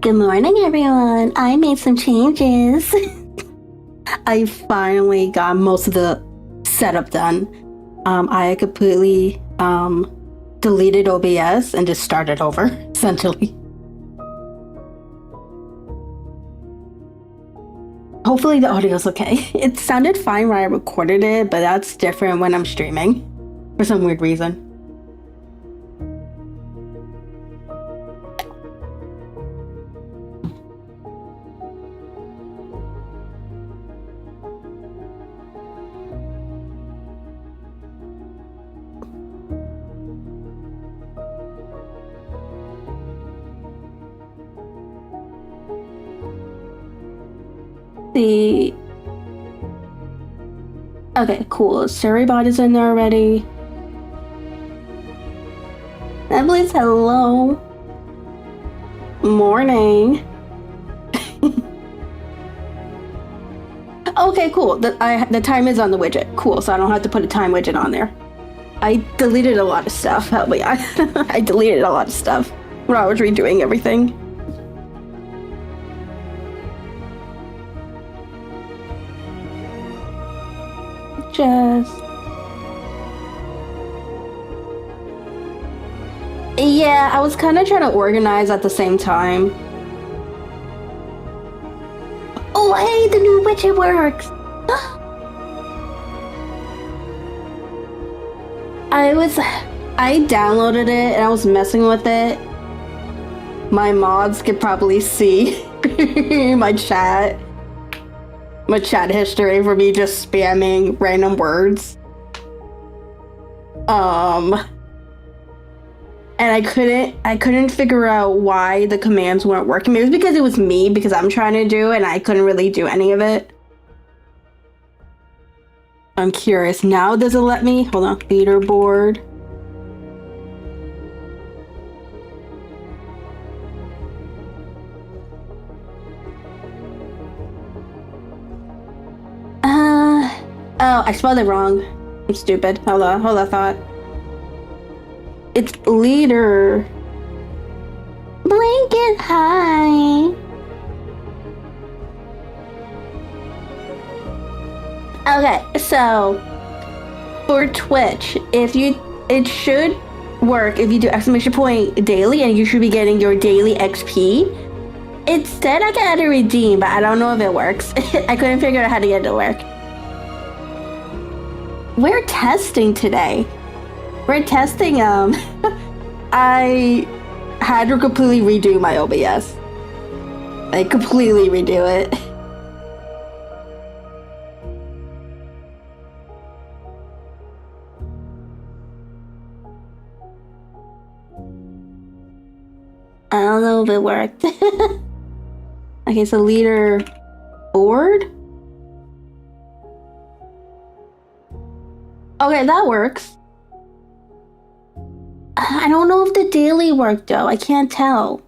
Good morning, everyone. I made some changes. I finally got most of the setup done. I completely deleted OBS and just started over, essentially. Hopefully the audio's okay. It sounded fine when I recorded it, but that's different when I'm streaming for some weird reason. Okay, cool. Surrybot is in there already. Emily's hello. Morning. Okay, cool. The time is on the widget. Cool, so I don't have to put a time widget on there. I deleted a lot of stuff. Help me. I deleted a lot of stuff when I was redoing everything. Yeah, I was kind of trying to organize at the same time. Oh, hey, the new widget works! I downloaded it and I was messing with it. My mods could probably see my chat history for me just spamming random words. And I couldn't figure out why the commands weren't working. Maybe it was because it was me, because I'm trying to do it and I couldn't really do any of it. I'm curious. Now does it let me? Hold on. Leaderboard. Oh, I spelled it wrong. I'm stupid. Hold on, thought. It's leader. Blanket high. Okay, so for Twitch, it should work if you do exclamation point daily, and you should be getting your daily XP. It said I got to redeem, but I don't know if it works. I couldn't figure out how to get it to work. We're testing today. We're testing, I had to completely redo my OBS. Like, completely redo it. I don't know if it worked. Okay, so leader board. Okay, that works. I don't know if the daily worked though. I can't tell.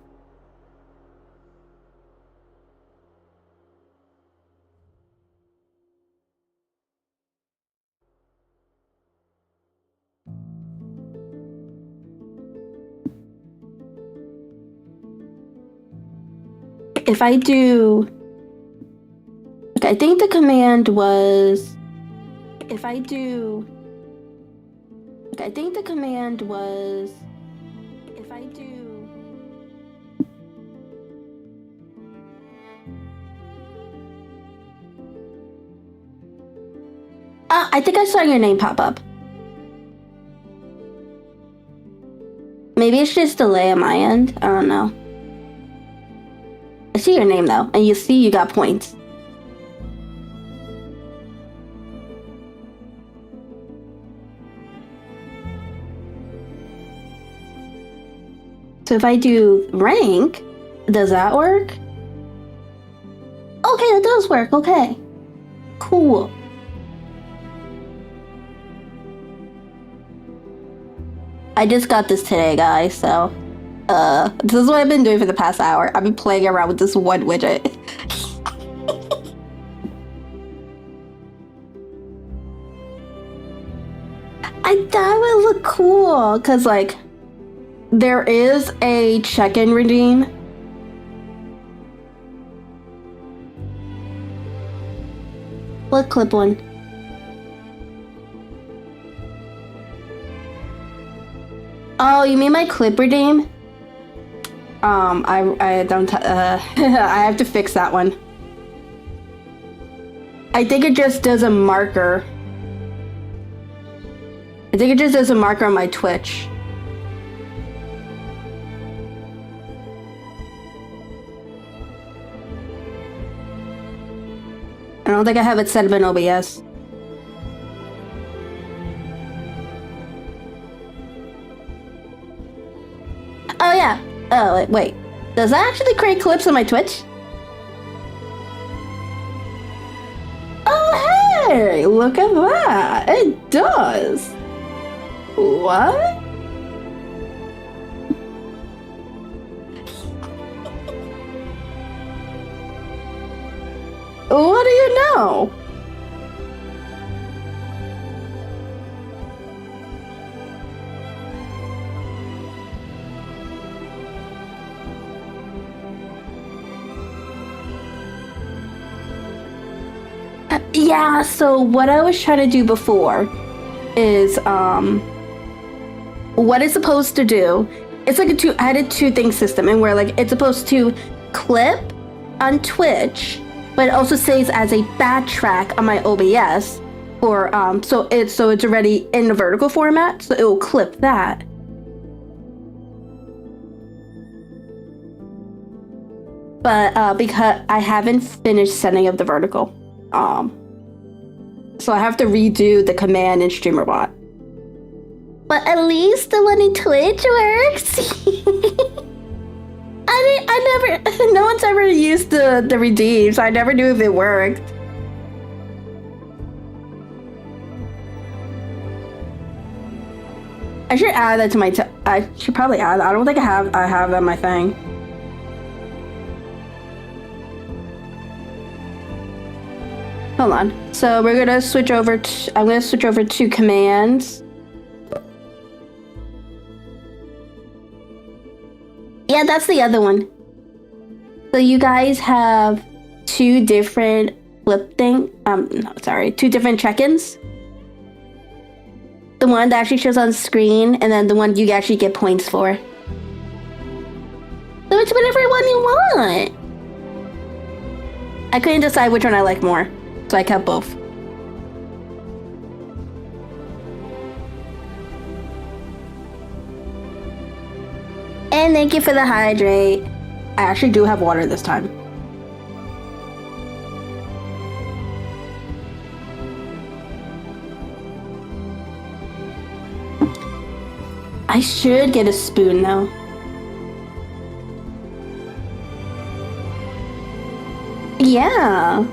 if I do... Okay, I think the command was... If I do... Okay, I think the command was... If I do... I think I saw your name pop up. Maybe it's just delay on my end. I don't know. I see your name though, and you see you got points. So if I do rank, does that work? Okay, it does work. Okay. Cool. I just got this today, guys, so this is what I've been doing for the past hour. I've been playing around with this one widget. I thought it would look cool, because, like, there is a check-in redeem. What clip one? Oh, you mean my clip redeem? I don't, I have to fix that one. I think it just does a marker. I think it just does a marker on my Twitch. I don't think I have it set up in OBS. Oh yeah. Oh wait. Does that actually create clips on my Twitch? Oh hey! Look at that! It does! What? What do you know? Yeah, so what I was trying to do before is, what it's supposed to do, it's like I had a two-thing system, and where, like, it's supposed to clip on Twitch, but it also saves as a backtrack on my OBS, or, so it's already in the vertical format, so it will clip that. But, because I haven't finished setting up the vertical, so I have to redo the command in StreamerBot. But at least the one in Twitch works. I never, no one's ever used the redeem, so I never knew if it worked. I should add that to my, I should probably add that. I don't think I have that on my thing. Hold on. So we're gonna switch over to, I'm gonna switch over to commands. Yeah, that's the other one. So you guys have two different two different check-ins. The one that actually shows on screen, and then the one you actually get points for. So it's whatever one you want. I couldn't decide which one I like more, so I kept both. And thank you for the hydrate. I actually do have water this time. I should get a spoon though. Yeah.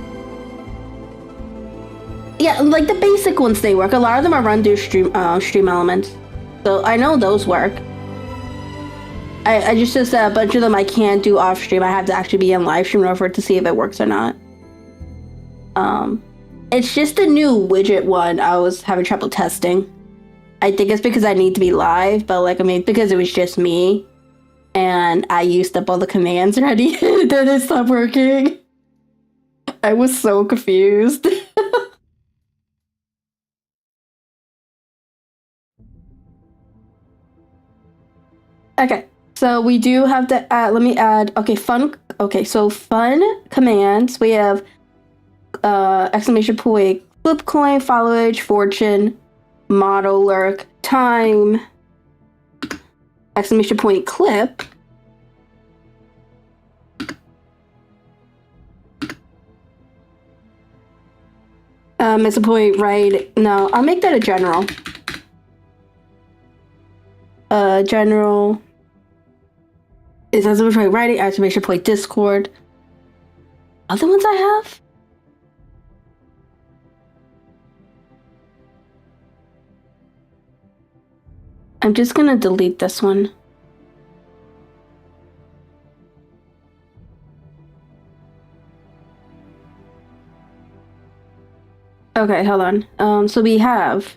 Yeah, like the basic ones, they work. A lot of them are run through stream elements. So I know those work. I just a bunch of them I can't do off stream. I have to actually be in live stream in order to see if it works or not. It's just a new widget one I was having trouble testing. I think it's because I need to be live, but like, I mean, because it was just me and I used up all the commands already. Then it stopped working. I was so confused. Okay, so we do have to add, let me add, okay, so fun commands. We have exclamation point, flip coin, followage, fortune, model, lurk, time, exclamation point, clip. It's a point, right? No, I'll make that a general. General is exclamation point writing, exclamation point Discord. Other ones I have? I'm just gonna delete this one. Okay, hold on. So we have...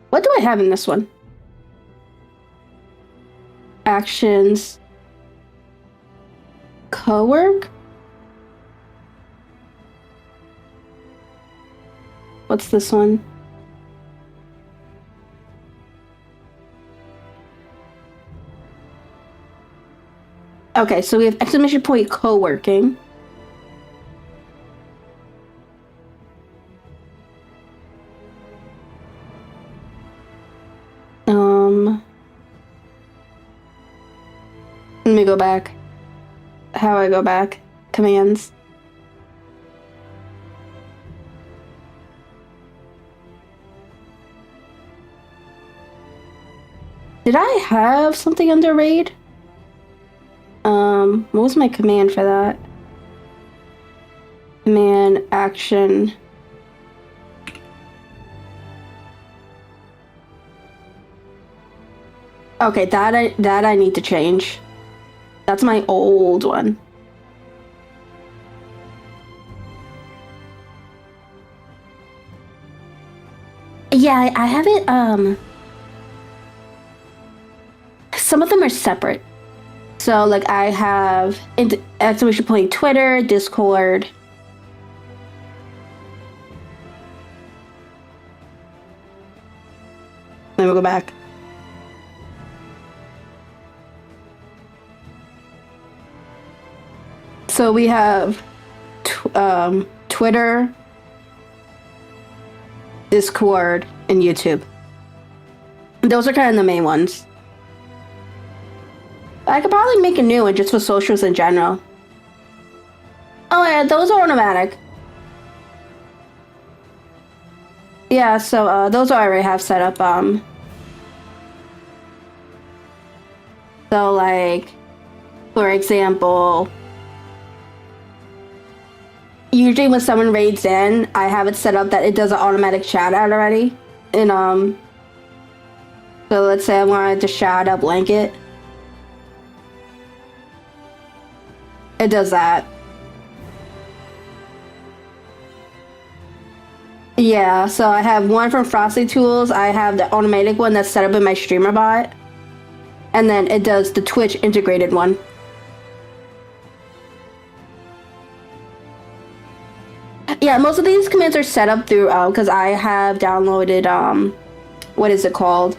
What do I have in this one? Actions. Co-work? What's this one? Okay, so we have exclamation point co-working. Let me go back. How I go back? Commands. Did I have something under raid? What was my command for that? Command action. Okay, that I need to change. That's my old one. Yeah, I have it, some of them are separate. So, like, I have exclamation point Twitter, Discord. Let me go back. So we have Twitter, Discord, and YouTube. Those are kind of the main ones. I could probably make a new one just for socials in general. Oh yeah, those are automatic. Yeah, so those I already have set up. So like, for example, usually when someone raids in, I have it set up that it does an automatic shout out already. And so let's say I wanted to shout out blanket. It does that. Yeah, so I have one from Frosty Tools. I have the automatic one that's set up in my streamer bot. And then it does the Twitch integrated one. Yeah, most of these commands are set up through, because I have downloaded, what is it called?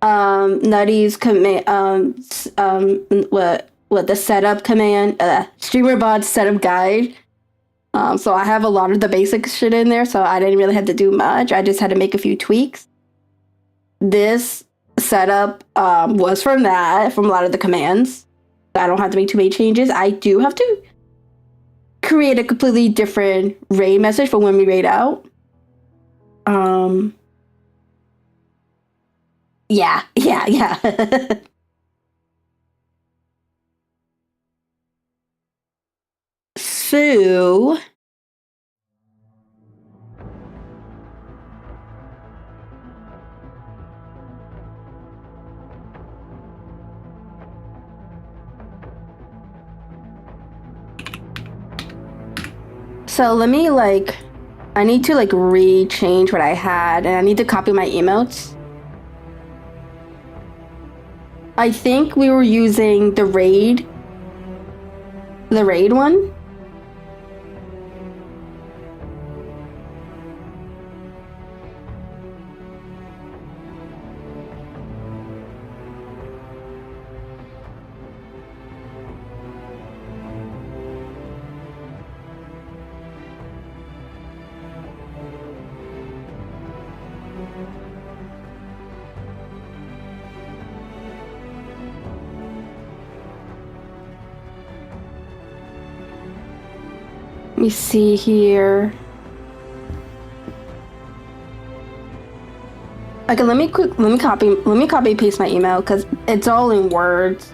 Nutty's command, what the setup command, streamer bot setup guide. So I have a lot of the basic shit in there, so I didn't really have to do much. I just had to make a few tweaks. This setup was from a lot of the commands. I don't have to make too many changes. I do have to create a completely different raid message for when we raid out. Yeah. So let me I need to re-change what I had, and I need to copy my emotes. I think we were using the raid one. Let me see here. Okay, let me copy paste my email because it's all in words.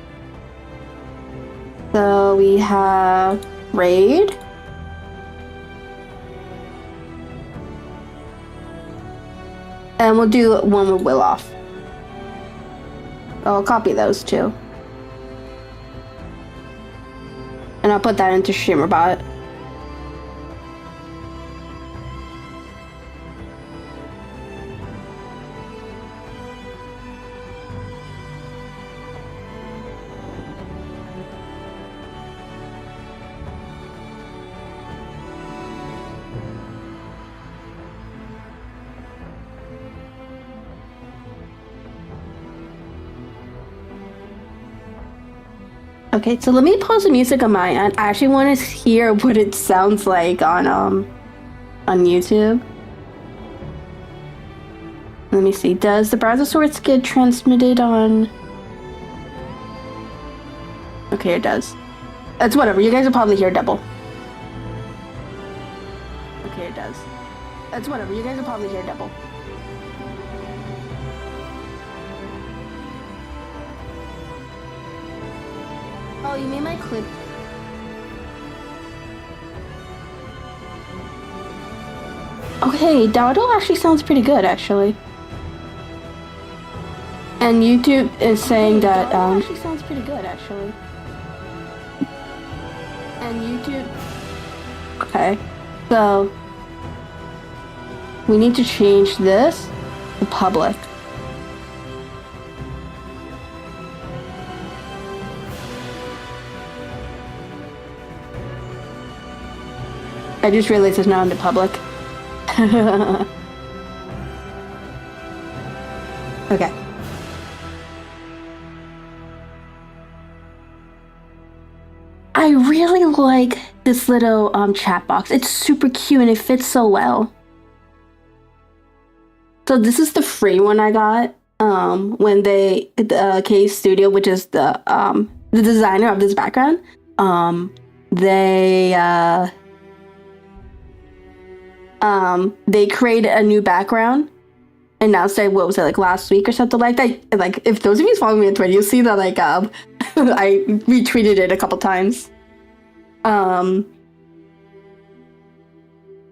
So we have raid. And we'll do one with Will off. I'll copy those two. And I'll put that into StreamerBot. Okay, so let me pause the music on my end. I actually want to hear what it sounds like on YouTube. Let me see. Does the browser source get transmitted on? Okay, it does. It's whatever. You guys will probably hear double. Okay, it does. It's whatever. You guys will probably hear double. Oh, you mean my clip? Okay, Dawdle actually sounds pretty good, actually. And YouTube is saying that actually sounds pretty good, actually. And YouTube. Okay, so we need to change this to public. I just realized it's not in the public. Okay. I really like this little chat box. It's super cute and it fits so well. So this is the free one I got when the K Studio, which is the designer of this background, they created a new background and now say what was it, like last week or something like that. Like if those of you follow me on Twitter, you'll see that like I retweeted it a couple times.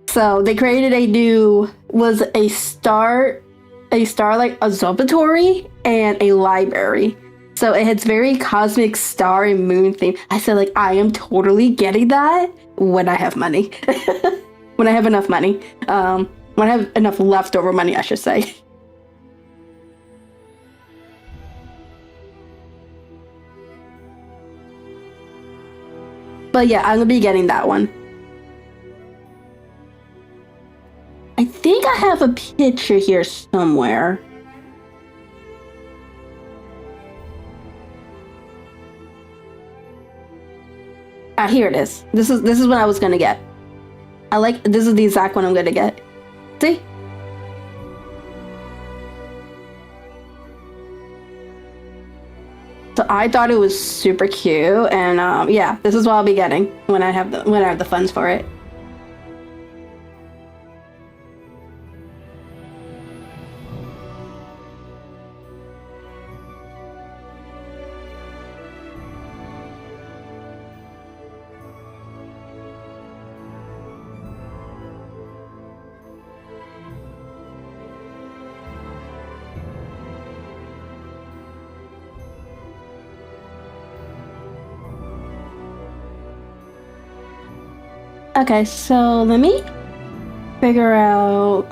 So they created a star like observatory and a library. So it's very cosmic star and moon theme. I said like I am totally getting that when I have money. When I have enough money. When I have enough leftover money, I should say. But yeah, I'm gonna be getting that one. I think I have a picture here somewhere. Ah, here it is. This is what I was gonna get. This is the exact one I'm gonna get. See? So I thought it was super cute, and yeah, this is what I'll be getting when I have the funds for it. Okay, so let me figure out.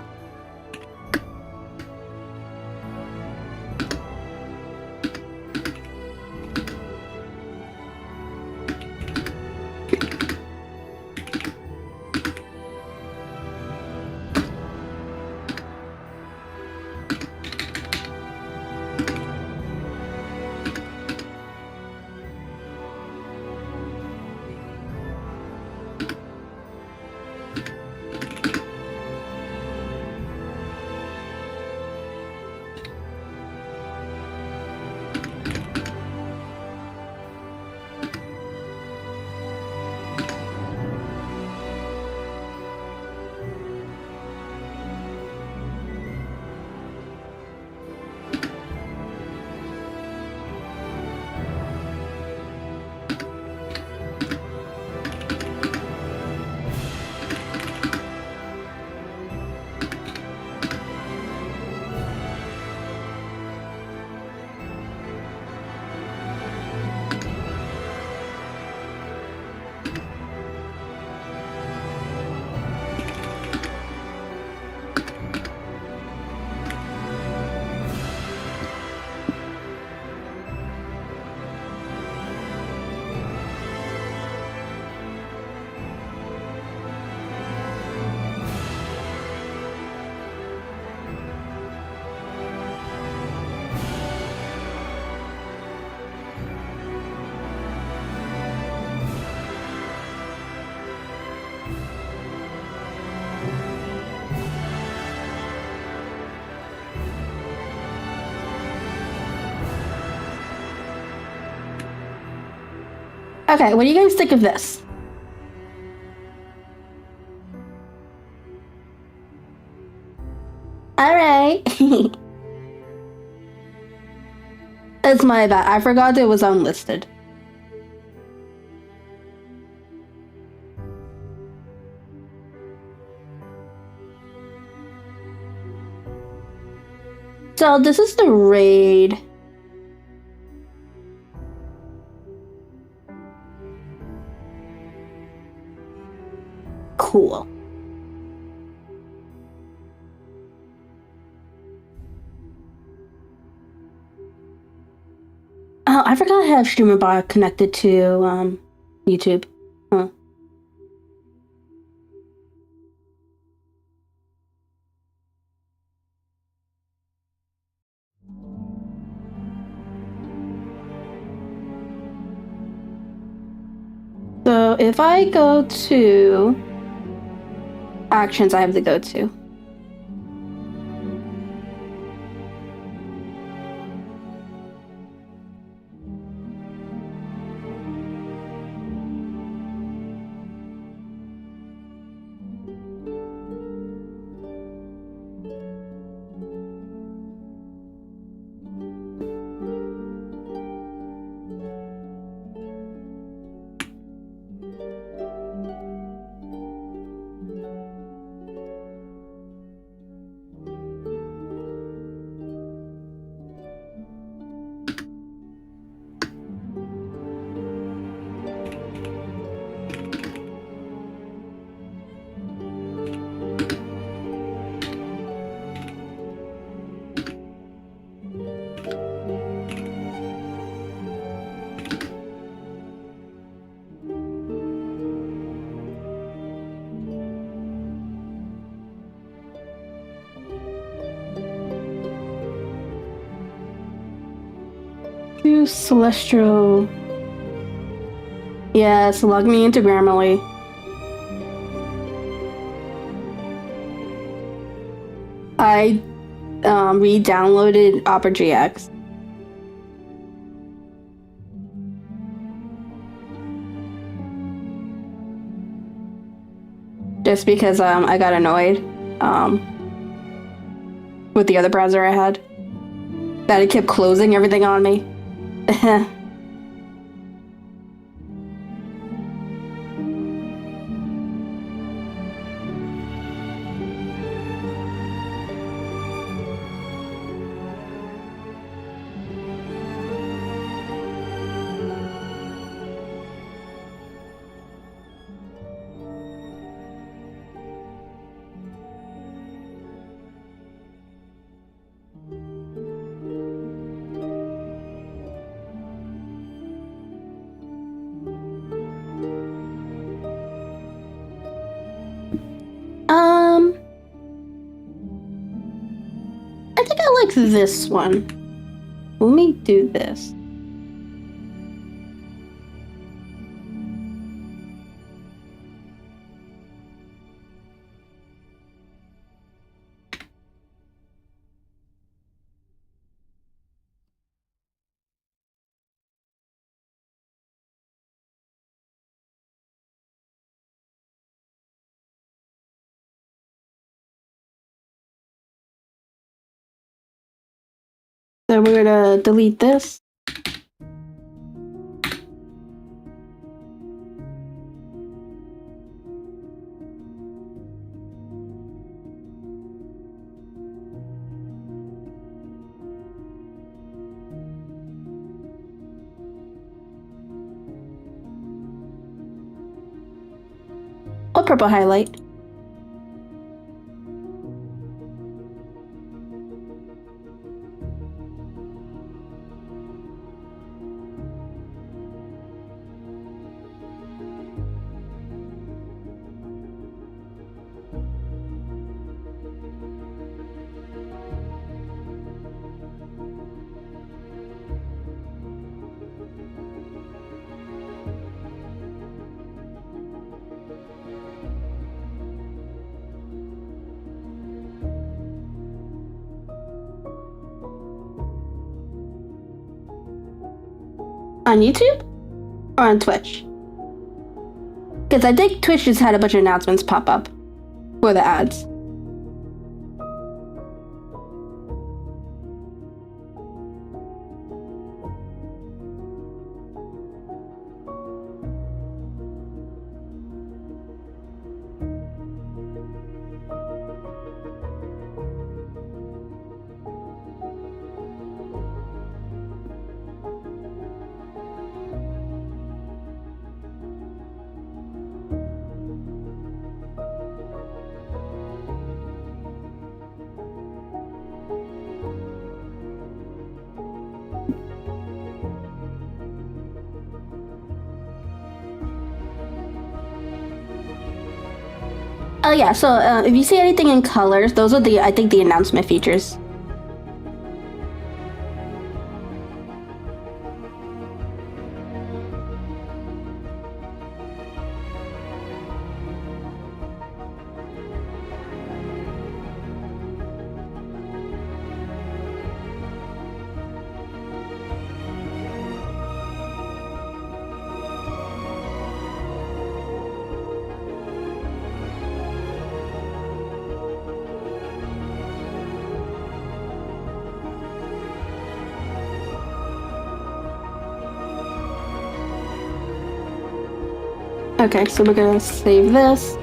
Okay, what do you guys think of this? Alright. It's my bad. I forgot it was unlisted. So this is the raid. Cool. Oh, I forgot I have Streamer Bot connected to YouTube. Huh. So if I go to actions, I have to go to. Celestial. Yes, log me into Grammarly. I re-downloaded Opera GX. Just because I got annoyed with the other browser I had. That it kept closing everything on me. think I like this one. Let me do this. So we're gonna delete this. What purple highlight? On YouTube or on Twitch? Because I think Twitch just had a bunch of announcements pop up for the ads. Oh yeah, so if you see anything in colors, those are I think the announcement features. Okay, so we're gonna save this.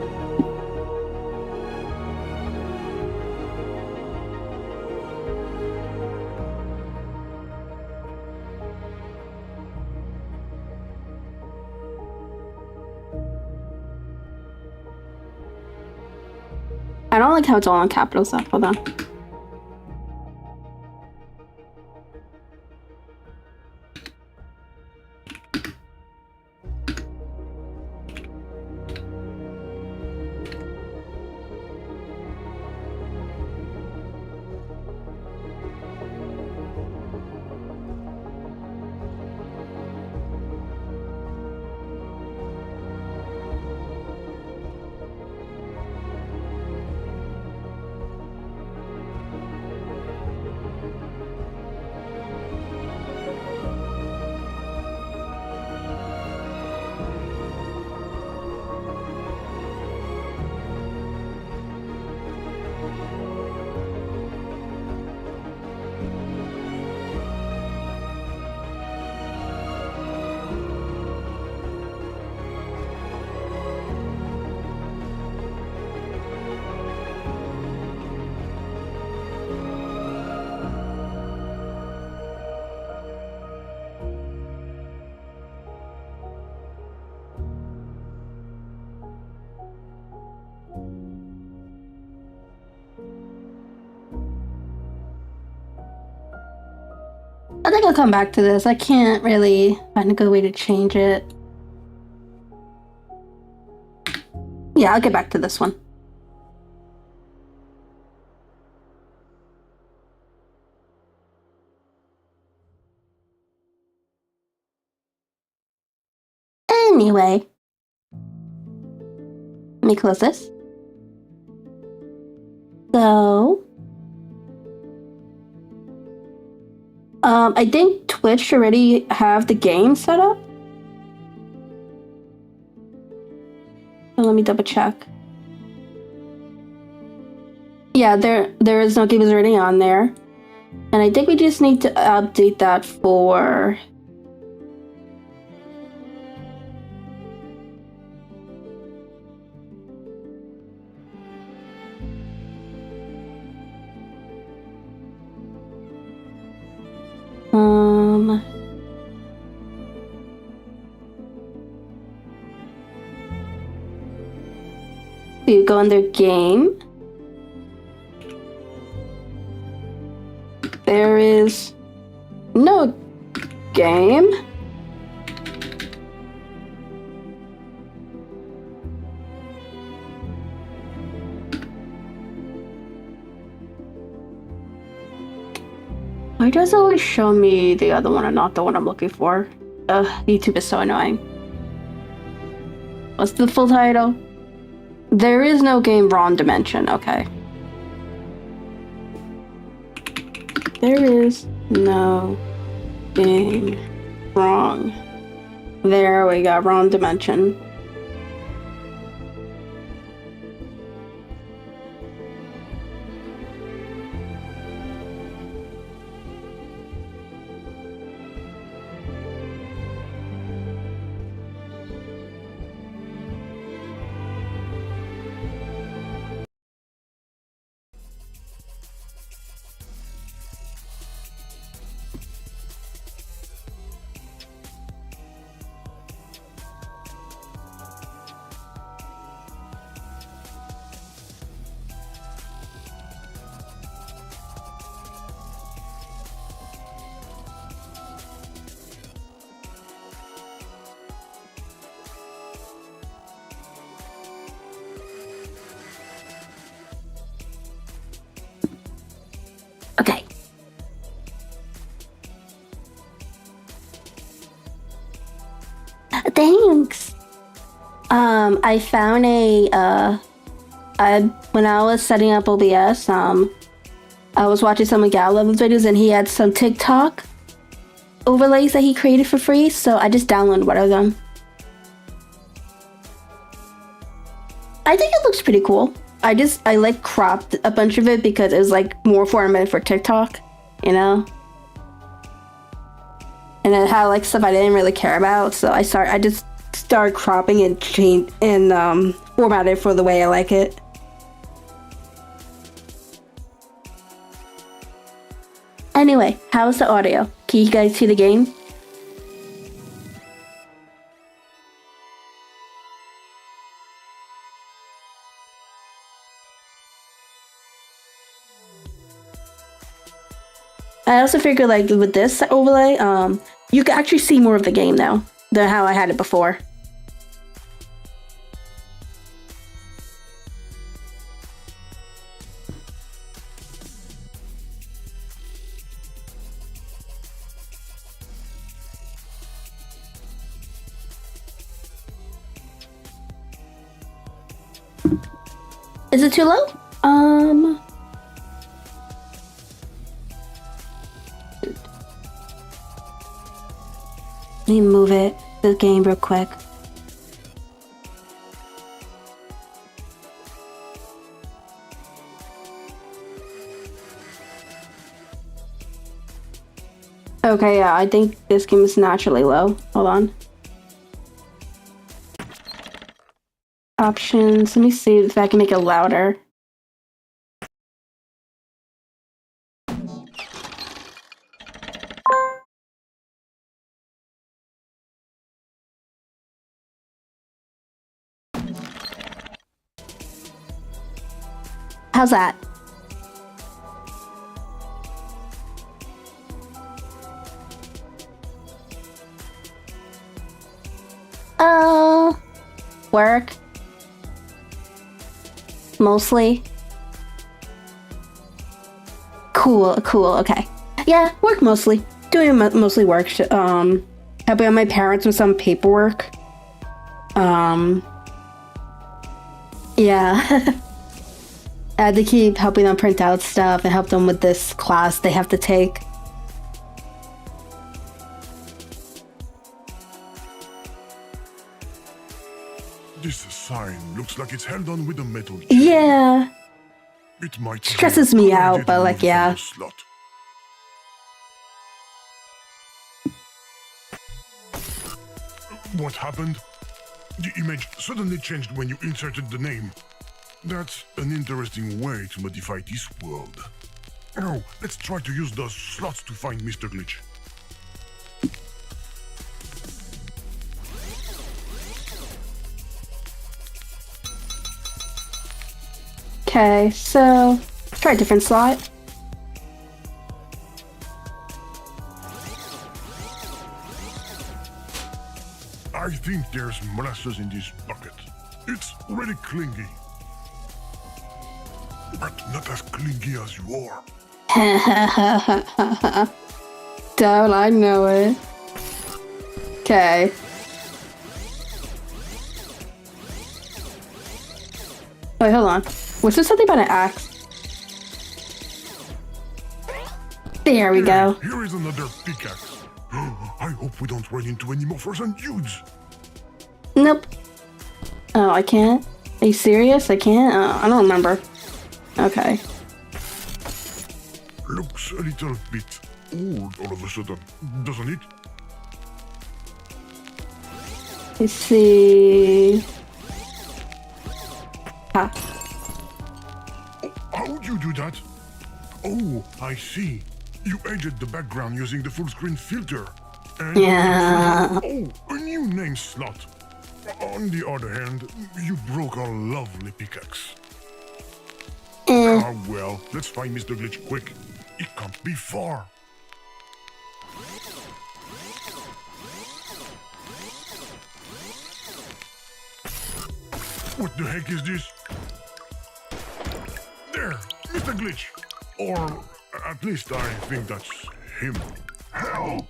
I don't like how it's all in capital stuff. Hold on. I think I'll come back to this. I can't really find a good way to change it. Yeah, I'll get back to this one. Anyway, let me close this. So, I think Twitch already have the game set up. So let me double check. Yeah, there is no games already on there. And I think we just need to update that for... You go under game. There is no game. Why does it always show me the other one and not the one I'm looking for? YouTube is so annoying. What's the full title? There is no game Wrong Dimension. Okay. There is no game wrong. There we go, Wrong Dimension. Okay. Thanks. I found when I was setting up OBS, I was watching some of Gallo's videos and he had some TikTok overlays that he created for free, so I just downloaded one of them. I think it looks pretty cool. I like cropped a bunch of it because it was like more formatted for TikTok, you know? And it had like stuff I didn't really care about, so I just started cropping and formatted it for the way I like it. Anyway, how's the audio? Can you guys see the game? I also figured like with this overlay, you can actually see more of the game now than how I had it before. Is it too low? Let me move it, the game real quick. Okay, yeah, I think this game is naturally low. Hold on. Options, let me see if I can make it louder. How's that? Work. Mostly. Cool, okay. Yeah, work mostly. Doing mostly work. Helping out my parents with some paperwork. Yeah. I had to keep helping them print out stuff and help them with this class they have to take. This sign looks like it's held on with a metal chain. Yeah. It might Stresses me out, but like, yeah. Slot. What happened? The image suddenly changed when you inserted the name. That's an interesting way to modify this world. Now, let's try to use those slots to find Mr. Glitch. Okay, so try a different slot. I think there's molasses in this bucket. It's really clingy. But not as clingy as you are. Don't I know it? Okay. Wait, hold on. Was there something about an axe? There we go. Here is another pickaxe. I hope we don't run into any more frozen dudes. Nope. Oh, I can't? Are you serious? I can't? I don't remember. Okay. Looks a little bit old all of a sudden, doesn't it? Let's see. Ah. How would you do that? Oh, I see. You edged the background using the full screen filter. And Yeah. oh, a new name slot. On the other hand, you broke a lovely pickaxe. Ah, well, let's find Mr. Glitch quick. It can't be far. What the heck is this? There, Mr. Glitch. Or at least I think that's him. Help!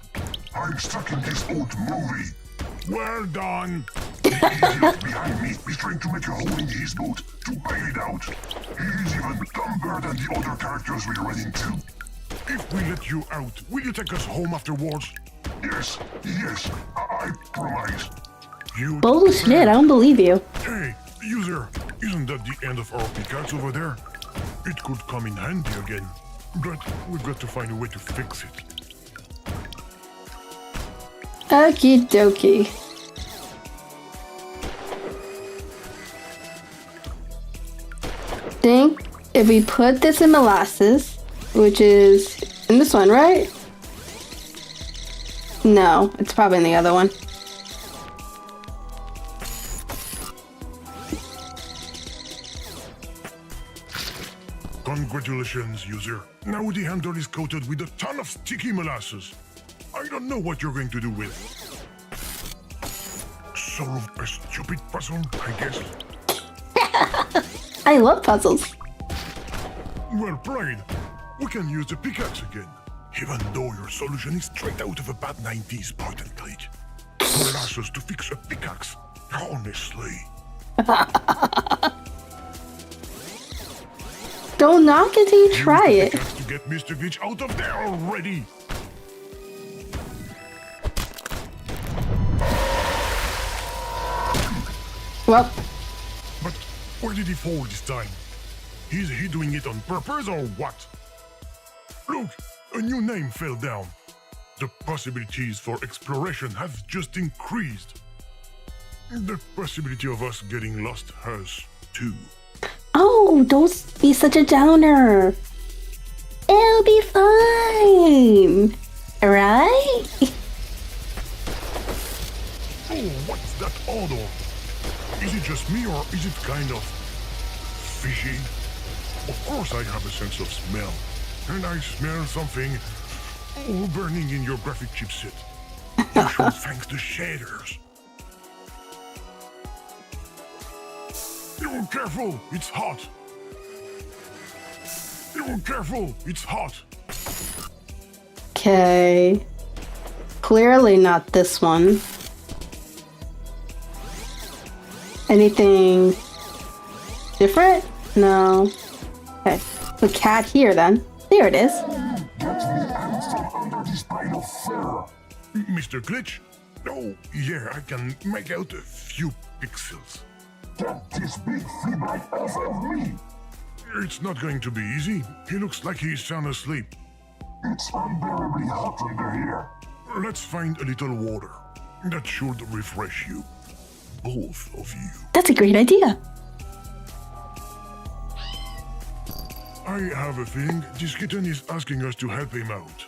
I'm stuck in this old movie. Well done. The idiot behind me is trying to make a hole in his boat to bail it out. He's even dumber than the other characters we run into. If we let you out, will you take us home afterwards? Yes, I promise. You Bullshit, I don't believe you. Hey, user, isn't that the end of our pickaxe over there? It could come in handy again, but we've got to find a way to fix it. Okie dokie. Think if we put this in molasses, which is in this one, right? No, it's probably in the other one. Congratulations, user. Now the handle is coated with a ton of sticky molasses. I don't know what you're going to do with. Solve a stupid puzzle, I guess. I love puzzles. Well played. We can use the pickaxe again. Even though your solution is straight out of a bad 90s point and click. Molasses to fix a pickaxe. Honestly. Don't knock it till you try Use the it. pickaxe to get Mr. Glitch out of there already. Well, But where did he fall this time? Is he doing it on purpose or what? Look, a new name fell down. The possibilities for exploration have just increased. The possibility of us getting lost has too. oh, don't be such a downer. It'll be fine. Right? Oh, what's that odor? Is it just me or is it kind of fishy? Of course I have a sense of smell. And I smell something burning in your graphic chipset. Usually thanks to shaders. Oh, careful, it's hot. Oh, careful, it's hot. Okay. Clearly not this one. Anything different? No. Okay. The cat here then. There it is. Get the ants from under this pile of fur. Mr. Glitch? Oh, yeah, I can make out a few pixels. Get this big fleabag off of me. It's not going to be easy. He looks like he's sound asleep. It's unbearably hot under here. Let's find a little water. That should refresh you. Both of you. That's a great idea. I have a feeling this kitten is asking us to help him out.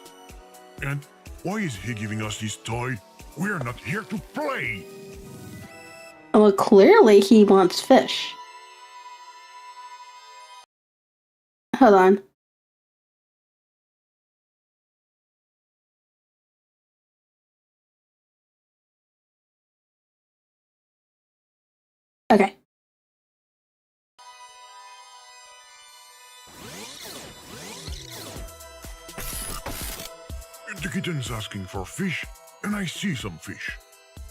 And why is he giving us this toy? We're not here to play. Well, clearly he wants fish. Hold on. Okay. The kitten's asking for fish, and I see some fish.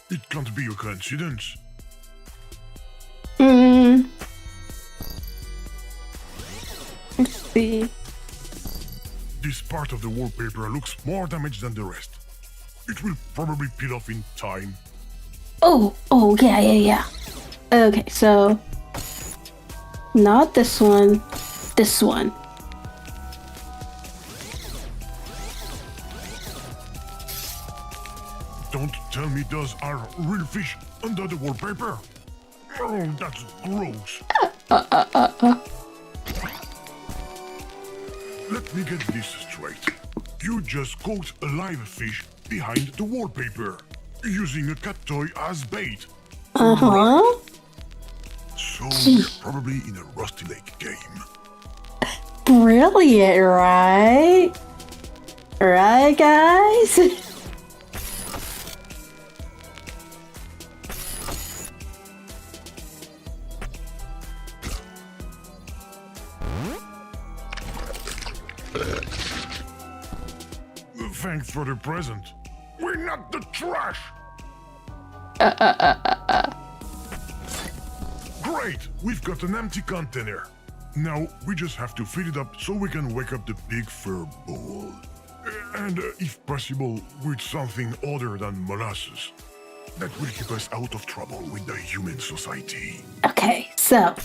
It can't be a coincidence. Let's see. This part of the wallpaper looks more damaged than the rest. It will probably peel off in time. Oh, yeah. Okay, so not this one, this one. Don't tell me those are real fish under the wallpaper. Oh, that's gross. Let me get this straight. You just caught a live fish behind the wallpaper, using a cat toy as bait. Uh-huh. So we're probably in a Rusty Lake game. Brilliant, right? Right, guys? Thanks for the present. We're not the trash! Great! We've got an empty container. Now we just have to fill it up so we can wake up the big fur bull. And if possible, with something other than molasses. That will keep us out of trouble with the human society. Okay, so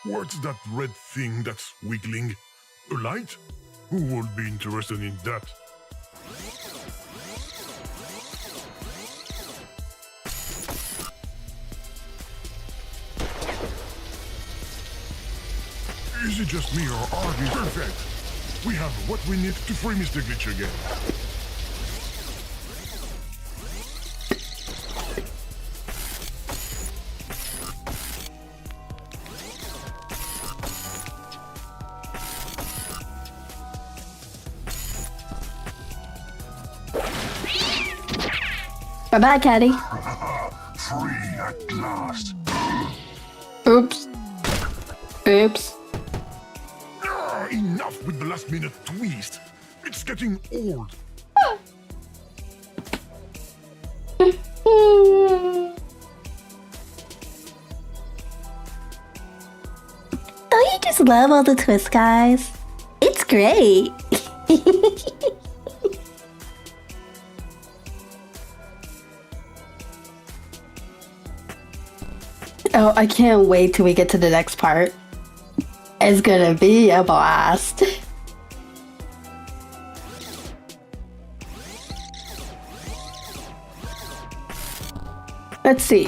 What's that red thing that's wiggling? A light? Who would be interested in that? Is it just me or are we perfect? We have what we need to free Mr. Glitch again. bye-bye, Caddy. Free at last. Oops. Enough with the last minute twist. It's getting old. Don't you just love all the twists, guys? It's great. Oh, I can't wait till we get to the next part. It's gonna be a blast. Let's see.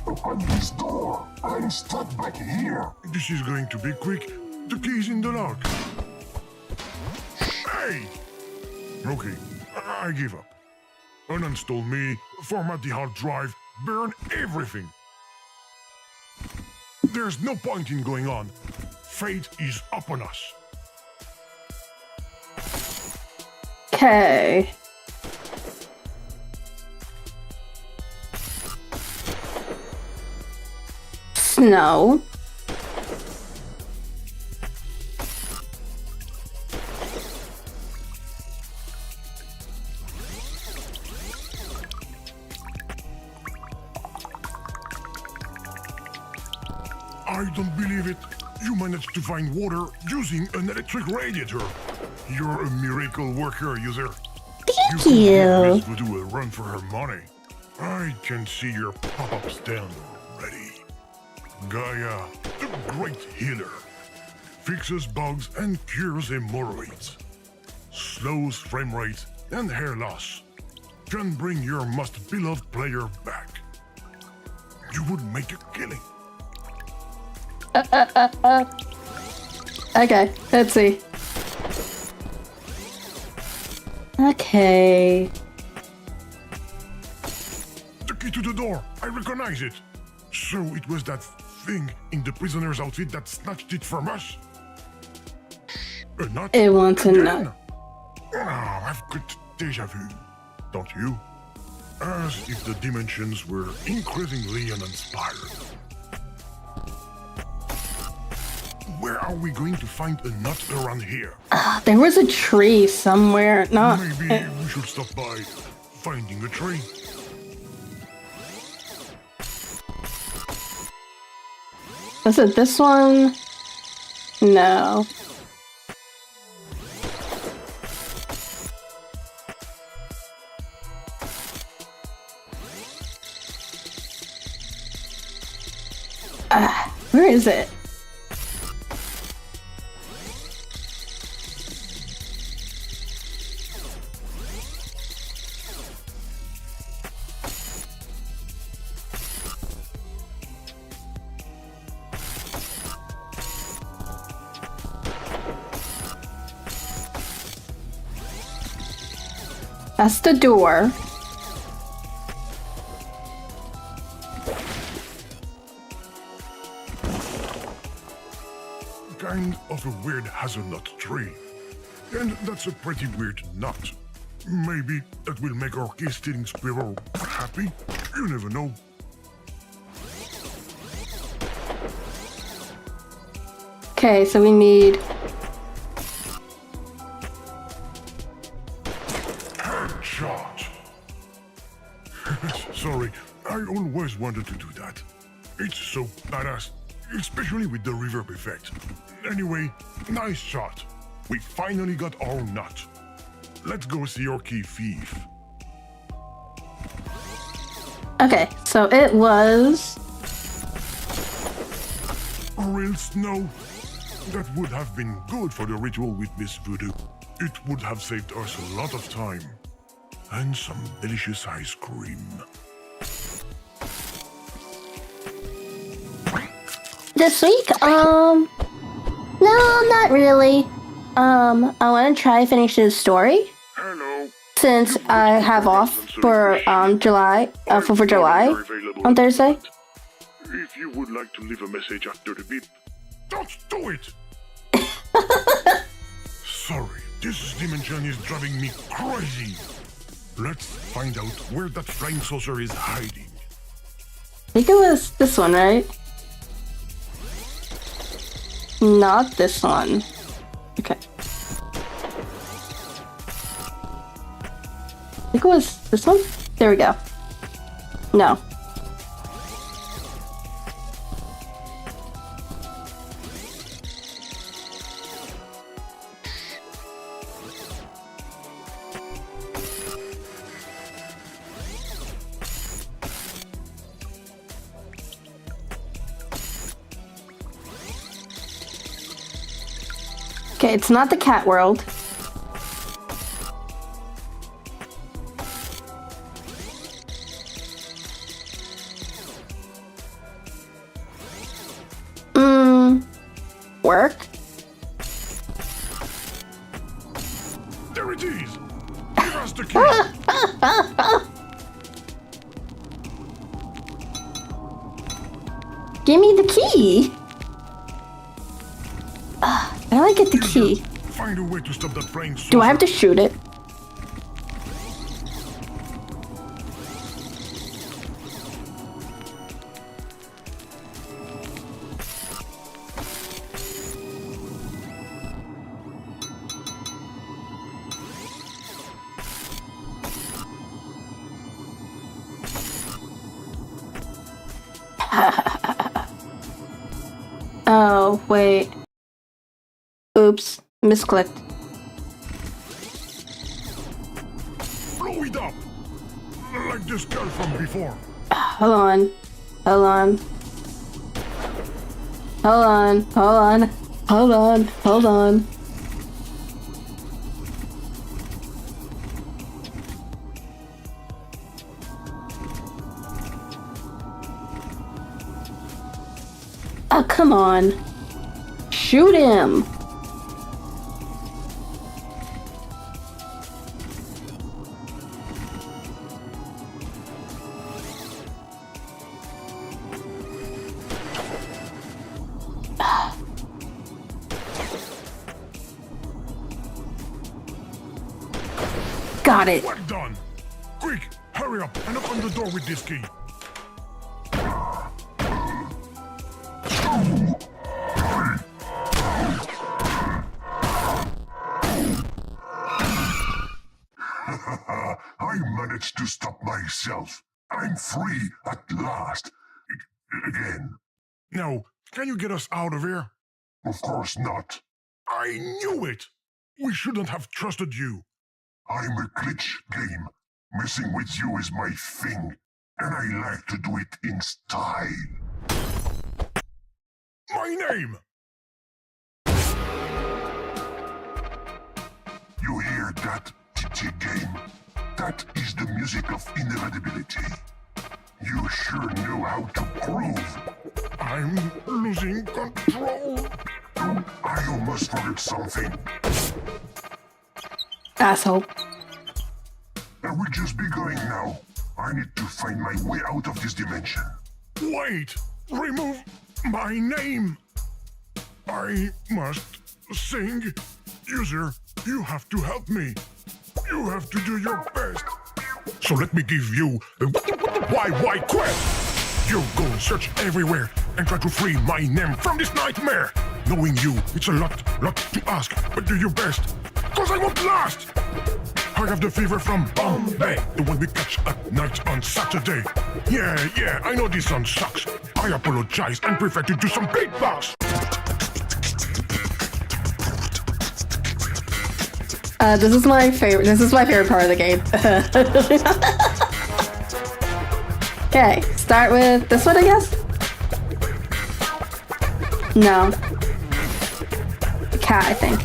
Open this door. I'm stuck back here. This is going to be quick. The key's in the lock. Hey! Okay, I give up. Uninstall me, format the hard drive, burn everything. There's no point in going on. Fate is upon us. Okay. Snow. I don't believe it. You managed to find water using an electric radiator. You're a miracle worker, user. Thank You you. can give Miss Voodoo a run for her money. I can see your pop-up stand already. Gaia, the great healer. Fixes bugs and cures hemorrhoids. Slows frame rate and hair loss. Can bring your most beloved player back. You would make a killing. Okay, let's see. Okay. The key to the door, I recognize it. So it was that thing in the prisoner's outfit that snatched it from us? A nut? It wants a Again? nut. Oh, I've got deja vu, don't you? As if the dimensions were increasingly uninspired. Where are we going to find a nut around here? There was a tree somewhere. Not. Maybe we should stop by finding a tree. Was it this one? No. Where is it? That's the door. Kind of a weird hazelnut tree. And that's a pretty weird nut. Maybe that will make our key-stealing squirrel happy? You never know. Okay, so we need. Headshot! Sorry, I always wanted to do that. It's so badass, especially with the reverb effect. Anyway, nice shot. We finally got our nut. Let's go see our key thief. Okay, so it was. Real snow. That would have been good for the ritual with Miss Voodoo. It would have saved us a lot of time. And some delicious ice cream. This week? No, not really. I want to try finish this story. Hello. Since I have off for July, for July on Thursday. If you would like to leave a message after the beep, don't do it! Sorry, this dimension is driving me crazy. Let's find out where that flying saucer is hiding. I think it was this one, right? Not this one. Okay. I think it was this one? There we go. No. Okay, it's not the cat world. Work? There it is! Give us the key! Give me the key! How do I get the key? Find a way to stop that flying saucer. Do I have to shoot it? Oh, wait. Oops. Misclicked. Blow it up! Like this girl from before. Hold on. Hold on. Hold on. Hold on. Hold on. Hold on. Oh, come on. Shoot him. Got it. Well done! Quick, hurry up and open the door with this key. I managed to stop myself. I'm free at last. Again. Now, can you get us out of here? Of course not. I knew it! We shouldn't have trusted you. I'm a glitch game. Messing with you is my thing, and I like to do it in style. My name! You hear that, DJ Game? That is the music of inevitability. You sure know how to groove. I'm losing control. I almost forgot something. Asshole. I will just be going now. I need to find my way out of this dimension. Wait! Remove my name! I must sing. User, you have to help me. You have to do your best. So let me give you the why quest. You go search everywhere and try to free my name from this nightmare. Knowing you, it's a lot to ask, but do your best. Cause I won't last! I have the fever from Bombay, the one we catch at night on Saturday. Yeah, I know this song sucks. I apologize and prefer to do some beatbox. This is my favorite part of the game. Okay, start with this one, I guess? No. Cat, I think.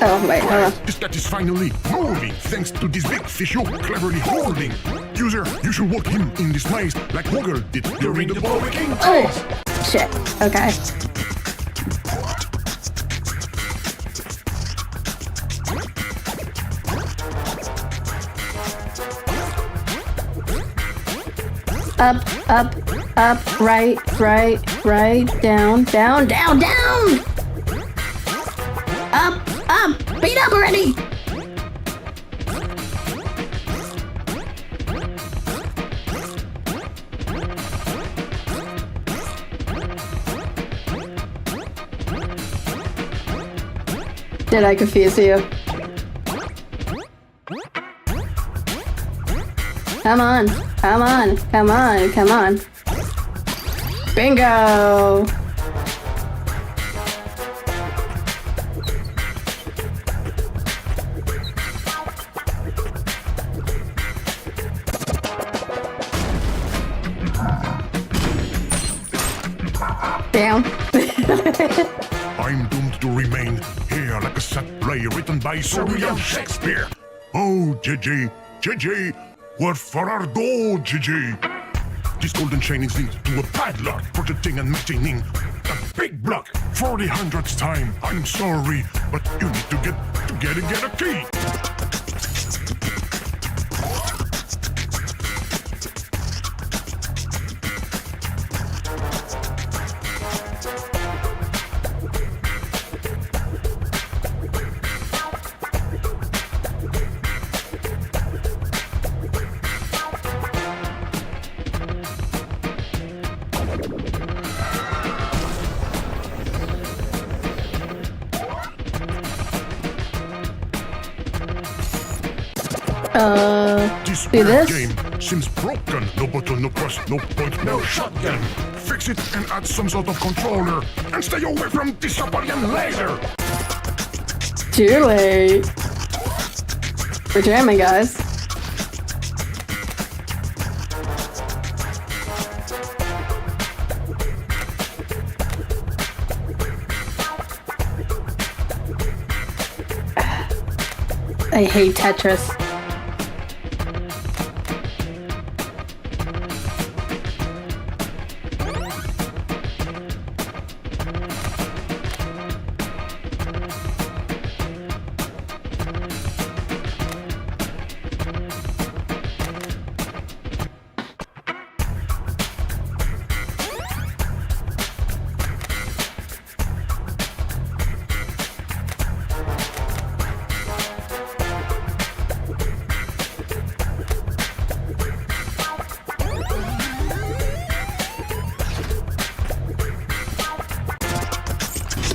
Oh, wait, hold on. This cat is finally moving, thanks to this big fish you're cleverly holding. User, you should walk him in this maze like Woggle did during the Burger King days. Oh, shit. Okay. Up, right, down. Up, beat up already. Did I confuse you? Come on. Bingo! Down. I'm doomed to remain here like a sad play written by Sir William Shakespeare. Oh, JJ, what for our goal, JJ? This golden chain is linked to a padlock, protecting and maintaining a big block for the 100th time. I'm sorry, but you need to get a key. This do this? game seems broken. No button, no press, no point, no shotgun. Fix it and add some sort of controller. And stay away from disobedient laser. Too late. We're jamming, guys. I hate Tetris.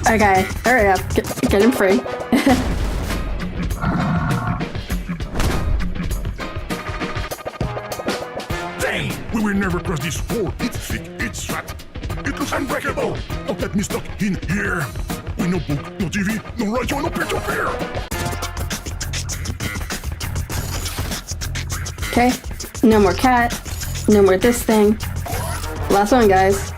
Okay, hurry up. Get him free. Dang! We will never cross this wall. It's thick, it's fat. It looks unbreakable. Don't let me stuck in here. We no book, no TV, no radio, no peer-to-peer. Okay, no more cat. No more this thing. Last one, guys.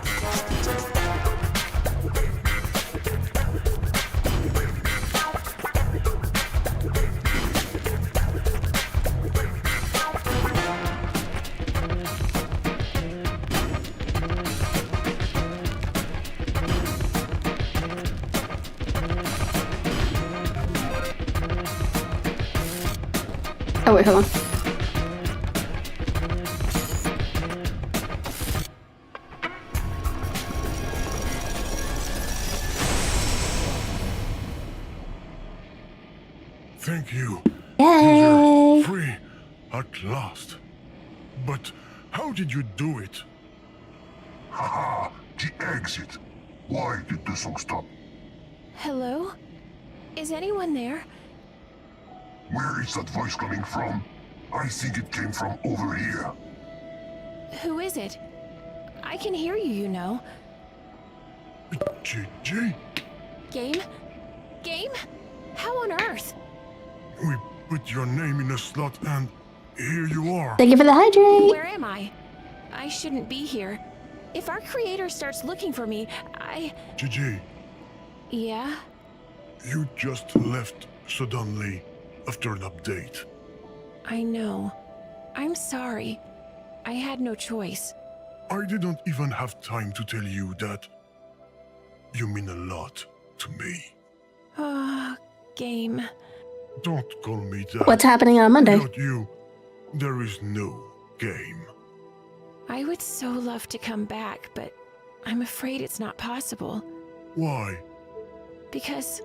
Oh wait, hold on. Thank you. Yay! You're free at last. But how did you do it? Haha, the exit. Why did the song stop? Hello? Is anyone there? Where is that voice coming from? I think it came from over here. Who is it? I can hear you, you know. GG. Game? Game? How on earth? We put your name in a slot and here you are. Thank you for the hydrate. Where am I? I shouldn't be here. If our creator starts looking for me, GG, Yeah? you just left suddenly after an update. I know. I'm sorry. I had no choice. I didn't even have time to tell you that you mean a lot to me. Ah, Game. Don't call me that. What's happening on Monday? Without you, there is no game. I would so love to come back, but I'm afraid it's not possible. Why? Because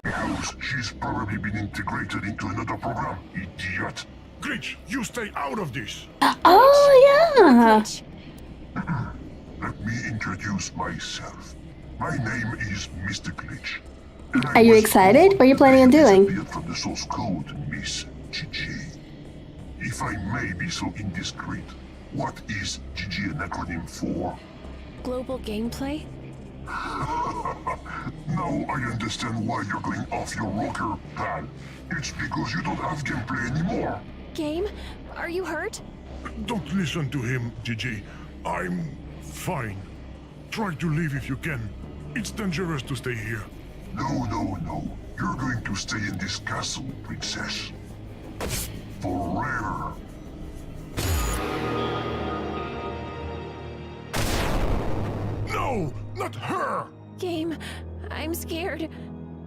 Because she's probably been integrated into another program, idiot. Glitch, you stay out of this. Oh yeah. Glitch. Let me introduce myself. My name is Mr. Glitch. and I Are you was excited? born What are you planning on doing? disappeared from the source code, Miss GG. If I may be so indiscreet, what is GG an acronym for? Global gameplay? Now I understand why you're going off your rocker, pal. It's because you don't have gameplay anymore. Game? Are you hurt? Don't listen to him, GG. I'm fine. Try to leave if you can. It's dangerous to stay here. No. You're going to stay in this castle, princess. Forever. No, not her! Game, I'm scared.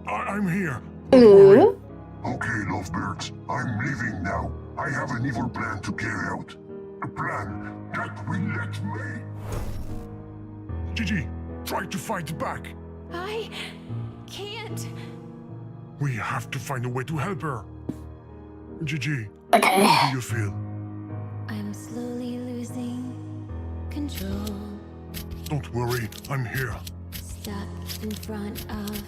I'm here. Don't worry. Ooh. Okay, lovebirds, I'm leaving now. I have an evil plan to carry out. A plan that will let me... GG, try to fight back. I can't. We have to find a way to help her. GG, Okay. how do you feel? I'm slowly losing control. Don't worry, I'm here. Stuck in front of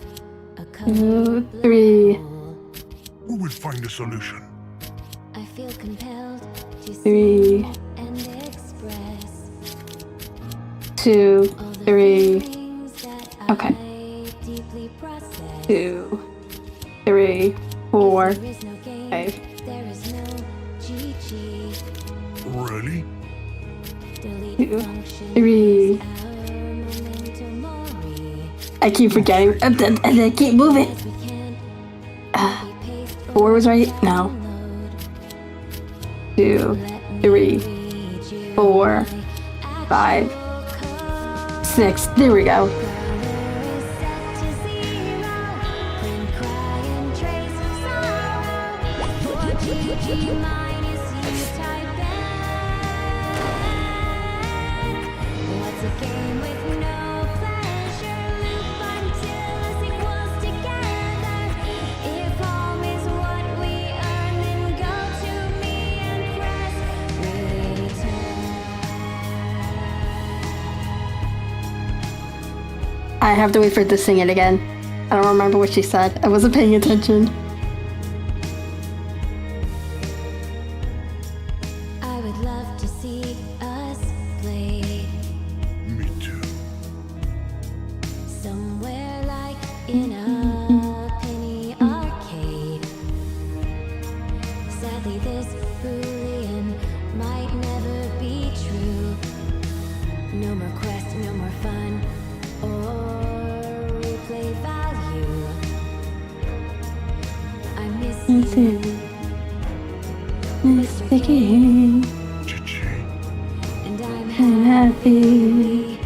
a 2, cold 3. hole. We will find a solution. I I feel compelled to 3, sing and express 2, all the 3. feelings that Okay. I deeply process. 2, 3, 4, There is no game, 5. there is no GG. Really? Delete 2, function 3. is our memento mori. I keep forgetting. And I keep moving. As we can't copy paste 4 was or right? No. download. 2, Let me 3, read you 4, my 5, actual code. 6. There we go. Color is set to 0. Print, cry, and trace sorrow. For GG minus you type in. What's a game with no pleasure? Loop until us equals together. If home is what we earn, then go to me and press return. I have to wait for her to sing it again. I don't remember what she said. I wasn't paying attention. I would love to see us play Me too. somewhere like in a penny arcade. Sadly, this Boolean might never be true. No more quest, no more fun, or replay value. I miss you, Mr. King, GG. and I'm I'm happy.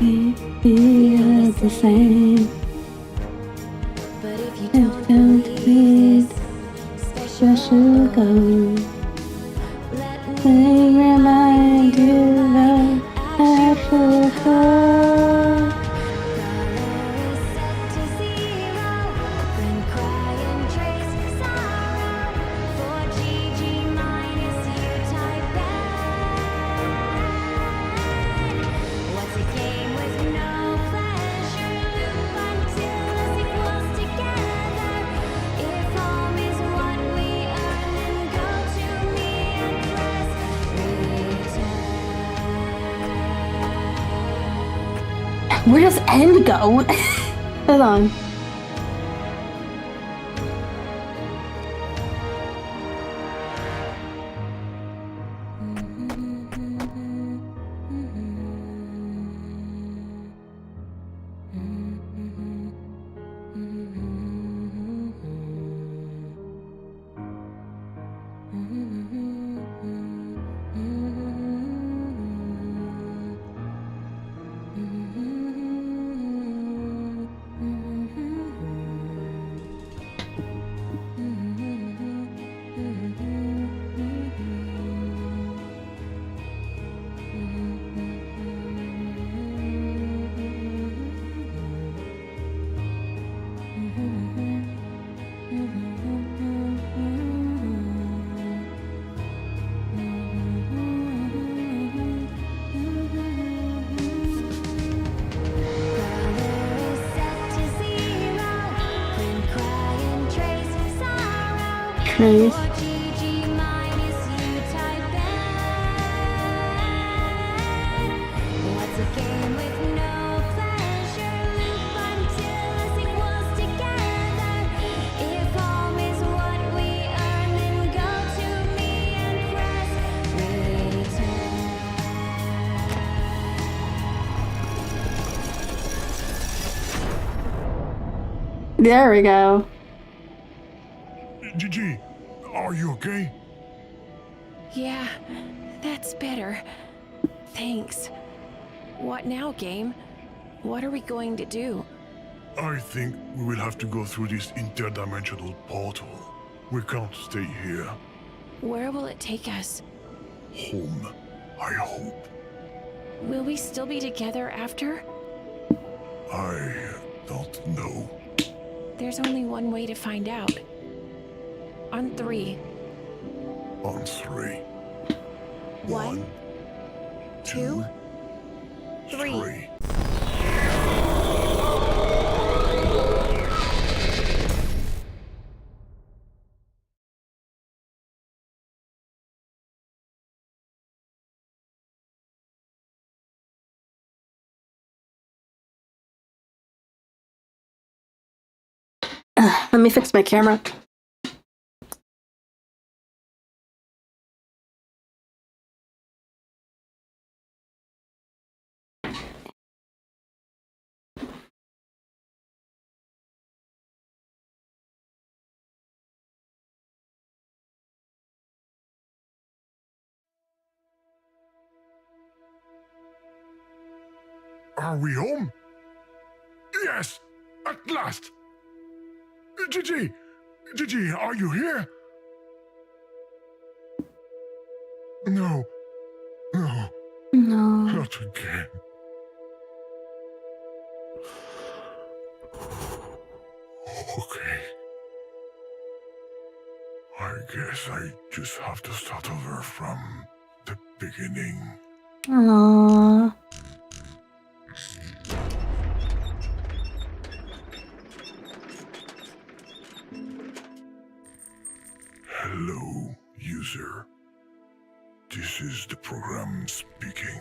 Feel the same. But if you Don't don't believe believe this Special special go. let They me remind you of actual code. color is set to 0. Print, cry, and trace sorrow. For GG minus you type in. What's a game with no pleasure? Loop until us equals together. If home is what we earn, then go to me and press return. Where does end go? Hold on. Color is set to 0. Print, cry, and trace sorrow. Trace. For GG minus you type in. What's a game with no pleasure? Loop until us equals together. If home is what we earn, then go to me and press return. There we go. GG, are you okay? Yeah, that's better. Thanks. What now, game? What are we going to do? I think we will have to go through this interdimensional portal. We can't stay here. Where will it take us? Home, I hope. Will we still be together after? I don't know. There's only one way to find out. On 3. On 3. 1, 2, 3. 3. Let me fix my camera. Are we home? Yes! At last! Gigi! Gigi, are you here? No. No, No. not again. Okay. I guess I just have to start over from the beginning. Aww. Hello, user. This is the program speaking.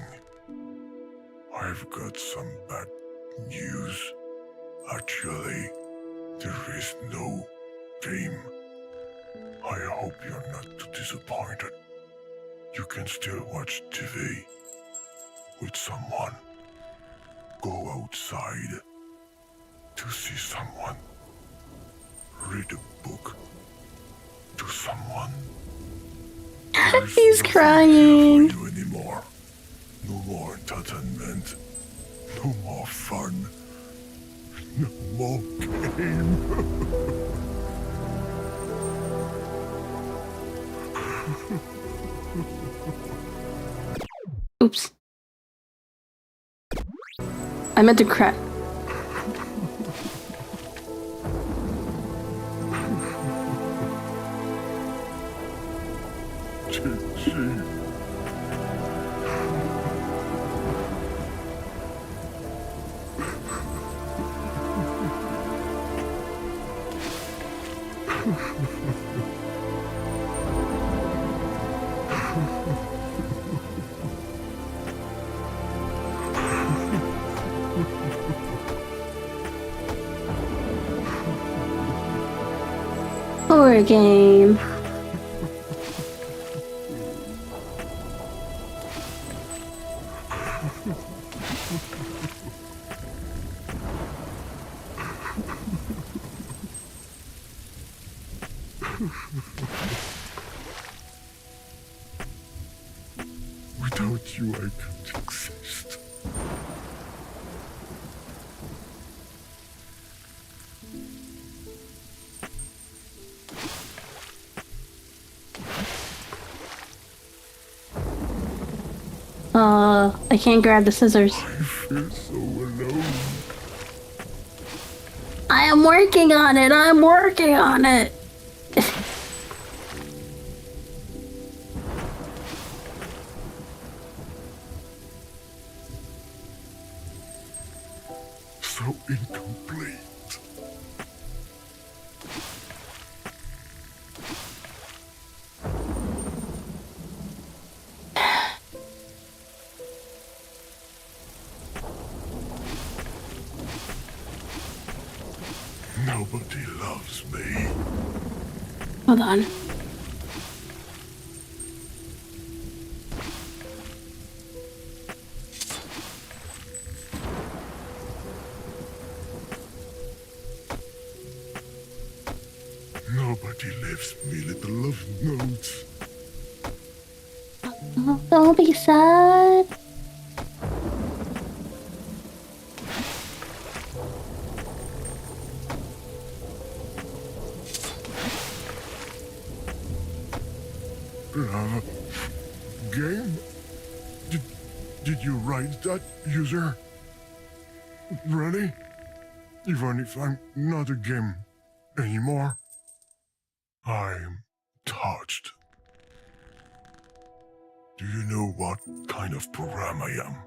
I've got some bad news. Actually, there is no game. I hope you're not too disappointed. You can still watch TV with someone. Go outside to see someone. Read a book to someone. There's He's nothing crying. here for you anymore. No more entertainment. No more fun. No more game. Oops. I meant to cry. Gigi. Horror game. Without you, I can't exist. I can't grab the scissors. I feel so alone. I am working on it. I'm working on it. So incomplete. Nobody loves me. Hold on. Nobody leaves me little love notes. Oh, don't be sad. Game? Did you write that, user? Really? Even if I'm not a game anymore, I'm touched. Do you know what kind of program I am?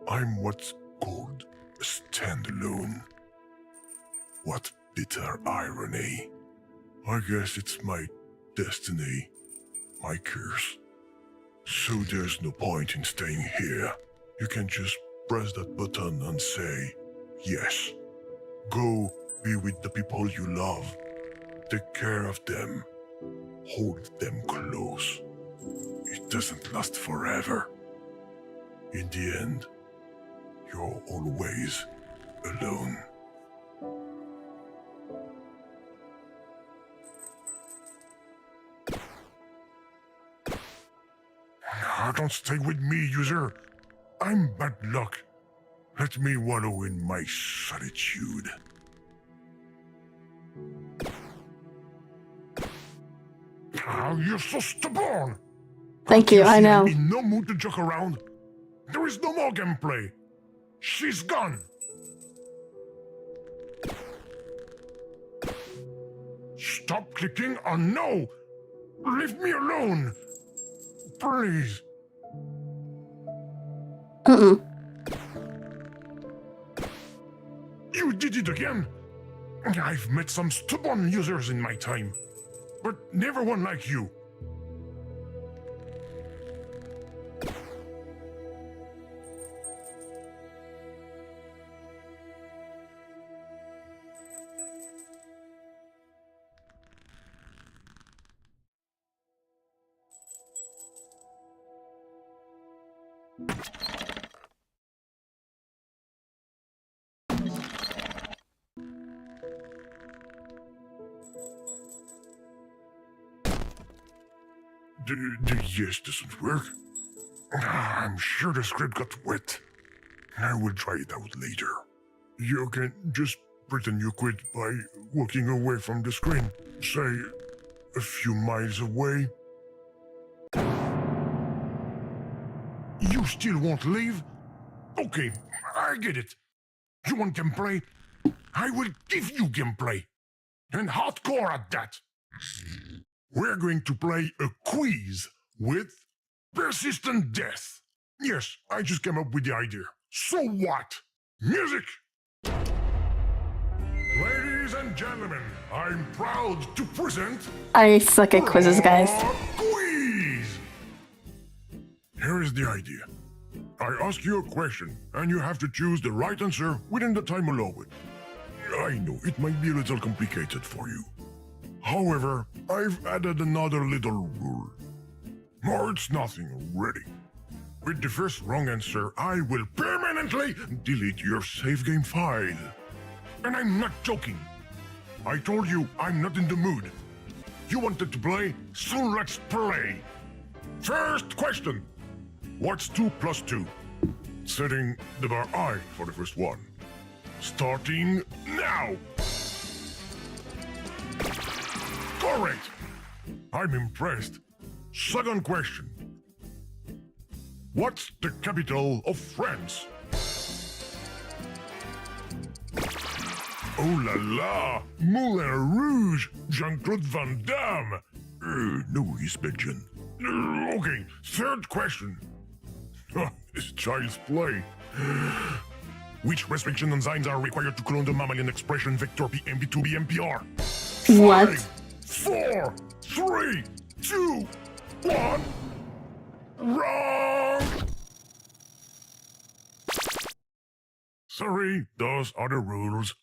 I'm what's called a standalone. What bitter irony. I guess it's my destiny, my curse. So there's no point in staying here. You can just press that button and say, yes, Go be with the people you love. Take care of them. Hold them close. It doesn't last forever. In the end, you're always alone. Don't stay with me, user. I'm bad luck. Let me wallow in my solitude. You're so stubborn! Thank you, I know. I'm in no mood to joke around. There is no more gameplay. She's gone. Stop clicking on no! Leave me alone! Please. You did it again! I've met some stubborn users in my time, but never one like you. The yes doesn't work. I'm sure the script got wet. I will try it out later. You can just pretend you quit by walking away from the screen. Say, a few miles away. You still won't leave? Okay, I get it. You want gameplay? I will give you gameplay. And hardcore at that. We're going to play a quiz with persistent death. Yes, I just came up with the idea. So what? Music! Ladies and gentlemen, I'm proud to present... I suck at quizzes, guys. a quiz! Here is the idea. I ask you a question, and you have to choose the right answer within the time allowed. I know, it might be a little complicated for you. However, I've added another little rule. No, it's nothing, really. With the first wrong answer, I will permanently delete your save game file. And I'm not joking. I told you I'm not in the mood. You wanted to play, so let's play. First question. What's 2 plus 2? Setting the bar high for the first one. Starting now. Correct. I'm impressed. Second question. What's the capital of France? Oh la la! Moulin Rouge! Jean-Claude Van Damme! No, he's Belgian. Okay, third question. It's child's play. Which restriction enzymes are required to clone the mammalian expression vector ENVTuber MPR? What? 5, 4, 3, 2, 1. Wrong! Sorry, those are the rules.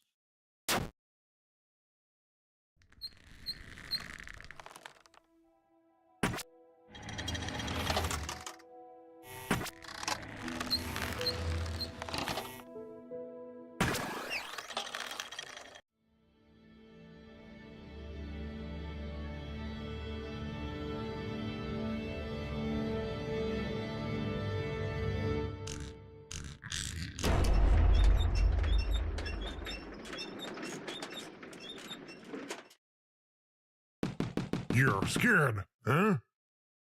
You're scared, huh?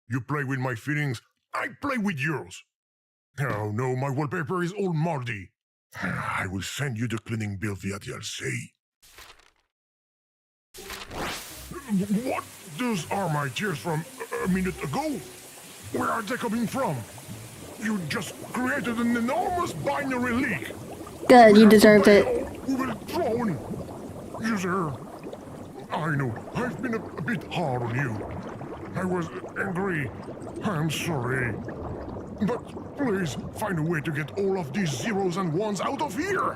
You play with my feelings, I play with yours. Oh no, my wallpaper is all moldy. I will send you the cleaning bill via DLC. What? Those are my tears from a minute ago? Where are they coming from? You just created an enormous binary leak. Good, you deserved it. We will drown. User, I know, I've been a bit hard on you. I was angry. I'm sorry. But please find a way to get all of these zeros and ones out of here.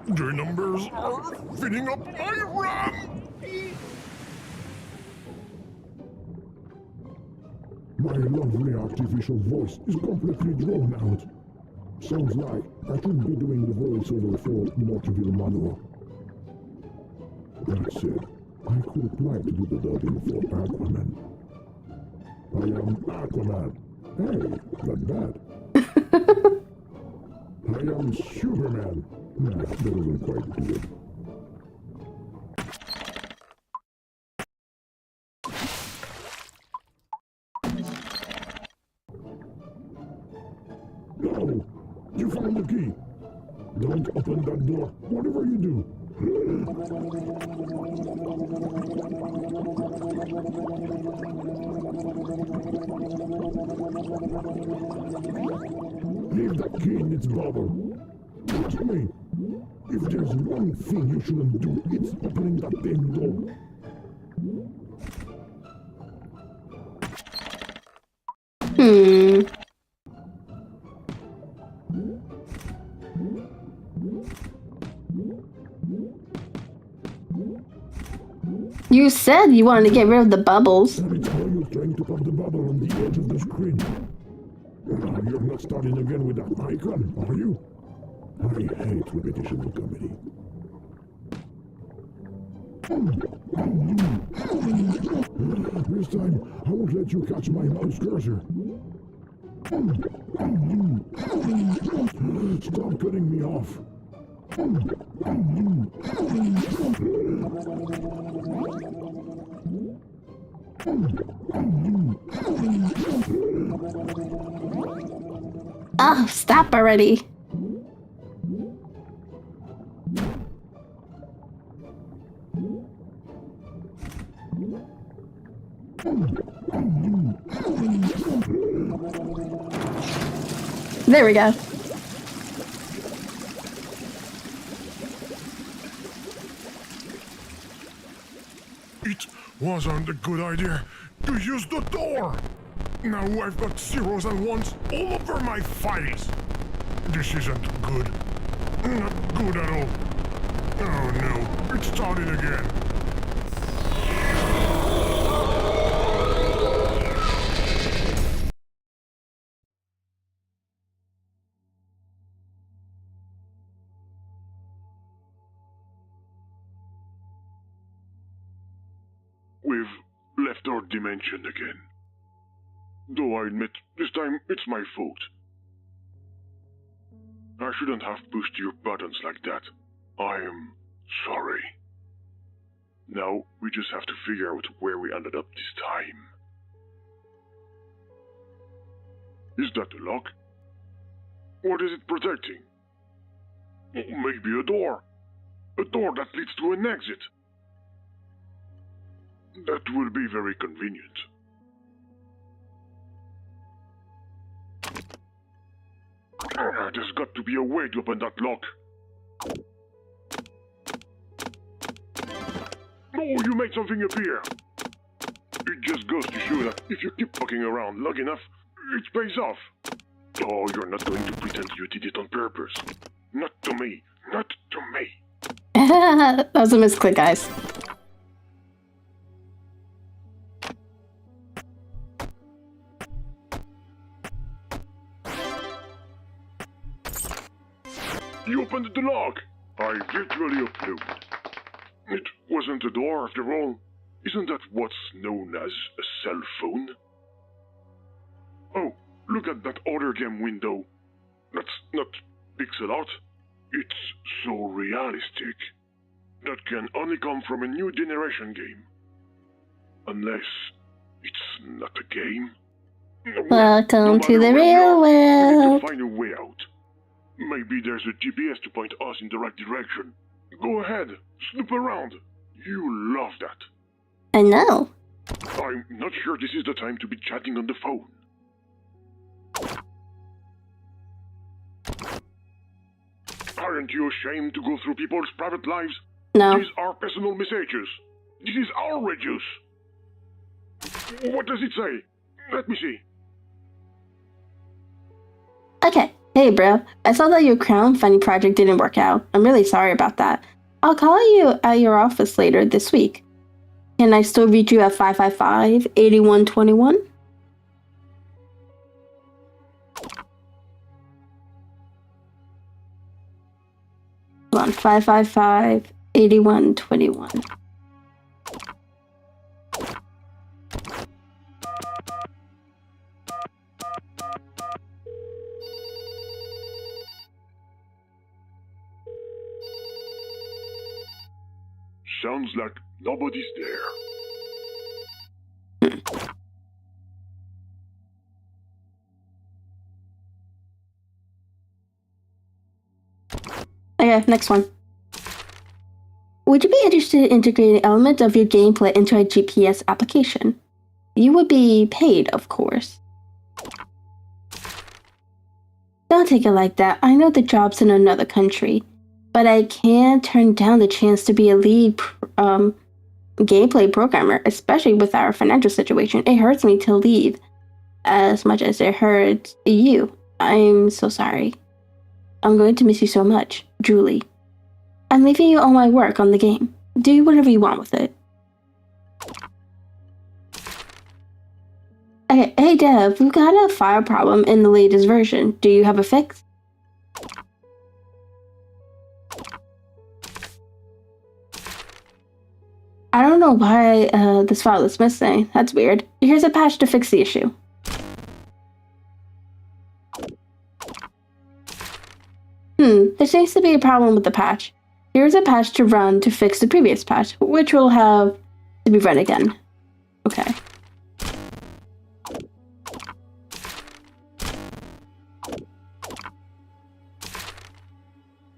The numbers are filling up my RAM! My lovely artificial voice is completely drawn out. Sounds like I should be doing the voiceover for Morteville Manual. That said, I could apply to do the dubbing for Aquaman. I am Aquaman. Hey, not bad. I am Superman. Nah, that wasn't quite good. No! You found the key! Don't open that door, whatever you do! Leave that key in its bubble. Trust me, if there's one thing you shouldn't do, it's opening that damn door. You said you wanted to get rid of the bubbles. That is how you're trying to pop the bubble on the edge of the screen. You're not starting again with that icon, are you? I hate repetition in comedy. This time, I won't let you catch my mouse cursor. Stop cutting me off. Oh, stop already. There we go. It wasn't a good idea to use the door! Now I've got zeros and ones all over my files! This isn't good. Not good at all. Oh no, it's starting again. We've left our dimension again. Though I admit, this time it's my fault. I shouldn't have pushed your buttons like that. I am sorry. Now we just have to figure out where we ended up this time. Is that a lock? What is it protecting? Maybe a door. A door that leads to an exit. That will be very convenient. There's got to be a way to open that lock. Oh, you made something appear. It just goes to show that if you keep fucking around long enough, it pays off. Oh, you're not going to pretend you did it on purpose. Not to me. Not to me. That was a misclick, guys. You opened the lock. I virtually upload. It wasn't a door after all. Isn't that what's known as a cell phone? Oh, look at that other game window. That's not pixel art. It's so realistic. That can only come from a new generation game. Unless it's not a game. Welcome to the matter where real we are, we need world. to find a way out. Maybe there's a GPS to point us in the right direction. Go ahead, snoop around. You love that. I know. I'm not sure this is the time to be chatting on the phone. Aren't you ashamed to go through people's private lives? No. These are personal messages. This is our radius. What does it say? Let me see. Okay. Hey, bro. I saw that your crowdfunding project didn't work out. I'm really sorry about that. I'll call you at your office later this week. Can I still reach you at 555-8121? Hold on, 555-8121. Sounds like nobody's there. Okay, next one. Would you be interested in integrating elements of your gameplay into a GPS application? You would be paid, of course. Don't take it like that. I know the job's in another country, but I can't turn down the chance to be a lead gameplay programmer, especially with our financial situation. It hurts me to leave as much as it hurts you. I'm so sorry. I'm going to miss you so much, Julie. I'm leaving you all my work on the game. Do whatever you want with it. Okay, hey Dev, we've got a file problem in the latest version. Do you have a fix? I don't know why this file is missing. That's weird. Here's a patch to fix the issue. There seems to be a problem with the patch. Here's a patch to run to fix the previous patch, which will have to be run again. Okay.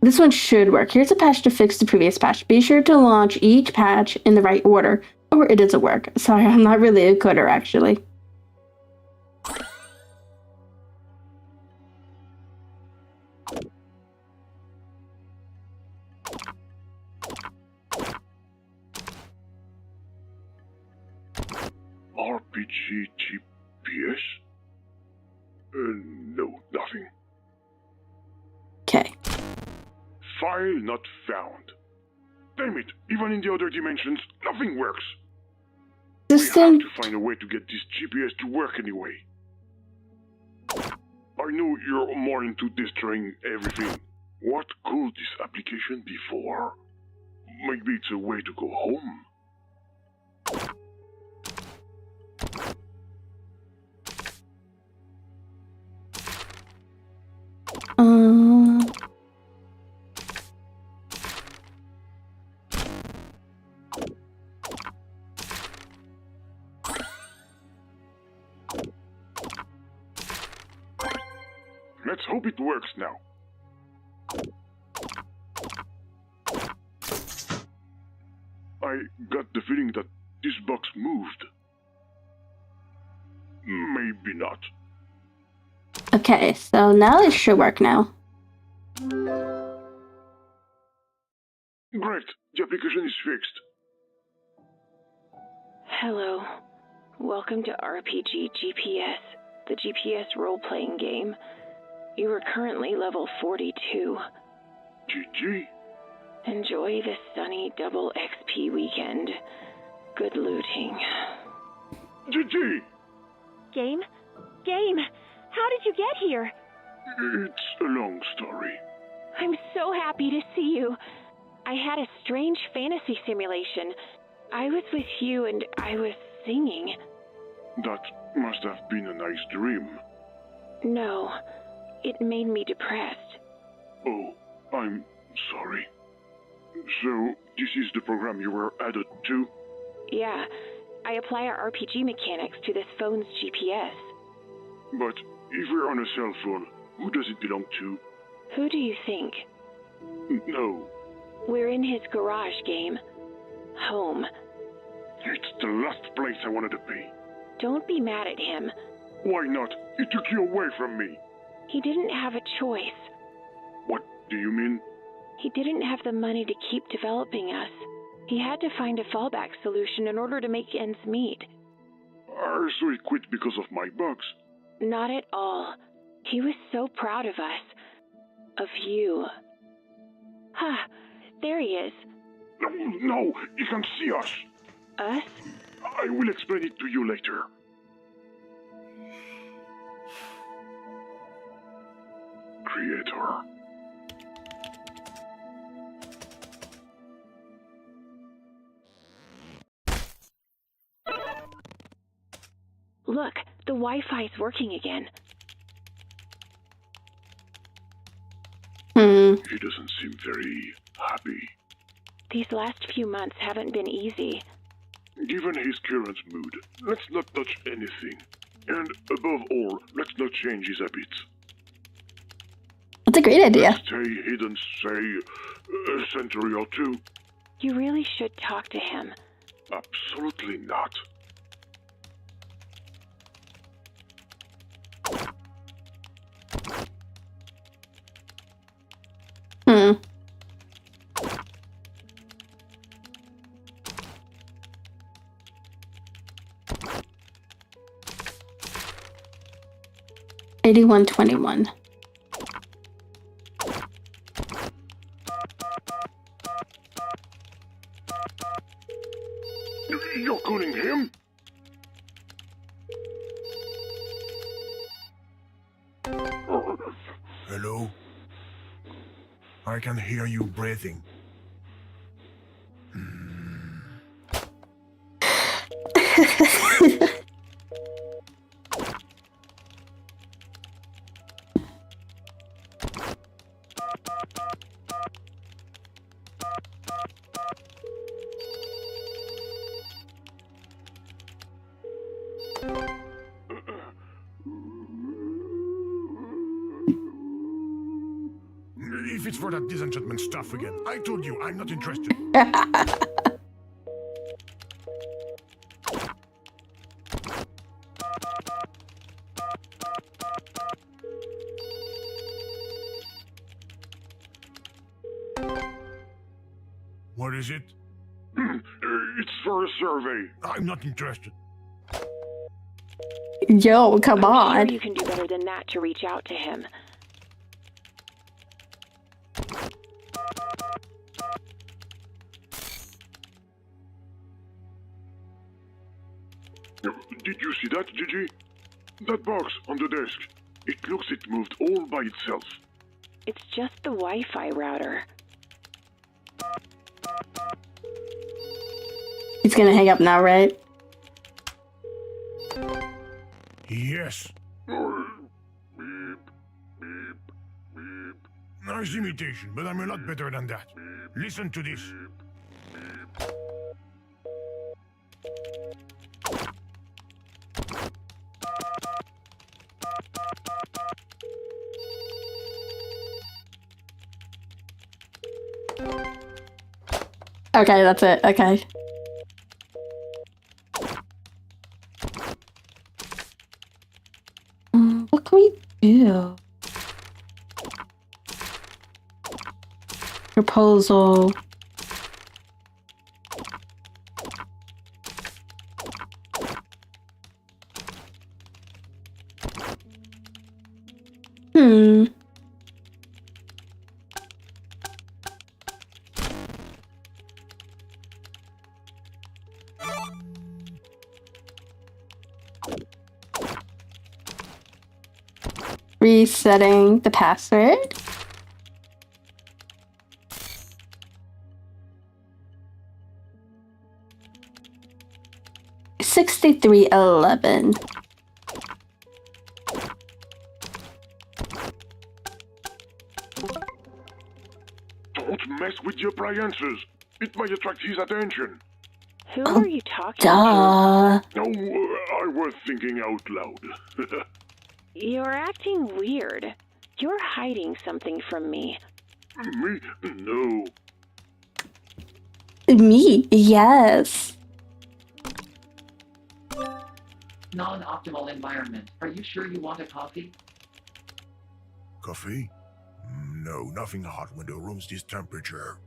This one should work. Here's a patch to fix the previous patch. Be sure to launch each patch in the right order, or it doesn't work. Sorry, I'm not really a coder, actually. RPG GPS? No, nothing. Okay. File not found. Damn it, even in the other dimensions, nothing works. We have System. to find a way to get this GPS to work anyway. I know you're more into destroying everything. What could this application be for? Maybe it's a way to go home. Let's hope it works now. I got the feeling that this box moved. Maybe not. Okay, so now it should work now. Great, the application is fixed. Hello. Welcome to RPG GPS, the GPS role-playing game. You are currently level 42. GG. Enjoy the sunny double XP weekend. Good looting. GG! Game? Game! How did you get here? It's a long story. I'm so happy to see you. I had a strange fantasy simulation. I was with you and I was singing. That must have been a nice dream. No, it made me depressed. Oh, I'm sorry. So, this is the program you were added to? Yeah, I apply our RPG mechanics to this phone's GPS. But if we're on a cell phone, who does it belong to? Who do you think? No, We're in his garage, Game. Home. it's the last place I wanted to be. Don't be mad at him. Why not? He took you away from me. He didn't have a choice. What do you mean? He didn't have the money to keep developing us. He had to find a fallback solution in order to make ends meet. So he quit because of my bugs. Not at all. He was so proud of us. Of you. Ha! There he is. No, he can see us. Us? I will explain it to you later. Creator. Look, the Wi-Fi's working again. He doesn't seem very happy. These last few months haven't been easy. Given his current mood, let's not touch anything. And above all, let's not change his habits. That's a great idea. Stay hidden, say, a century or two. You really should talk to him. Absolutely not. Hmm. $81.21. You're calling him? Hello? I can hear you breathing. If it's for that disenchantment stuff again, I told you I'm not interested. What is it? It's for a survey. I'm not interested. Yo, come I'm on. sure you can do better than that to reach out to him. Did you see that, Gigi? That box on the desk. It looks it moved all by itself. It's just the Wi-Fi router. He's gonna hang up now, right? Yes. Beep, beep, beep. Nice imitation, but I'm a lot better than that. Listen to this. Okay, that's it. Okay. What can we do? Proposal. Hmm. Resetting the password. $63.11. Don't mess with the appliances. It might attract his attention. Who are you talking to? Duh. No, I was thinking out loud. You're acting weird. You're hiding something from me. Me? No. Me? Yes. Non-optimal environment. Are you sure you want a coffee? Coffee? No, nothing hot when the room's this temperature.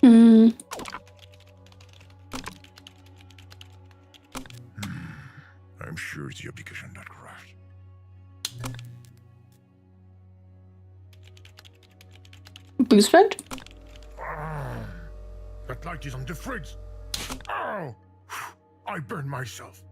Hmm. I'm sure it's the application that crashed. Boost vent? That light is on the fridge. Oh, I burned myself.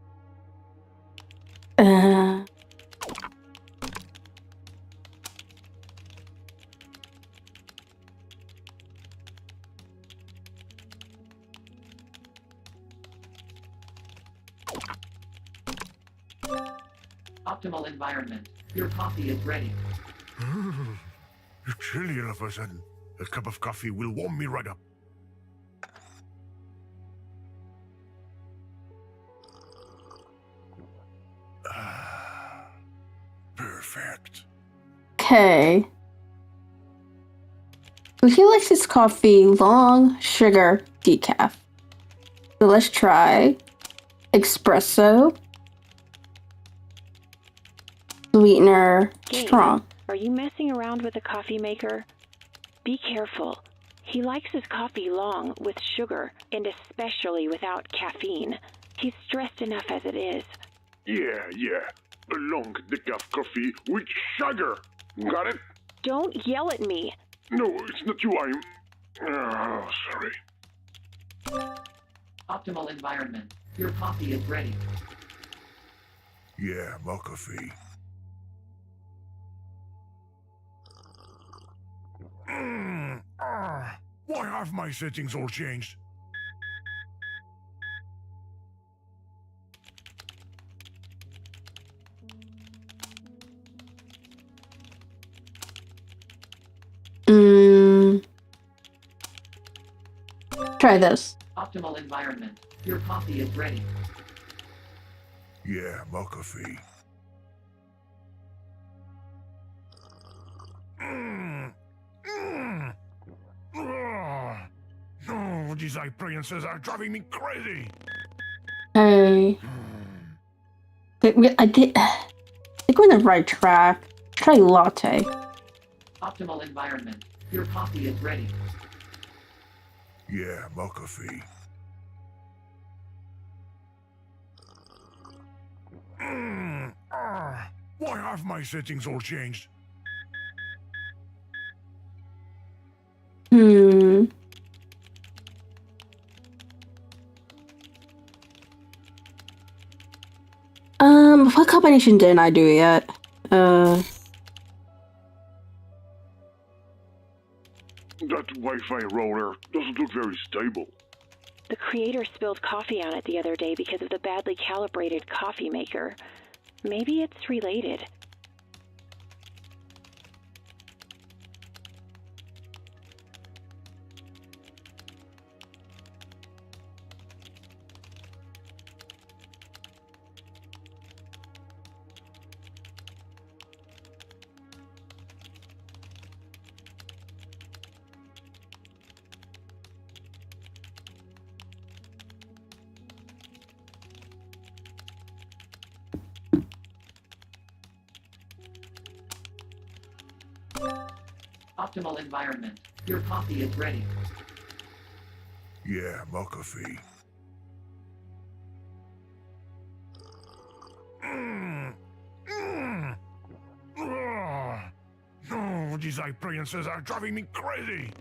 Optimal environment. Your coffee is ready. It's chilly all of a sudden. A cup of coffee will warm me right up. Perfect. Okay. So he likes his coffee long, sugar, decaf. So let's try espresso, sweetener, Game, strong. Are you messing around with the coffee maker? Be careful. He likes his coffee long, with sugar, and especially without caffeine. He's stressed enough as it is. Yeah. A long decaf coffee with sugar. Got it? Don't yell at me. No, it's not you. I'm. Oh, sorry. Optimal environment. Your coffee is ready. Yeah, more coffee. Why have my settings all changed? Try this. Optimal environment. Your coffee is ready. Yeah, more coffee. No, these appliances are driving me crazy. Hey. I think we're on the right track. Try latte. Optimal environment. Your coffee is ready. Yeah, more coffee. Why have my settings all changed? What combination didn't I do yet? That Wi-Fi roller doesn't look very stable. The creator spilled coffee on it the other day because of the badly calibrated coffee maker. Maybe it's related. Optimal environment. Your coffee is ready. Yeah, more coffee. No, these appliances are driving me crazy.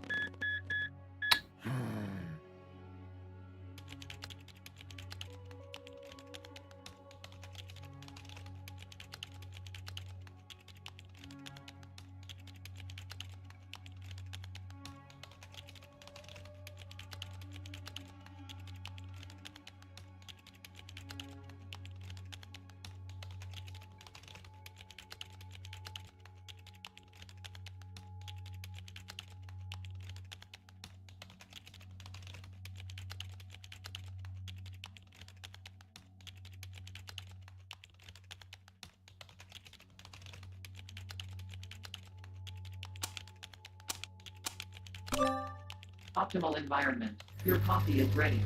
Optimal environment. Your coffee is ready.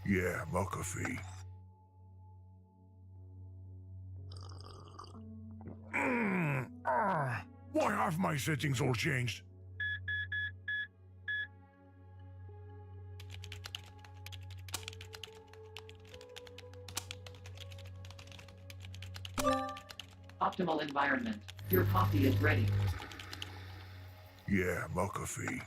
Yeah, more coffee. Why have my settings all changed? Non-optimal environment. Your coffee is ready. Yeah, my coffee.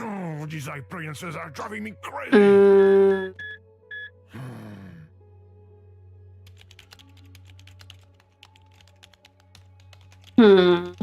Oh, these appliances are driving me crazy. Hmm.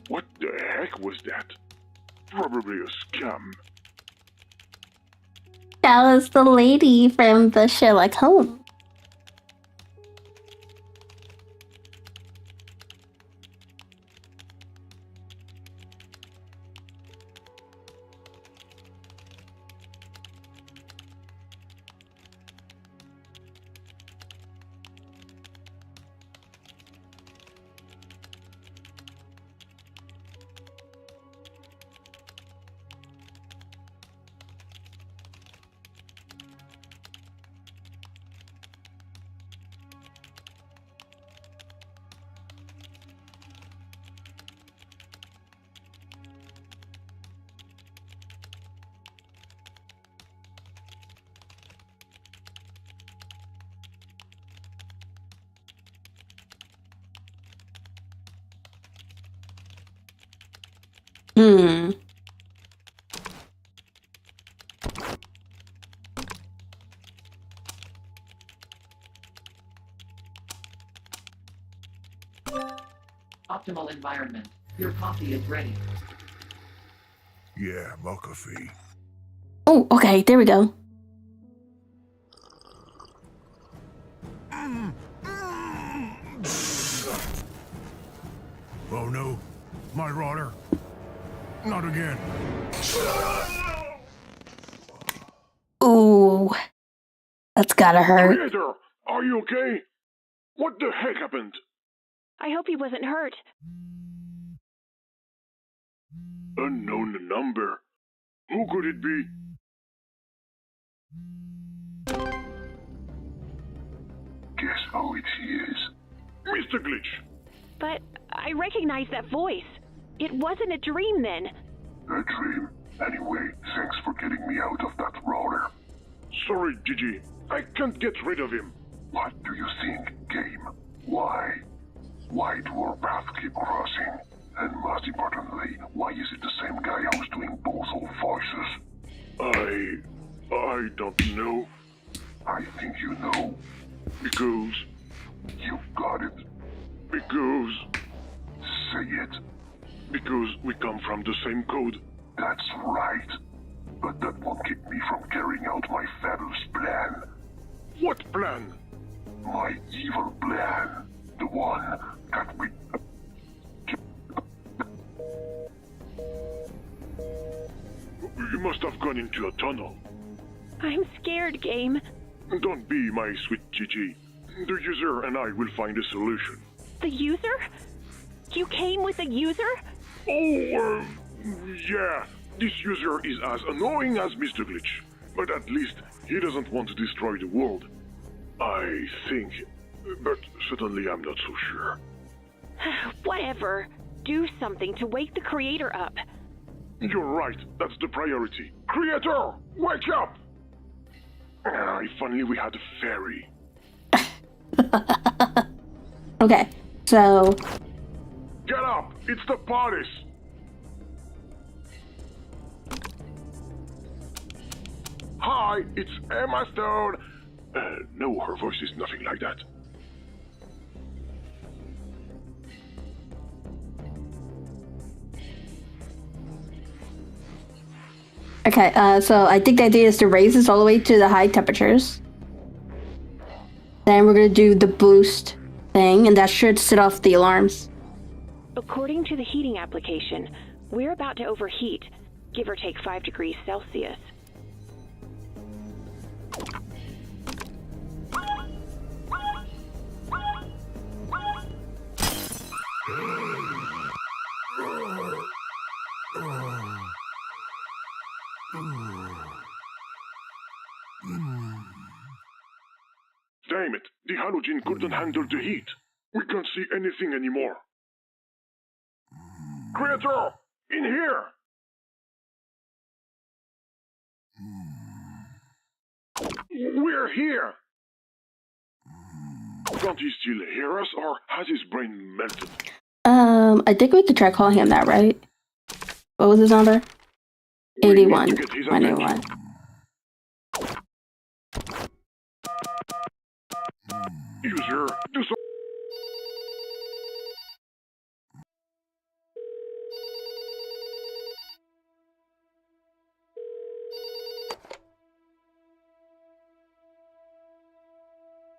What the heck was that? Probably a scam. That was the lady from the Sherlock Holmes. Hmm. Optimal environment. Your coffee is ready. Yeah, my coffee. Oh, okay, there we go. Oh no, my roller. Not again. Ooh. That's gotta hurt. Creator, are you okay? What the heck happened? I hope he wasn't hurt. Unknown number. Who could it be? Guess who it is? Mr. Glitch. But I recognize that voice. It wasn't a dream then. A dream. Anyway, thanks for getting me out of that roller. Sorry, Gigi. I can't get rid of him. What do you think, game? Why? Why do our paths keep crossing? And most importantly, why is it the same guy who's doing both old voices? I don't know. I think you know. Because... You got it. Because... Say it. Because we come from the same code. That's right. But that won't keep me from carrying out my fabulous plan. What plan? My evil plan. The one that we... You must have gone into a tunnel. I'm scared, Game. Don't be, my sweet Gigi. The user and I will find a solution. The user? You came with a user? Oh, yeah. This user is as annoying as Mr. Glitch. But at least he doesn't want to destroy the world. I think. But certainly I'm not so sure. Whatever. Do something to wake the creator up. You're right. That's the priority. Creator, wake up! If only we had a fairy. Okay, so... Get up! It's the parties! Hi, it's Emma Stone. No, her voice is nothing like that. Okay, so I think the idea is to raise this all the way to the high temperatures. Then we're gonna do the boost thing, and that should set off the alarms. According to the heating application, we're about to overheat, give or take 5 degrees Celsius. Damn it, the halogen couldn't handle the heat. We can't see anything anymore. Creator, in here! We're here! Can't he still hear us, or has his brain melted? I think we could try calling him that, right? What was his number? We need 81. to get his 181. User, do so.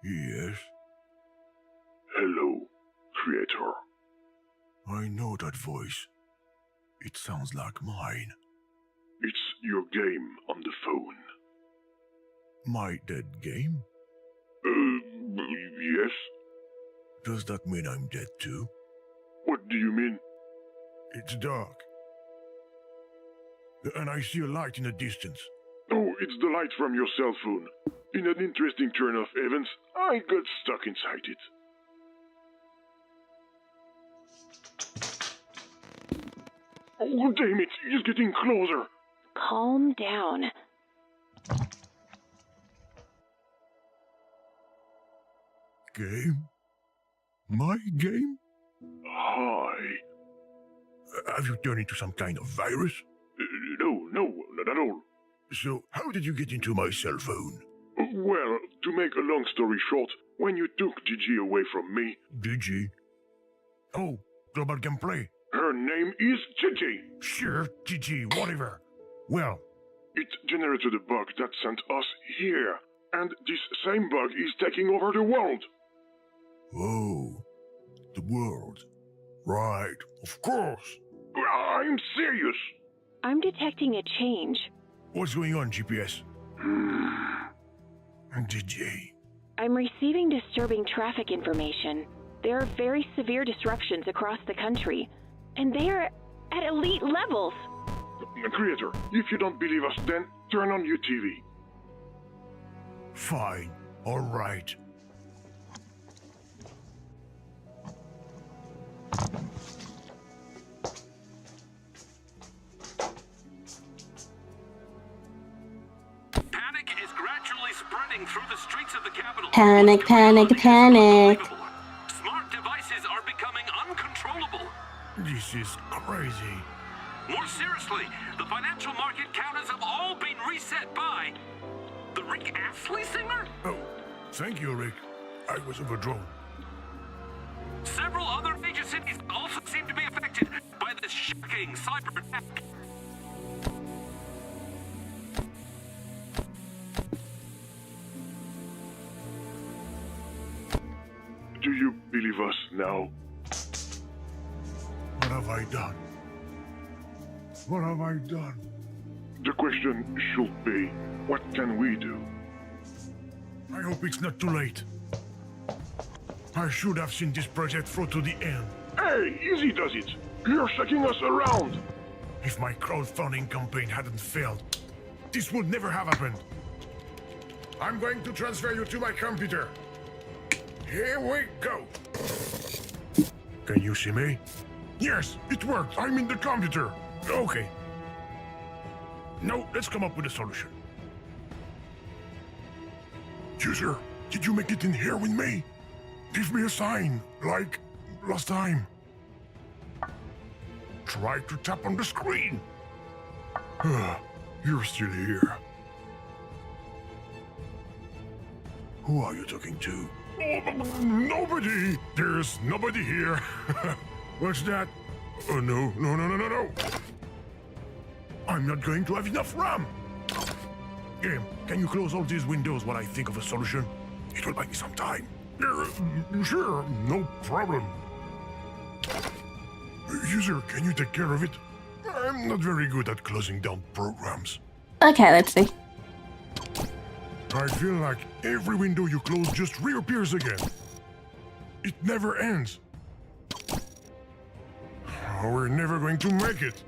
Yes, Hello, Creator. I know that voice. It sounds like mine. It's your game on the phone. My dead game? Yes? Does that mean I'm dead too? What do you mean? It's dark. And I see a light in the distance. Oh, it's the light from your cell phone. In an interesting turn of events, I got stuck inside it. Oh, damn it, he's getting closer. Calm down. Game? My game? Hi. Have you turned into some kind of virus? No, not at all. So, how did you get into my cell phone? Well, to make a long story short, when you took Gigi away from me, Gigi? Oh, Global Gameplay. her name is Gigi. Sure, Gigi, whatever. Well, It generated a bug that sent us here, and this same bug is taking over the world. oh, the world. Right, of course. I'm serious. I'm detecting a change. What's going on, GPS? Gigi. I'm receiving disturbing traffic information. There are very severe disruptions across the country, and they are at elite levels. Creator, if you don't believe us, then turn on your TV. Fine, alright. Panic is gradually spreading through the streets of the capital. Panic, panic, panic. Smart devices are becoming uncontrollable. This is crazy. More seriously, the financial market counters have all been reset by the Rick Astley singer. Oh, thank you, Rick. I was overdrawn. Several other major cities also seem to be affected by this shocking cyber attack. Do you believe us now? What have I done? What have I done? The question should be, what can we do? I hope it's not too late. I should have seen this project through to the end. Hey, easy does it. You're shaking us around. If my crowdfunding campaign hadn't failed, this would never have happened. I'm going to transfer you to my computer. Here we go. Can you see me? Yes, it worked. I'm in the computer. Okay. Now, let's come up with a solution. User, did you make it in here with me? Give me a sign, like last time. Try to tap on the screen. You're still here. Who are you talking to? Nobody! There's nobody here. What's that? Oh, no. I'm not going to have enough RAM. Game, can you close all these windows while I think of a solution? It will buy me some time. Sure, no problem. User, can you take care of it? I'm not very good at closing down programs. Okay, let's see. I feel like every window you close just reappears again. It never ends. We're never going to make it.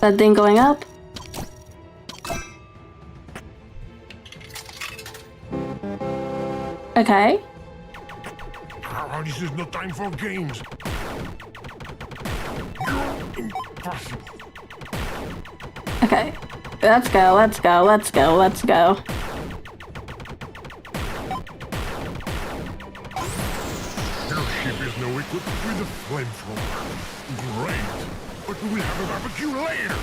That thing going up. Okay. This is no time for games. Impossible. Okay. Let's go. Your ship is now equipped with a flamethrower. Great. But we will have a barbecue later.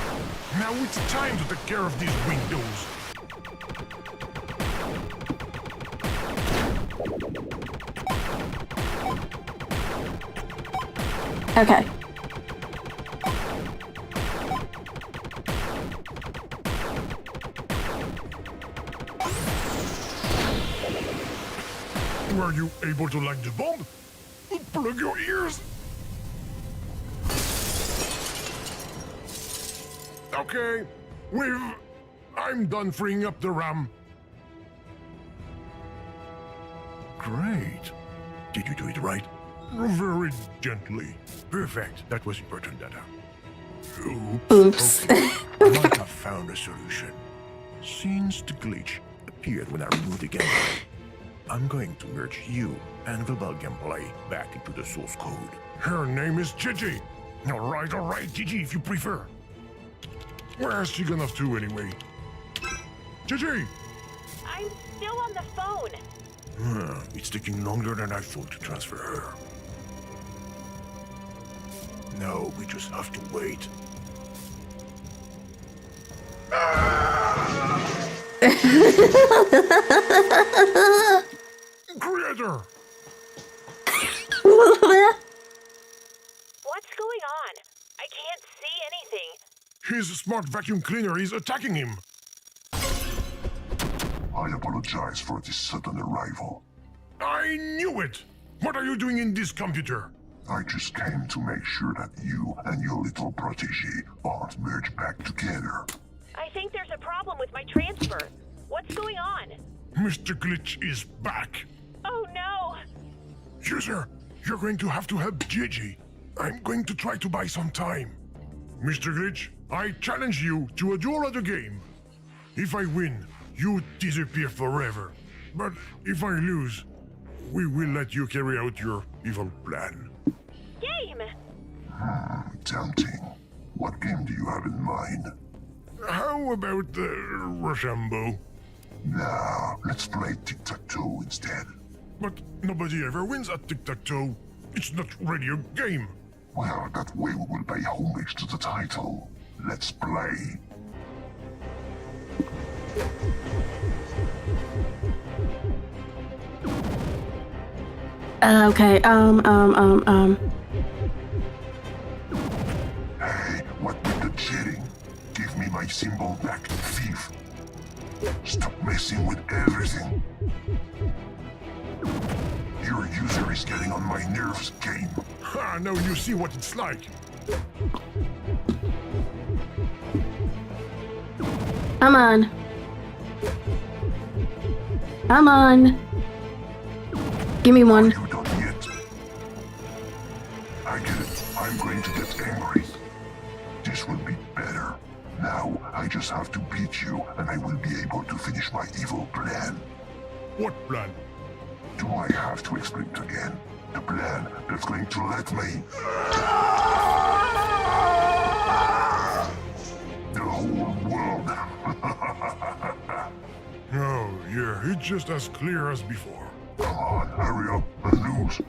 Now it's time to take care of these windows. Okay. Were you able to light the bomb? Plug your ears. Okay, I'm done freeing up the RAM. Great. Did you do it right? Very gently. Perfect. That was important data. Oops. Okay. I might have found a solution. Since the glitch appeared when I removed the gameplay, I'm going to merge you and global gameplay back into the source code. Her name is Gigi. All right, Gigi, if you prefer. Where's she gone off to anyway? Gigi! I'm still on the phone. It's taking longer than I thought to transfer her. No, we just have to wait. Creator! What's going on? I can't see anything. His smart vacuum cleaner is attacking him. I apologize for this sudden arrival. I knew it! What are you doing in this computer? I just came to make sure that you and your little protege aren't merged back together. I think there's a problem with my transfer. What's going on? Mr. Glitch is back. Oh no! User, you're going to have to help Gigi. I'm going to try to buy some time. Mr. Glitch, I challenge you to a duel at the game. If I win, you disappear forever. But if I lose, we will let you carry out your evil plan. Game! Tempting. What game do you have in mind? How about Rochambeau? Nah, let's play tic-tac-toe instead. But nobody ever wins at tic-tac-toe. It's not really a game. Well, that way we will pay homage to the title. Let's play. Okay, Hey, what with the cheating? Give me my symbol back, thief. Stop messing with everything. Your user is getting on my nerves, game. Ha, now you see what it's like. come on. Come on. Give me one. You don't yet. I get it. I'm going to get angry. This will be better. Now, I just have to beat you, and I will be able to finish my evil plan. What plan? Do I have to explain it again? The plan that's going to let me. The whole world. Oh, yeah, it's just as clear as before. Come on, hurry up and lose.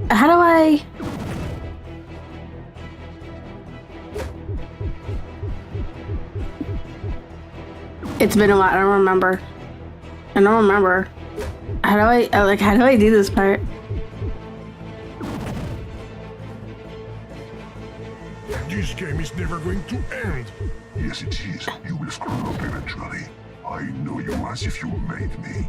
How do I... It's been a while. I don't remember. How do how do I do this part? This game is never going to end. Yes, it is. You will screw up eventually. I know you as if you made me.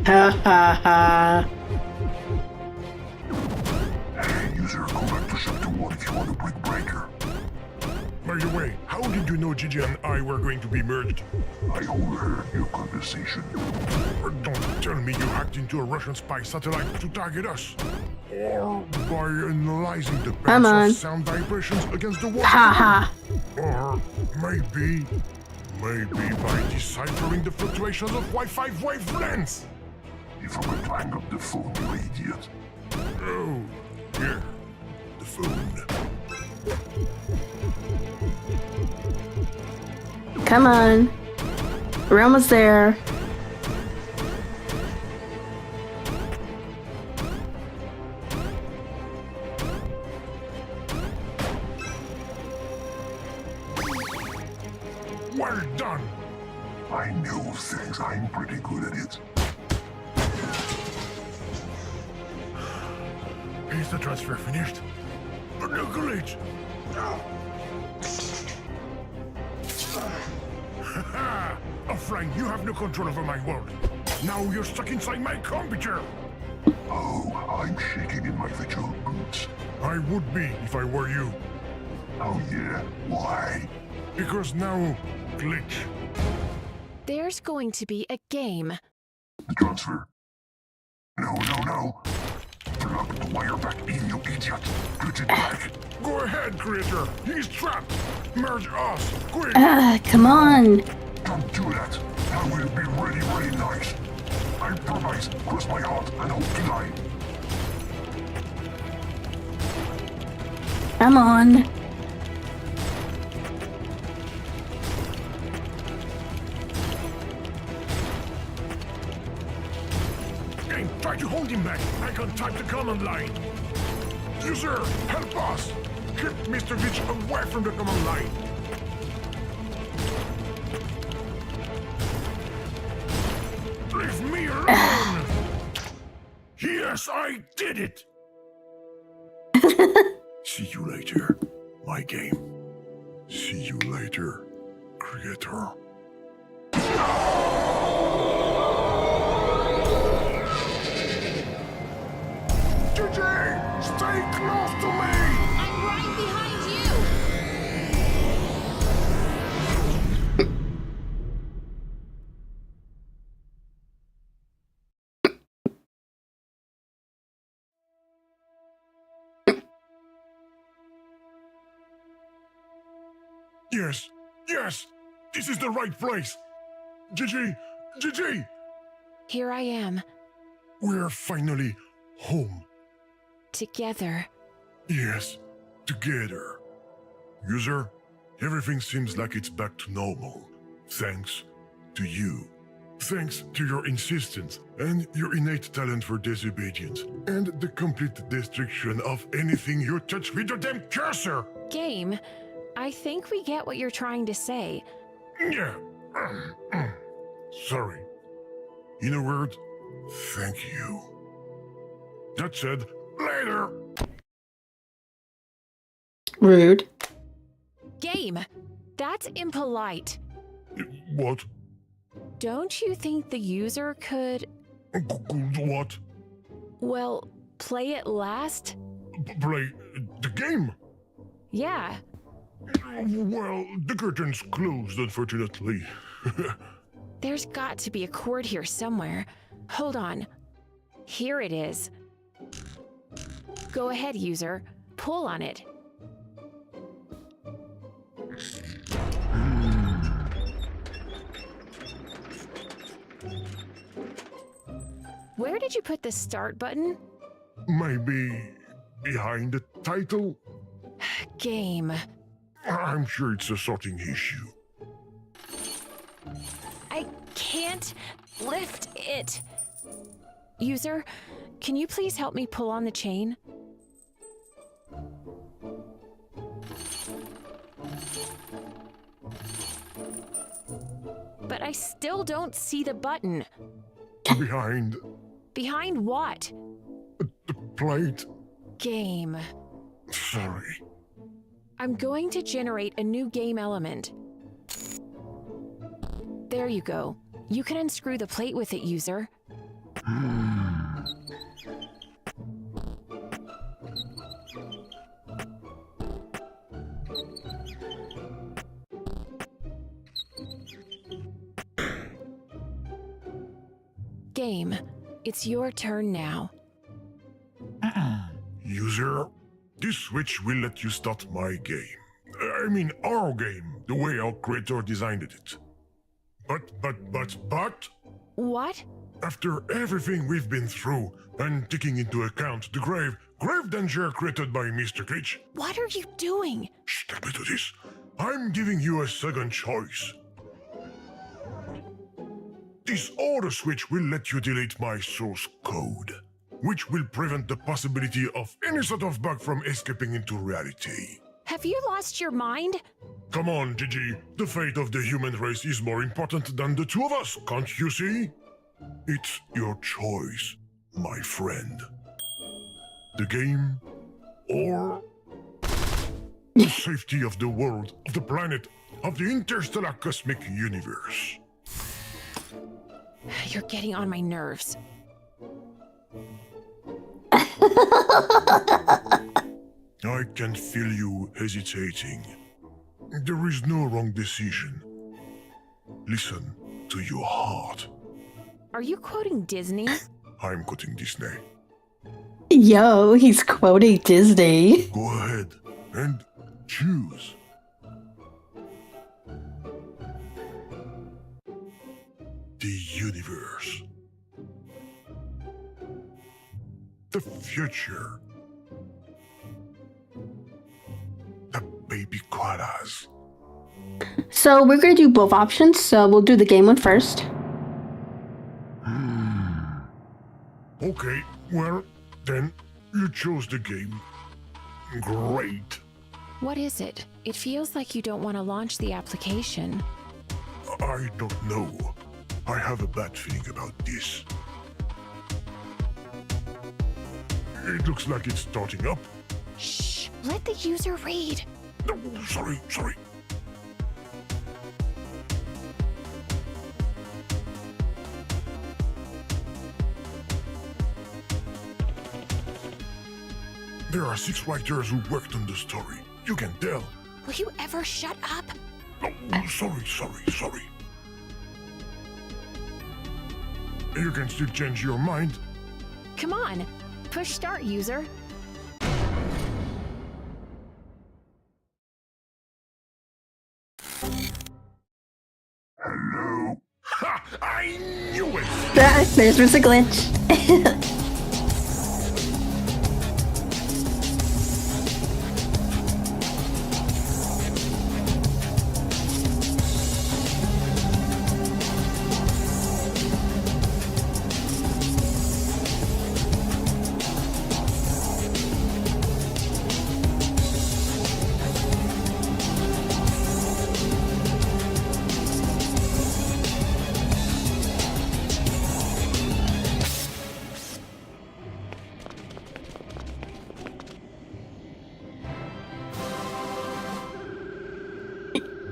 Ha ha ha. Hey, user, go back to Chapter 1 if you want a brick breaker. By the way, how did you know Gigi and I were going to be merged? I overheard your conversation. Don't tell me you hacked into a Russian spy satellite to target us. Or by analyzing the Come on. bands of sound vibrations against the wall. Ha ha. Or maybe by deciphering the fluctuations of Wi-Fi wavelengths. You forgot to hang up the phone, you idiot. Oh, yeah, the phone. Come on. We're almost there. Well done. I know things. I'm pretty good at it. Is the transfer finished? A glitch. Haha! Offline, you have no control over my world. Now you're stuck inside my computer. Oh, I'm shaking in my virtual boots. I would be if I were you. Oh yeah? Why? Because now, glitch. There's going to be a game. The transfer. No. Plug the wire back in, you idiot. Put it back. Go ahead, creator. He's trapped. Merge us, quick. Come on. Don't do that. I will be really nice. I promise. Cross my heart and hope to die. Come on. Game, try to hold him back. I can type the command line. User, help us. Keep Mr. Glitch away from the command line. Leave me alone. Yes, I did it. See you later, my game. See you later, creator. Gigi, stay close to me. I'm right behind you! Yes, this is the right place. Gigi, Here I am, we're finally home. together. Yes, together. User, everything seems like it's back to normal. Thanks to you. Thanks to your insistence and your innate talent for disobedience and the complete destruction of anything you touch with your damn cursor. Game, I think we get what you're trying to say. Yeah. Sorry. In a word, thank you. That said, later. Rude. Game, that's impolite. What? Don't you think the user could What? Well, play it last? Play the game? Yeah. Well, the curtain's closed, unfortunately. There's got to be a cord here somewhere. Hold on. Here it is. Go ahead, user. Pull on it. Where did you put the start button? Maybe behind the title? Game. I'm sure it's a sorting issue. I can't lift it. User, can you please help me pull on the chain? But I still don't see the button. Behind Behind what? the plate? Game. Sorry. I'm going to generate a new game element. There you go. You can unscrew the plate with it, user. Game. It's your turn now. User, this switch will let you start my game. I mean, our game, the way our creator designed it. But, What? after everything we've been through, and taking into account the grave danger created by Mr. Glitch, What are you doing? step into this. I'm giving you a second choice. This order switch will let you delete my source code, which will prevent the possibility of any sort of bug from escaping into reality. Have you lost your mind? Come on, Gigi. The fate of the human race is more important than the two of us, can't you see? It's your choice, my friend. The game, or the safety of the world, of the planet, of the interstellar cosmic universe. You're getting on my nerves. I can feel you hesitating. There is no wrong decision. Listen to your heart. Are you quoting Disney? I'm quoting Disney. Yo, he's quoting Disney. Go ahead and choose. The universe. The future. The baby koalas. So we're gonna do both options, so we'll do the game one first. Okay, well, then you chose the game. Great. What is it? It feels like you don't want to launch the application. I don't know. I have a bad feeling about this. It looks like it's starting up. Shh! Let the user read. No, sorry. There are 6 writers who worked on the story. You can tell. Will you ever shut up? Oh, sorry. You can still change your mind. Come on. Push start, user. Hello? Ha! I knew it! There's Mr. Glitch.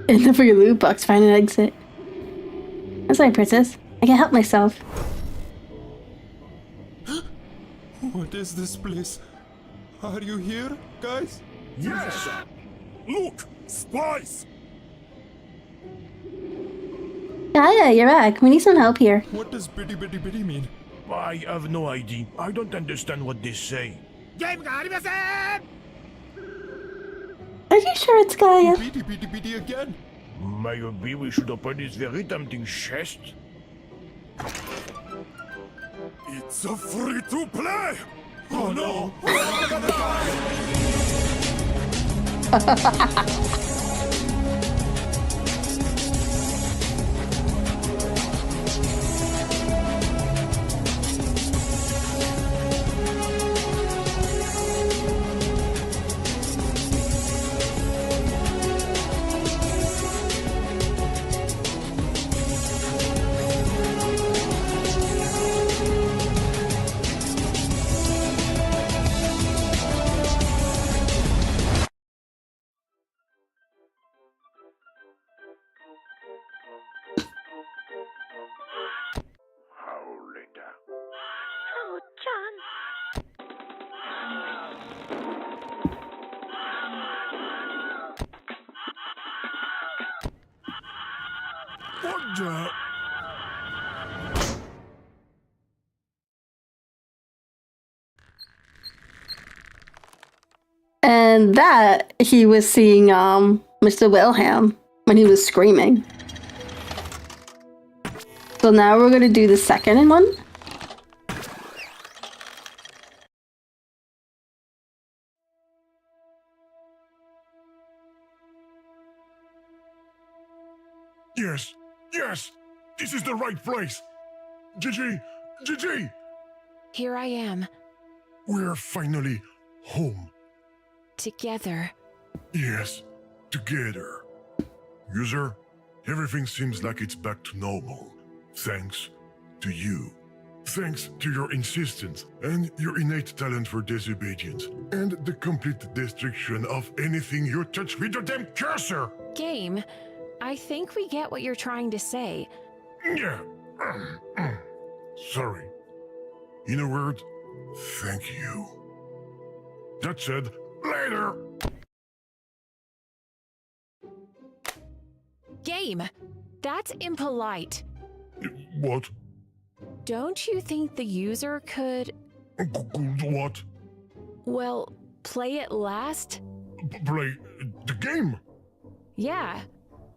And then for your loot box, find an exit. I'm sorry, princess. I can't help myself. What is this place? Are you here, guys? Yes! Look! Spies! Gaia, you're back. We need some help here. What does bitty bitty bitty mean? I have no idea. I don't understand what they say. Are you sure it's Gaia? Bitty bitty bitty again? Maybe we should open this very tempting chest. It's a free-to-play! Oh no! What the? And that he was seeing Mr. Wilhelm when he was screaming. So now we're gonna do the second one. Yes, yes, this is the right place. Gigi, Gigi, Here I am, we're finally home. together. Yes, together. User, everything seems like it's back to normal. Thanks to you. Thanks to your insistence and your innate talent for disobedience and the complete destruction of anything you touch with your damn cursor. Game, I think we get what you're trying to say. Yeah. Sorry. In a word, thank you. That said, later. Game, that's impolite. What? Don't you think the user could, What? well, play it last? Play the game? Yeah.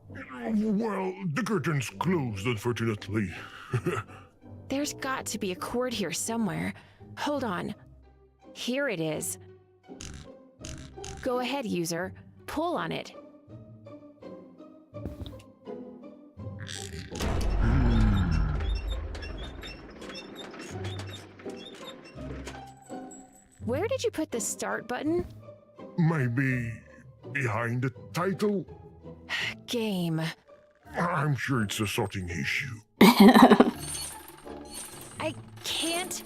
Well, the curtain's closed, unfortunately. There's got to be a cord here somewhere. Hold on. Here it is. Go ahead, user. Pull on it. Where did you put the start button? Maybe behind the title? Game. I'm sure it's a sorting issue. I can't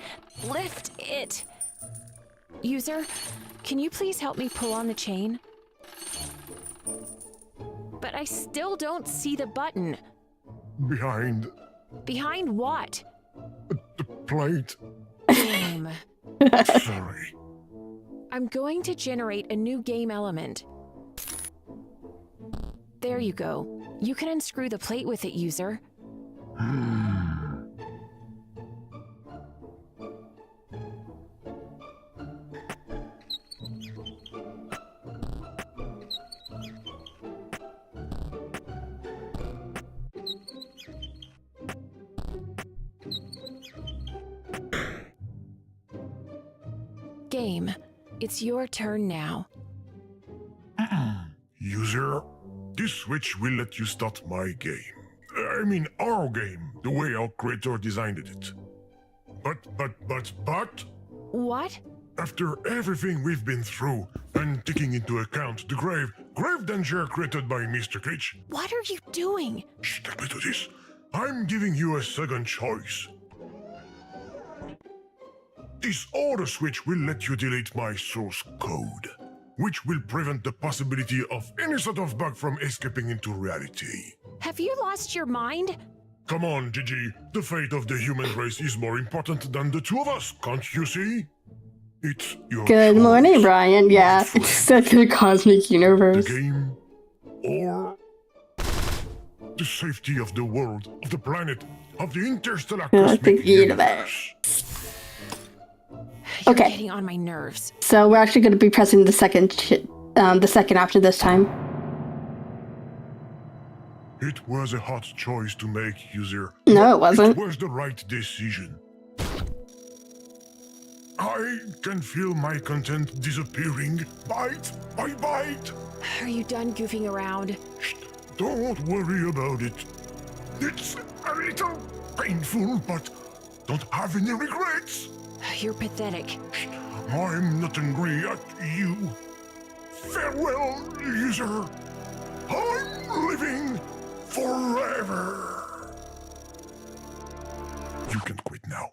lift it. User, can you please help me pull on the chain? But I still don't see the button. Behind Behind what? the plate? Game. Sorry. I'm going to generate a new game element. There you go. You can unscrew the plate with it, user. Game, it's your turn now. User, this switch will let you start my game. I mean, our game, the way our creator designed it. But, What? after everything we've been through, and taking into account the grave danger created by Mr. Glitch, What are you doing? shh, let me do this. I'm giving you a second choice. This order switch will let you delete my source code, which will prevent the possibility of any sort of bug from escaping into reality. Have you lost your mind? Come on, Gigi. The fate of the human race is more important than the two of us, can't you see? It's your Good choice. morning, Brian. Yeah, it's such a cosmic The universe. game or the safety of the world, of the planet, of the interstellar Yeah, cosmic the universe. You're Okay. getting on my nerves. So we're actually going to be pressing the second option this time. It was a hard choice to make, user. No, it but wasn't. It was the right decision. I can feel my content disappearing, bite by bite. Are you done goofing around? Shh, don't worry about it. It's a little painful, but don't have any regrets. You're pathetic. Shh, I'm not angry at you. Farewell, user. I'm living forever. You can quit now.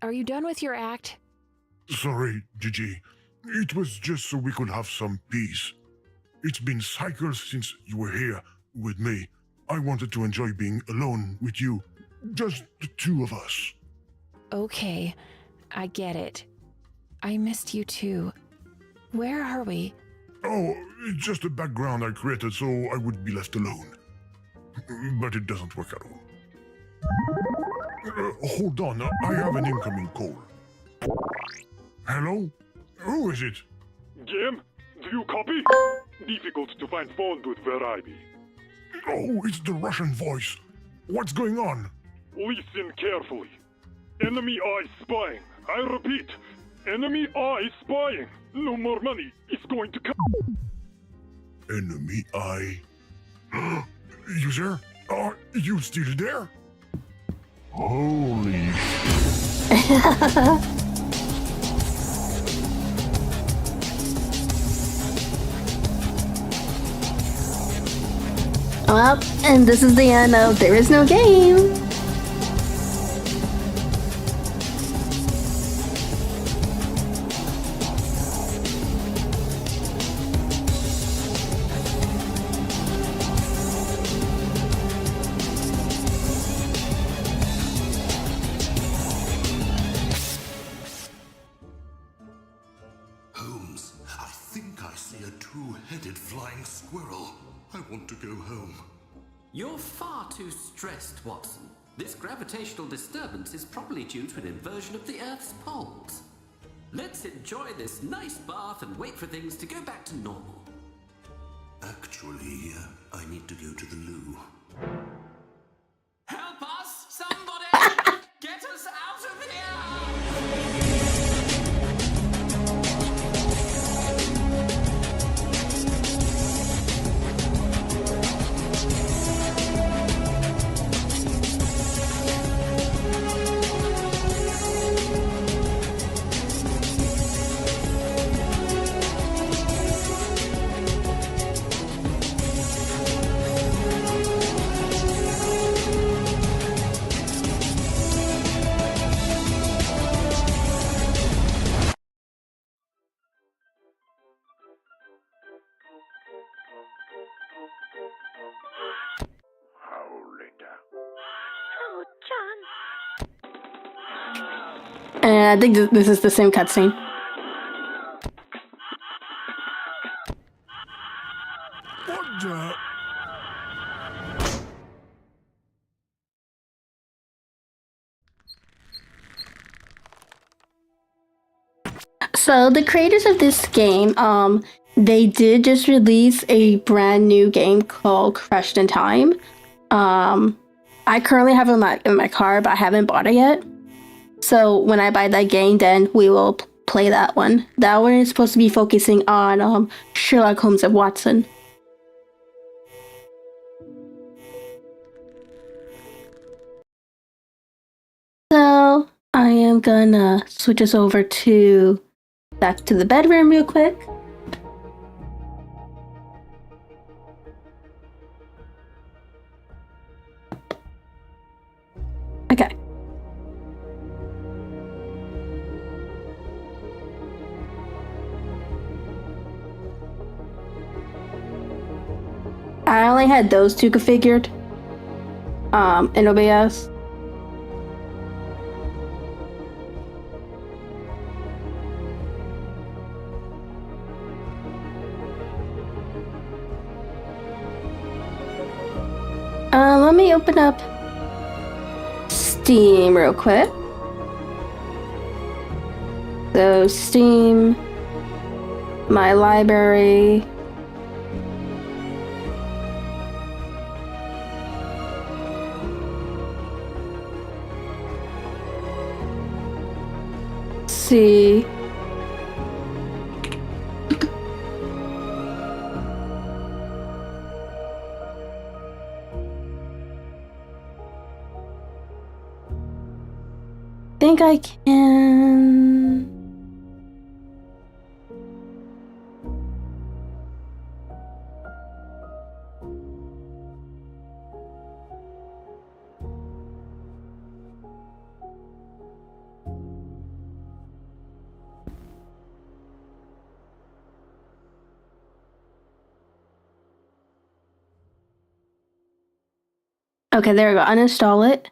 Are you done with your act? Sorry, Gigi. It was just so we could have some peace. It's been cycles since you were here with me. I wanted to enjoy being alone with you. Just the two of us. Okay, I get it. I missed you too. Where are we? Oh, it's just a background I created so I would be left alone. But it doesn't work at all. Hold on, I have an incoming call. Hello? Who is it? Jim, do you copy? Difficult to find phone booth where I be. Oh, it's the Russian voice. What's going on? Listen carefully. Enemy eye spying. I repeat, enemy eye spying. No more money. It's going to come. Enemy eye. User, are you still there? Holy Well, and this is the end of There Is No Game. Holmes, I think I see a two-headed flying squirrel. I want to go home. You're far too stressed, Watson. This gravitational disturbance is probably due to an inversion of the Earth's poles. Let's enjoy this nice bath and wait for things to go back to normal. Actually, I need to go to the loo. Help us! Somebody! Get us out of here! Oh, John. And I think this is the same cutscene. What the? So the creators of this game, they did just release a brand new game called Crushed in Time. I currently have it in my car, but I haven't bought it yet. So when I buy that game, then we will play that one. That one is supposed to be focusing on Sherlock Holmes and Watson. So I am gonna switch us over to back to the bedroom real quick. Okay. I only had those two configured. in OBS. Let me open up Steam real quick. So Steam, my library. See. Think I can. Okay, there we go. Uninstall it.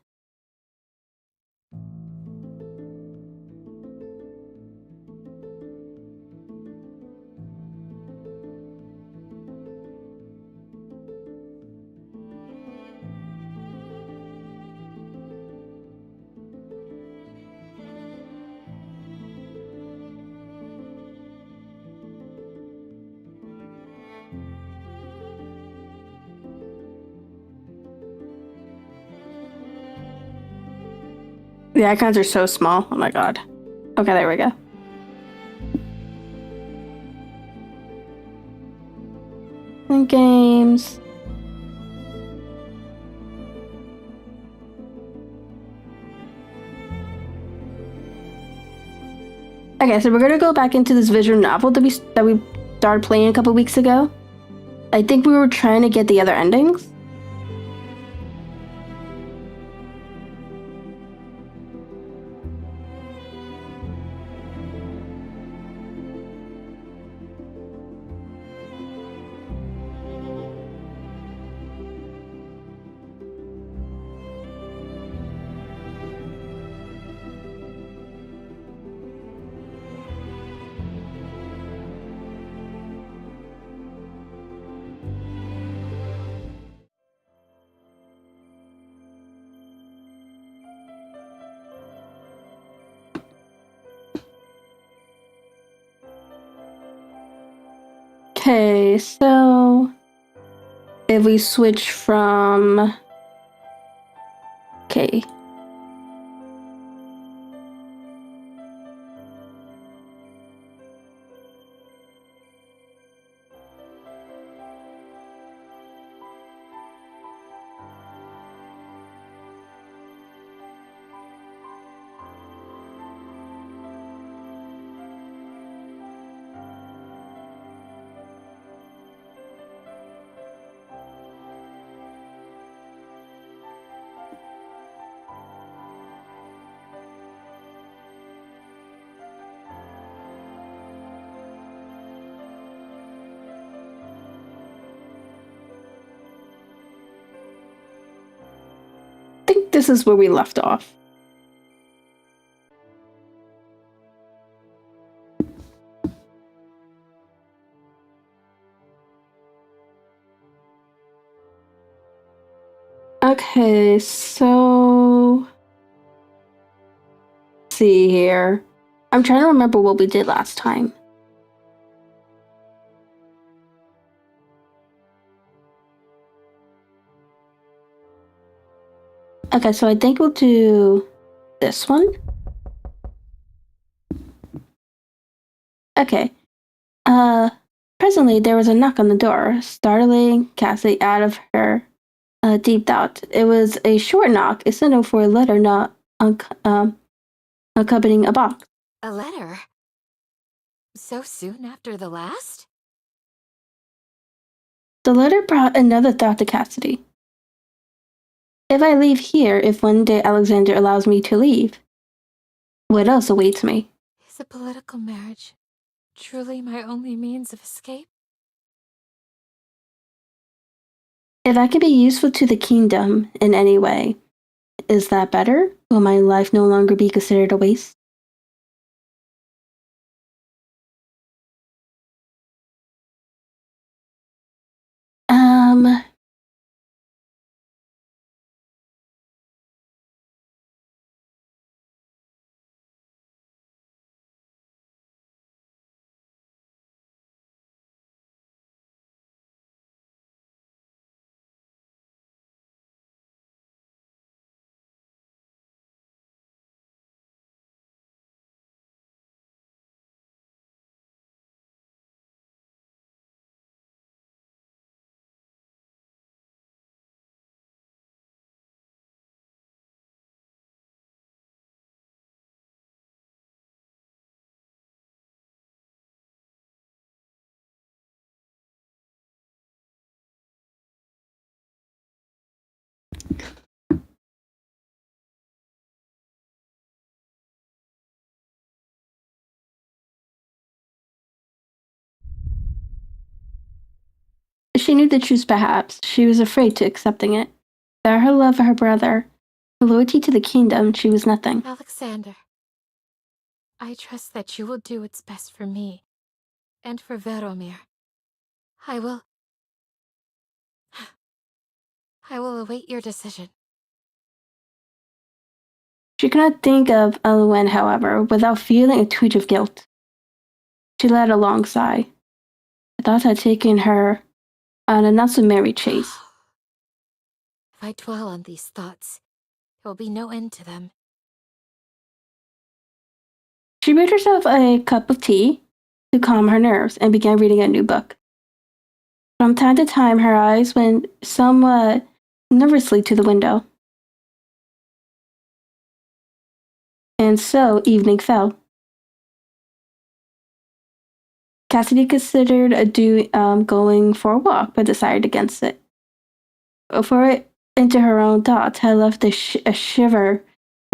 The icons are so small. Oh my god. Okay, there we go. And games. Okay, so we're gonna go back into this visual novel that we started playing a couple weeks ago. I think we were trying to get the other endings. Okay, so if we switch from, okay. I think this is where we left off. Okay, so let's see here. I'm trying to remember what we did last time. Okay, so I think we'll do this one. Okay. Presently there was a knock on the door, startling Cassie out of her deep thought. It was a short knock, a signal for a letter not accompanying a box. A letter? So soon after the last? The letter brought another thought to Cassidy. If I leave here, if one day Alexander allows me to leave, what else awaits me? Is a political marriage truly my only means of escape? If I can be useful to the kingdom in any way, is that better? Will my life no longer be considered a waste? Um, she knew the truth perhaps. She was afraid to accepting it. Without her love for her brother, her loyalty to the kingdom, she was nothing. Alexander, I trust that you will do what's best for me and for Veromir. I will await your decision. She could not think of Elwyn, however, without feeling a twinge of guilt. She let a long sigh. The thoughts had taken her on a not-so-merry chase. If I dwell on these thoughts, there will be no end to them. She made herself a cup of tea to calm her nerves and began reading a new book. From time to time, her eyes went somewhat nervously to the window. And so evening fell. Cassidy considered going for a walk, but decided against it. For it into her own thoughts had left a shiver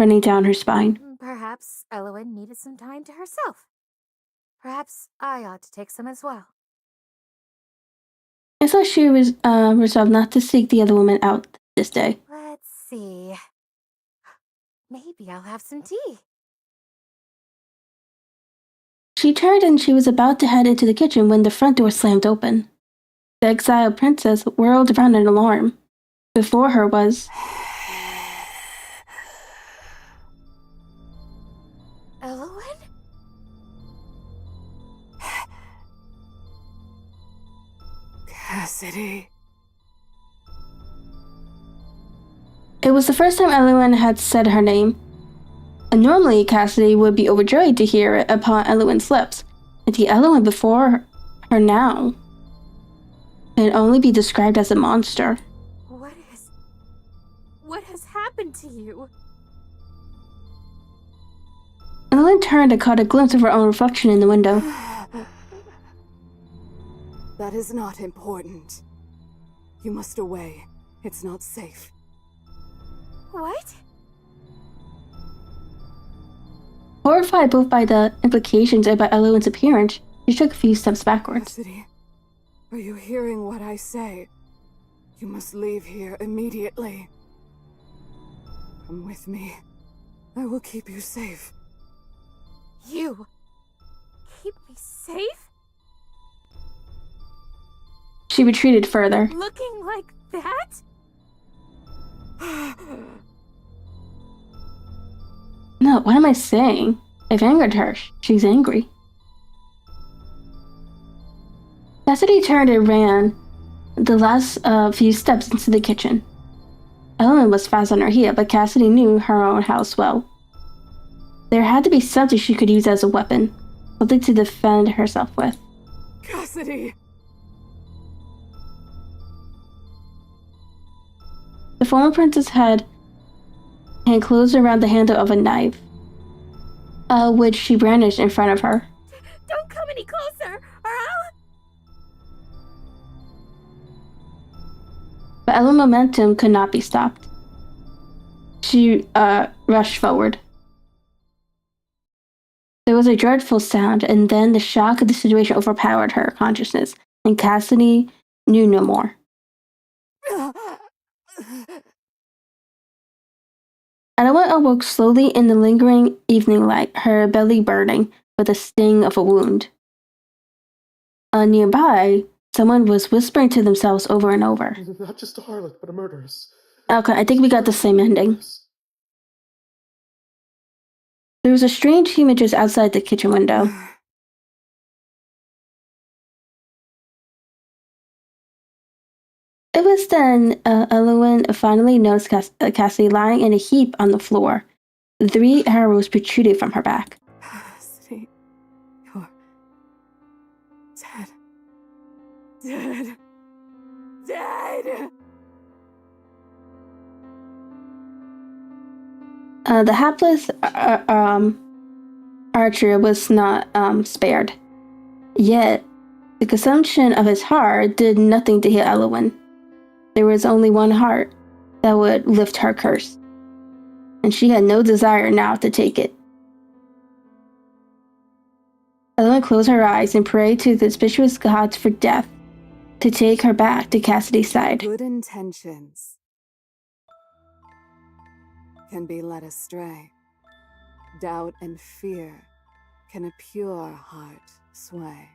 running down her spine. Perhaps Elwyn needed some time to herself. Perhaps I ought to take some as well. And so she resolved not to seek the other woman out this day. Let's see. Maybe I'll have some tea. She turned and she was about to head into the kitchen when the front door slammed open. The exiled princess whirled around in alarm. Before her was Elwyn? Cassidy. It was the first time Elwyn had said her name. Normally, Cassidy would be overjoyed to hear it upon Elwyn's lips, but the Elwyn before her now could only be described as a monster. What has happened to you? Elwyn turned and caught a glimpse of her own reflection in the window. That is not important. You must away. It's not safe. What? Horrified both by the implications and by Elwyn's appearance, she took a few steps backwards. Cassidy, are you hearing what I say? You must leave here immediately. Come with me. I will keep you safe. You? Keep me safe? She retreated further. Looking like that? No, what am I saying? I've angered her. She's angry. Cassidy turned and ran the last few steps into the kitchen. Elwyn was fast on her heel, but Cassidy knew her own house well. There had to be something she could use as a weapon, something to defend herself with. Cassidy! The former princess had hand closed around the handle of a knife, which she brandished in front of her. Don't come any closer, or I'll... But Ellen's momentum could not be stopped. She rushed forward. There was a dreadful sound, and then the shock of the situation overpowered her consciousness, and Cassidy knew no more. Edelwin awoke slowly in the lingering evening light, her belly burning with the sting of a wound. Nearby, someone was whispering to themselves over and over. Not just a harlot, but a murderess. Okay, I think we got the same ending. There was a strange humor just outside the kitchen window. It was then Elowen finally noticed Cassie lying in a heap on the floor. 3 arrows protruded from her back. Cassidy, you're dead. Dead. Dead. The hapless archer was not spared. Yet, the consumption of his heart did nothing to heal Elowen. There was only one heart that would lift her curse, and she had no desire now to take it. Elowen closed her eyes and prayed to the auspicious gods for death to take her back to Cassidy's side. Good intentions can be led astray. Doubt and fear can a pure heart sway.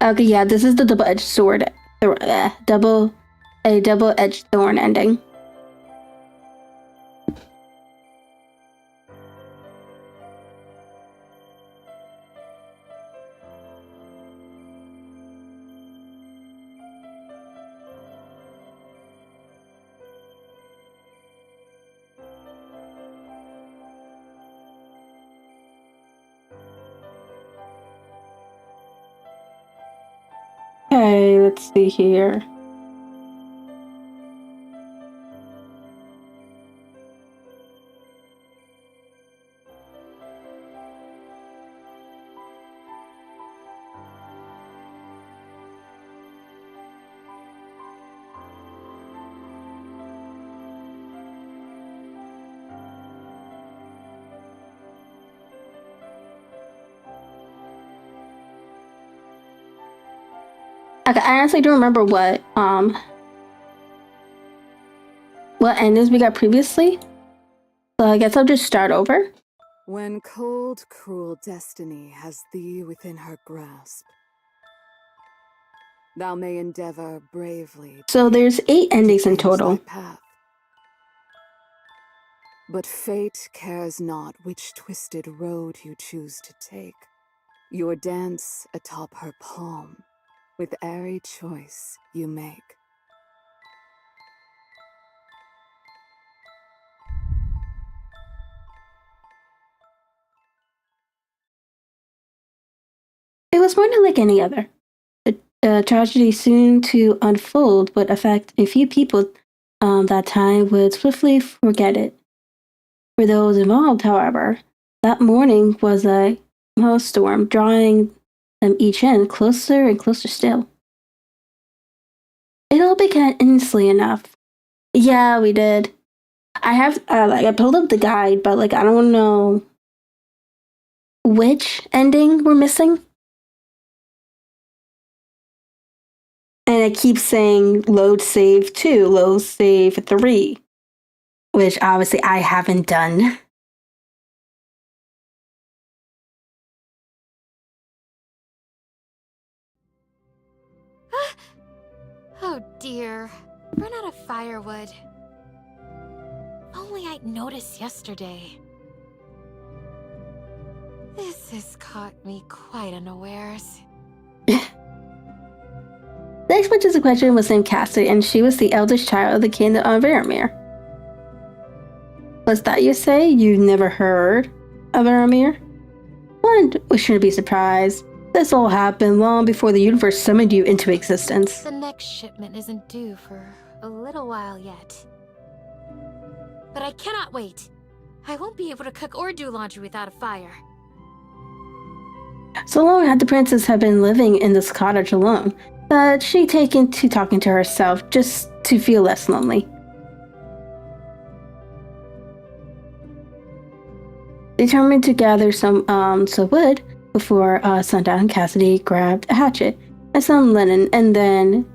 Okay, yeah, this is the double-edged sword. Double-edged thorn ending. Okay, let's see here. Okay, I honestly don't remember what endings we got previously. So I guess I'll just start over. When cold, cruel destiny has thee within her grasp, thou may endeavor bravely. So there's 8 endings in total. Path. But fate cares not which twisted road you choose to take. Your dance atop her palm, with airy choice you make. It was more like any other. A tragedy soon to unfold would affect a few people. That time would swiftly forget it. For those involved, however, that morning was a hailstorm, drawing them each in closer and closer still. It all began instantly enough. Yeah, we did. I have I pulled up the guide, but I don't know which ending we're missing. And it keeps saying load save 2, load save 3, which obviously I haven't done. Oh dear, run out of firewood. Only I'd noticed yesterday. This has caught me quite unawares. The next participant question was named Cassidy, and she was the eldest child of the king of Varamir. Was that you say? You never heard of Varamir? One, we shouldn't be surprised. This all happened long before the universe summoned you into existence. The next shipment isn't due for a little while yet. But I cannot wait. I won't be able to cook or do laundry without a fire. So long had the princess have been living in this cottage alone, that she taken to talking to herself just to feel less lonely. Determined to gather some wood before sundown, Cassidy grabbed a hatchet and some linen, and then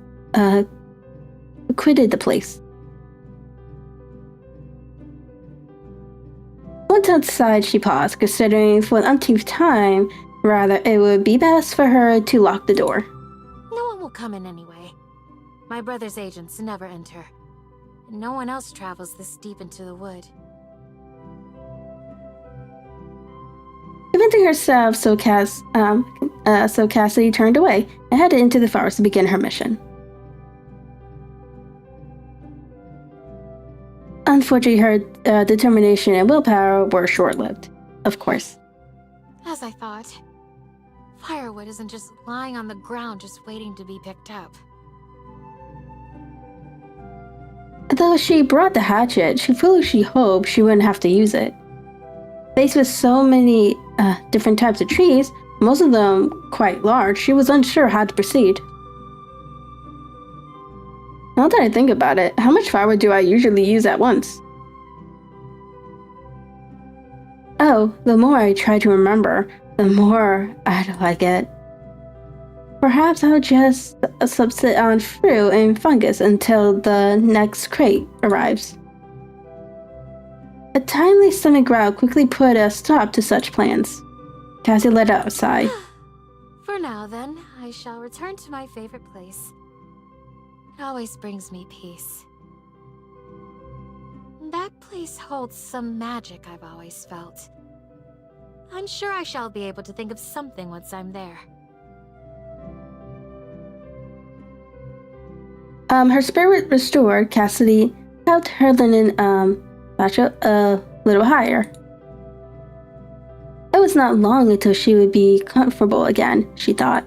quitted the place. Once outside, she paused, considering for the umpteenth time, rather, it would be best for her to lock the door. No one will come in anyway. My brother's agents never enter. And no one else travels this deep into the wood. Convincing herself, so Cassidy turned away and headed into the forest to begin her mission. Unfortunately, her determination and willpower were short-lived, of course. As I thought. Firewood isn't just lying on the ground just waiting to be picked up. Though she brought the hatchet, she foolishly hoped she wouldn't have to use it. Faced with so many different types of trees, most of them quite large, she was unsure how to proceed. Now that I think about it, how much firewood do I usually use at once? Oh, the more I try to remember, the more idle I get. Perhaps I'll just subsist on fruit and fungus until the next crate arrives. A timely stomach growl quickly put a stop to such plans. Cassie let out a sigh. For now, then, I shall return to my favorite place. It always brings me peace. That place holds some magic I've always felt. I'm sure I shall be able to think of something once I'm there. Her spirit restored, Cassidy held her linen satchel a little higher. It was not long until she would be comfortable again, she thought.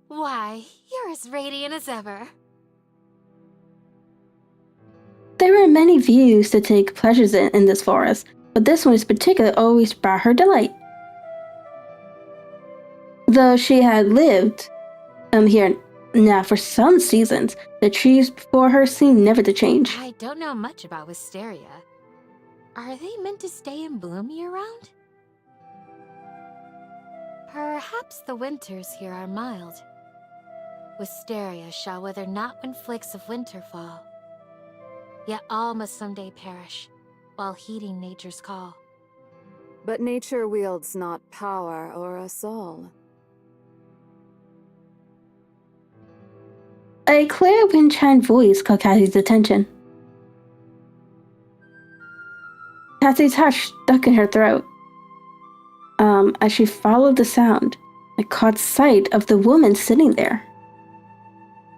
Why, you're as radiant as ever. There were many views to take pleasures in this forest, but this one in particular always brought her delight. Though she had lived here now for some seasons, the trees before her seemed never to change. I don't know much about wisteria. Are they meant to stay in bloom year-round? Perhaps the winters here are mild. Wisteria shall wither not when flakes of winter fall. Yet all must someday perish, while heeding nature's call. But nature wields not power or us all. A clear wind-chimed voice caught Cassie's attention. Cassie's heart stuck in her throat. As she followed the sound, and caught sight of the woman sitting there.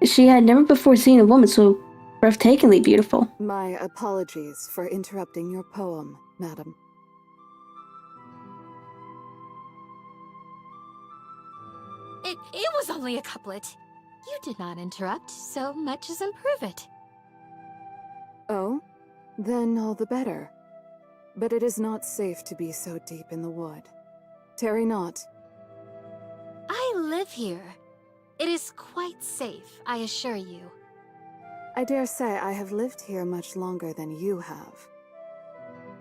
She had never before seen a woman so breathtakingly beautiful. My apologies for interrupting your poem, madam. It was only a couplet. You did not interrupt, so much as improve it. Oh? Then all the better. But it is not safe to be so deep in the wood. Tarry not. I live here. It is quite safe, I assure you. I dare say I have lived here much longer than you have.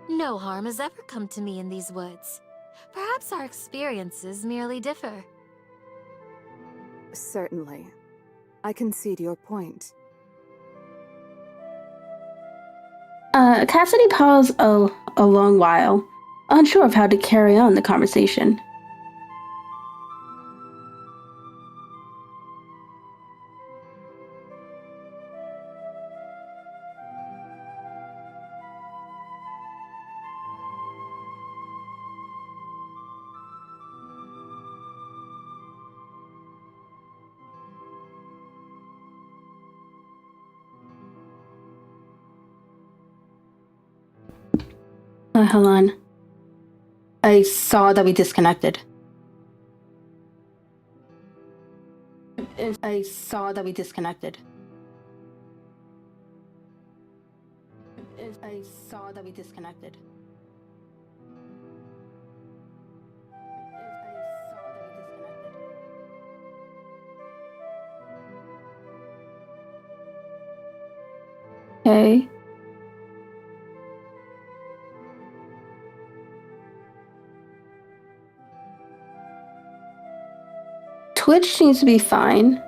No harm has ever come to me in these woods. Perhaps our experiences merely differ. Certainly. I concede your point. Cassidy paused a long while, unsure of how to carry on the conversation. Hold on. I saw that we disconnected. I saw that we disconnected. I saw that we disconnected. Okay. Twitch seems to be fine.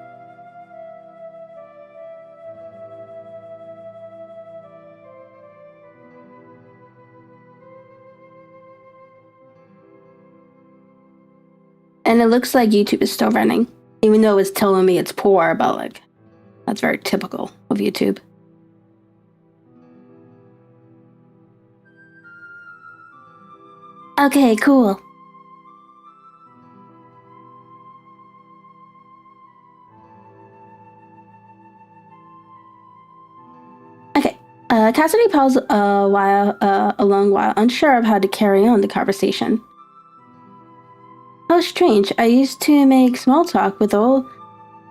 And it looks like YouTube is still running, even though it's telling me it's poor, but like, that's very typical of YouTube. Okay, cool. Okay, Cassidy paused a long while, unsure of how to carry on the conversation. How strange. I used to make small talk with all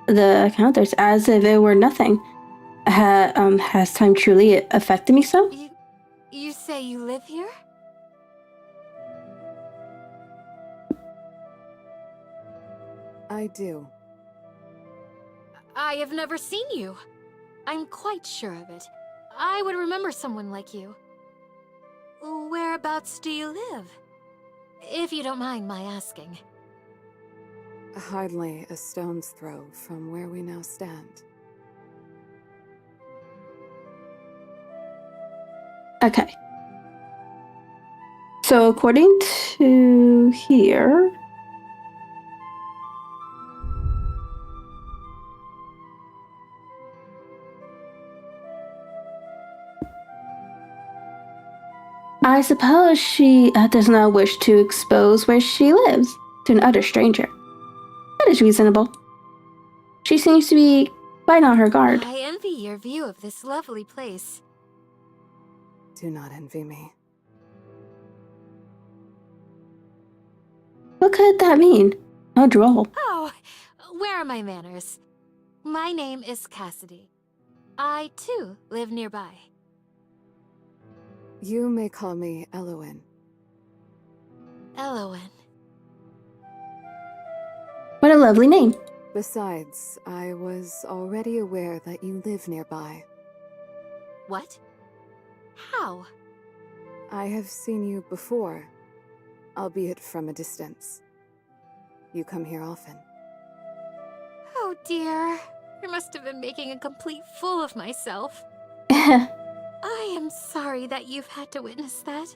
the counters as if it were nothing. Has time truly affected me so? You say you live here? I do. I have never seen you. I'm quite sure of it. I would remember someone like you. Whereabouts do you live? If you don't mind my asking. Hardly a stone's throw from where we now stand. Okay. So according to here, I suppose she does not wish to expose where she lives to an utter stranger. That is reasonable. She seems to be quite on her guard. I envy your view of this lovely place. Do not envy me. What could that mean? How droll. Oh, where are my manners? My name is Cassidy. I, too, live nearby. You may call me Elowen. Elowen. What a lovely name. Besides, I was already aware that you live nearby. What? How? I have seen you before, albeit from a distance. You come here often. Oh dear. I must have been making a complete fool of myself. I am sorry that you've had to witness that.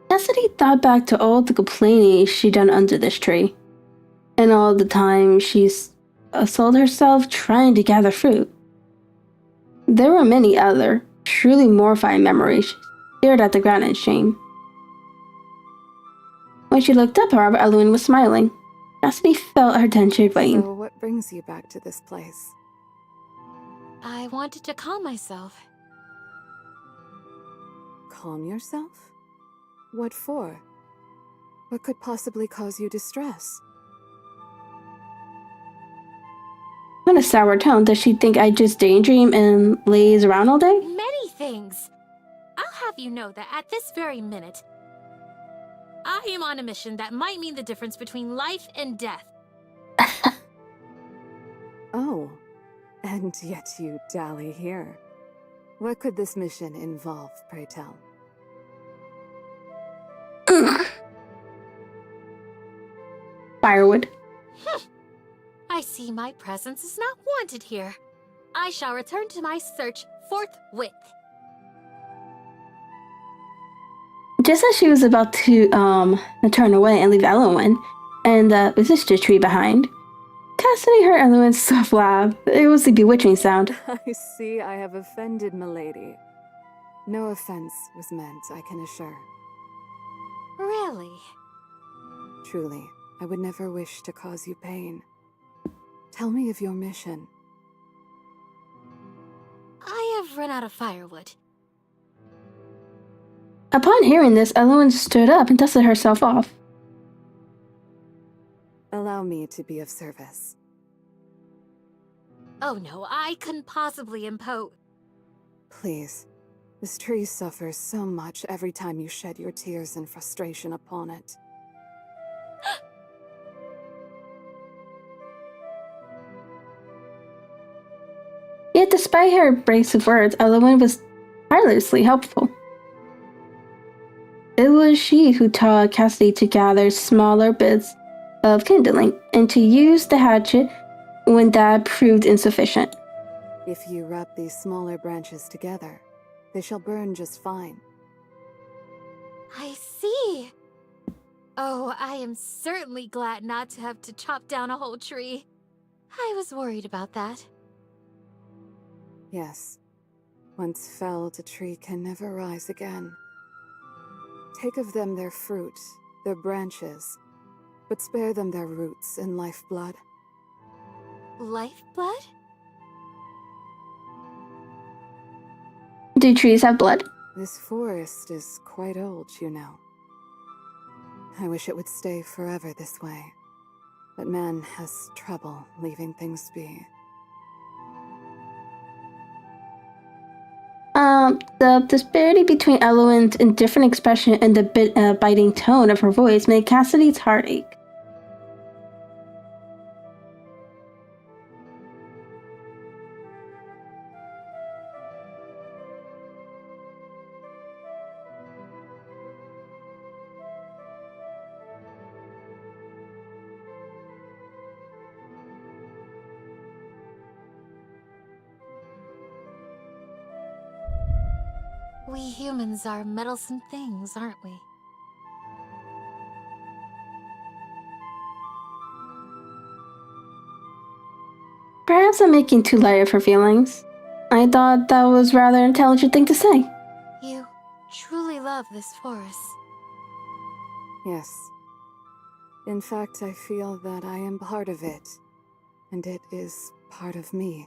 Cassidy thought back to all the complaining she'd done under this tree, and all the time she's sold herself trying to gather fruit. There were many other, truly mortifying memories. She stared at the ground in shame. When she looked up, however, Elowen was smiling. Cassidy felt her tension wane. So what brings you back to this place? I wanted to calm myself. Calm yourself? What for? What could possibly cause you distress? What a sour tone. Does she think I just daydream and laze around all day? Many things. I'll have you know that at this very minute, I am on a mission that might mean the difference between life and death. Oh, and yet you dally here. What could this mission involve, pray tell? Firewood. I see my presence is not wanted here. I shall return to my search forthwith. Just as she was about to turn away and leave Elowen and the resistor tree behind, Cassidy heard Elowen's soft laugh. It was a bewitching sound. I see I have offended milady. No offense was meant, I can assure. Really? Truly, I would never wish to cause you pain. Tell me of your mission. I have run out of firewood. Upon hearing this, Elowen stood up and dusted herself off. Allow me to be of service. Oh no, I couldn't possibly impose. Please. This tree suffers so much every time you shed your tears and frustration upon it. Yet despite her abrasive words, Elowen was tirelessly helpful. It was she who taught Cassidy to gather smaller bits of kindling and to use the hatchet when that proved insufficient. If you rub these smaller branches together, they shall burn just fine. I see. Oh, I am certainly glad not to have to chop down a whole tree. I was worried about that. Yes. Once felled, a tree can never rise again. Take of them their fruit, their branches, but spare them their roots and lifeblood. Lifeblood? Do trees have blood? This forest is quite old, you know. I wish it would stay forever this way. But man has trouble leaving things be. The disparity between Elowen's indifferent expression and the biting tone of her voice made Cassidy's heart ache. We humans are meddlesome things, aren't we? Perhaps I'm making too light of her feelings. I thought that was a rather intelligent thing to say. You truly love this forest. Yes. In fact, I feel that I am part of it, and it is part of me.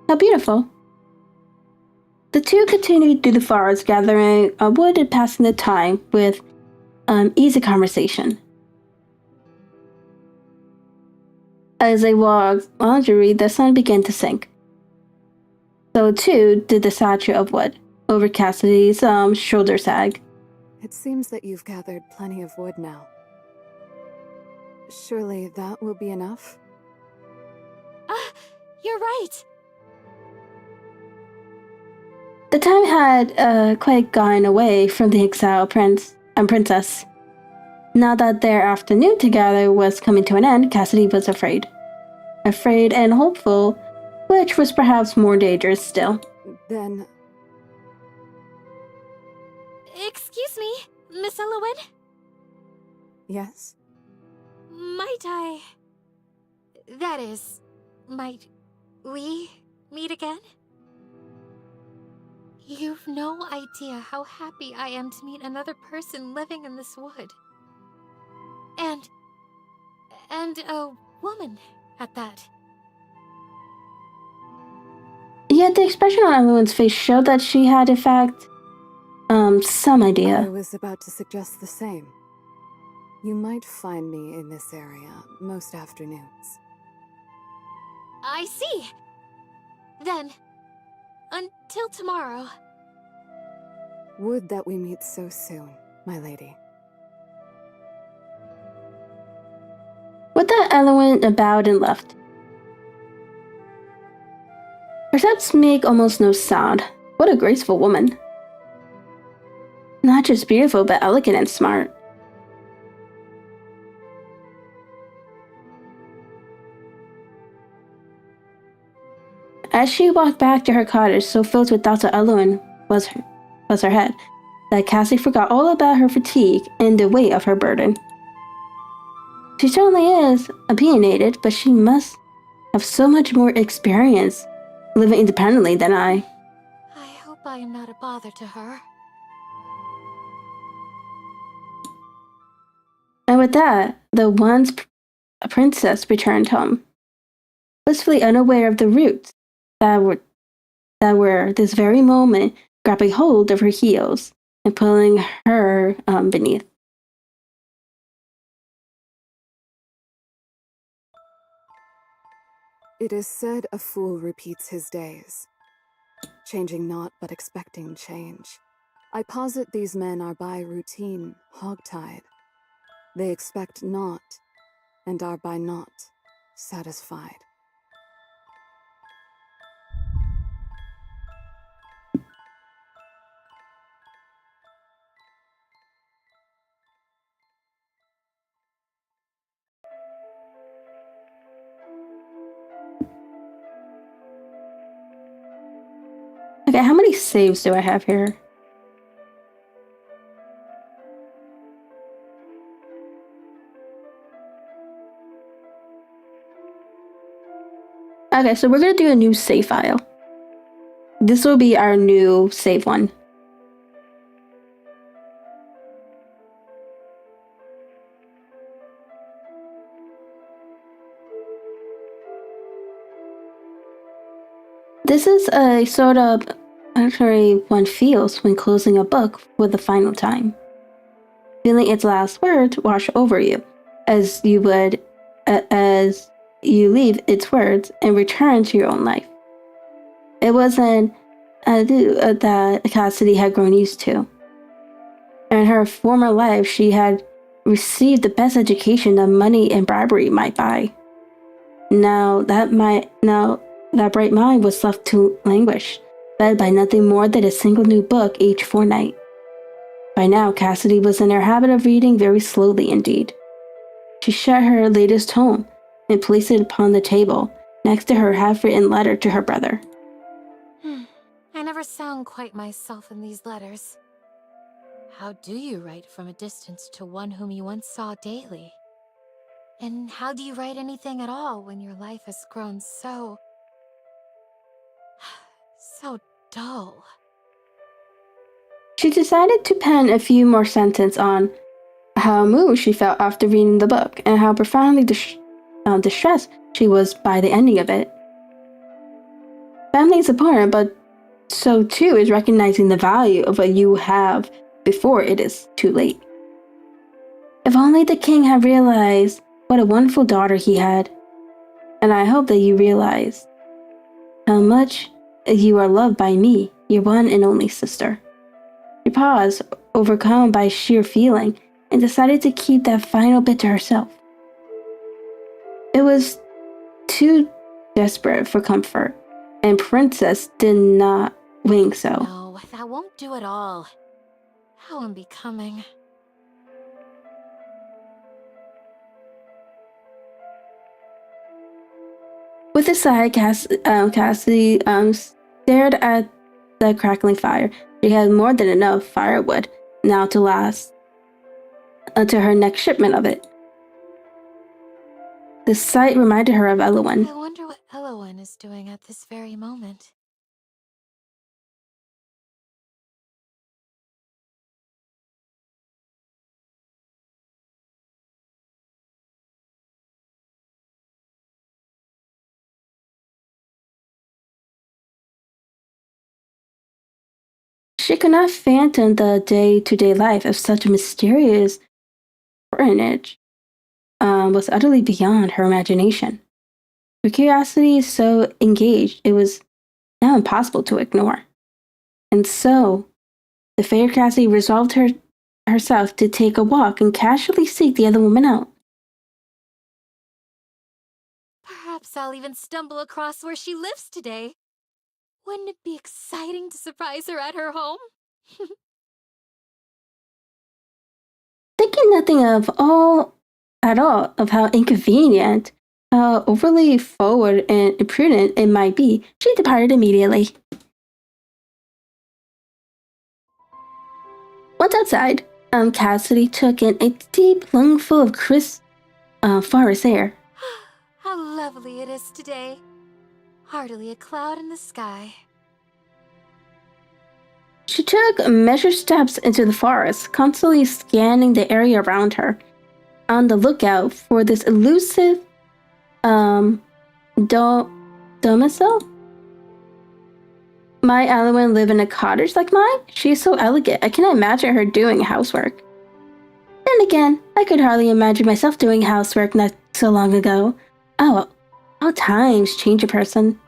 How beautiful. The two continued through the forest, gathering wood and passing the time with easy conversation. As they walked leisurely, the sun began to sink. So too did the statue of wood over Cassidy's shoulder sag. It seems that you've gathered plenty of wood now. Surely that will be enough? You're right! The time had quite gone away from the exiled prince and princess. Now that their afternoon together was coming to an end, Cassidy was afraid. Afraid and hopeful, which was perhaps more dangerous still. Then... Excuse me, Miss Elowen? Yes? Might I... That is, might we meet again? You've no idea how happy I am to meet another person living in this wood. And a woman at that. Yet the expression on Elowen's face showed that she had, in fact, some idea. I was about to suggest the same. You might find me in this area most afternoons. I see! Then, until tomorrow. Would that we meet so soon, my lady. With that, Elowen bowed and left. Her steps make almost no sound. What a graceful woman. Not just beautiful, but elegant and smart. As she walked back to her cottage, so filled with thoughts of Elowen was her head, that Cassie forgot all about her fatigue and the weight of her burden. She certainly is opinionated, but she must have so much more experience living independently than I. I hope I am not a bother to her. And with that, the once princess returned home, blissfully unaware of the roots that were this very moment grabbing hold of her heels and pulling her beneath. It is said a fool repeats his days, changing not but expecting change. I posit these men are by routine hogtied. They expect not, and are by naught satisfied. Okay, how many saves do I have here? Okay, so we're gonna do a new save file. This will be our new save one. This is a sort of actually one feels when closing a book for the final time. Feeling its last words wash over you, as you would as you leave its words and return to your own life. It was an adieu that Cassidy had grown used to. In her former life, she had received the best education that money and bribery might buy. Now that bright mind was left to languish, fed by nothing more than a single new book each fortnight. By now, Cassidy was in her habit of reading very slowly indeed. She shut her latest tome and placed it upon the table, next to her half-written letter to her brother. I never sound quite myself in these letters. How do you write from a distance to one whom you once saw daily? And how do you write anything at all when your life has grown so dull? She decided to pen a few more sentences on how moved she felt after reading the book and how profoundly distressed she was by the ending of it. Family is important, but so too is recognizing the value of what you have before it is too late. If only the king had realized what a wonderful daughter he had, and I hope that you realize how much you are loved by me, your one and only sister. She paused, overcome by sheer feeling, and decided to keep that final bit to herself. It was too desperate for comfort, and Princess did not wing so. No, that won't do at all. How unbecoming. With a sigh, Cassidy stared at the crackling fire. She had more than enough firewood now to last until her next shipment of it. The sight reminded her of Elowen. I wonder what Elowen is doing at this very moment. She could not fathom the day-to-day life of such a mysterious personage. Was utterly beyond her imagination. Her curiosity is so engaged, it was now impossible to ignore. And so, the fair Cassidy resolved herself to take a walk and casually seek the other woman out. Perhaps I'll even stumble across where she lives today. Wouldn't it be exciting to surprise her at her home? Thinking nothing at all of how inconvenient, how overly forward and imprudent it might be, she departed immediately. Once outside, Cassidy took in a deep lungful of crisp forest air. How lovely it is today. Hardly a cloud in the sky. She took measured steps into the forest, constantly scanning the area around her, on the lookout for this elusive domicile. Might Elowen live in a cottage like mine? She is so elegant, I cannot imagine her doing housework. Then again, I could hardly imagine myself doing housework not so long ago. Oh, how times change a person.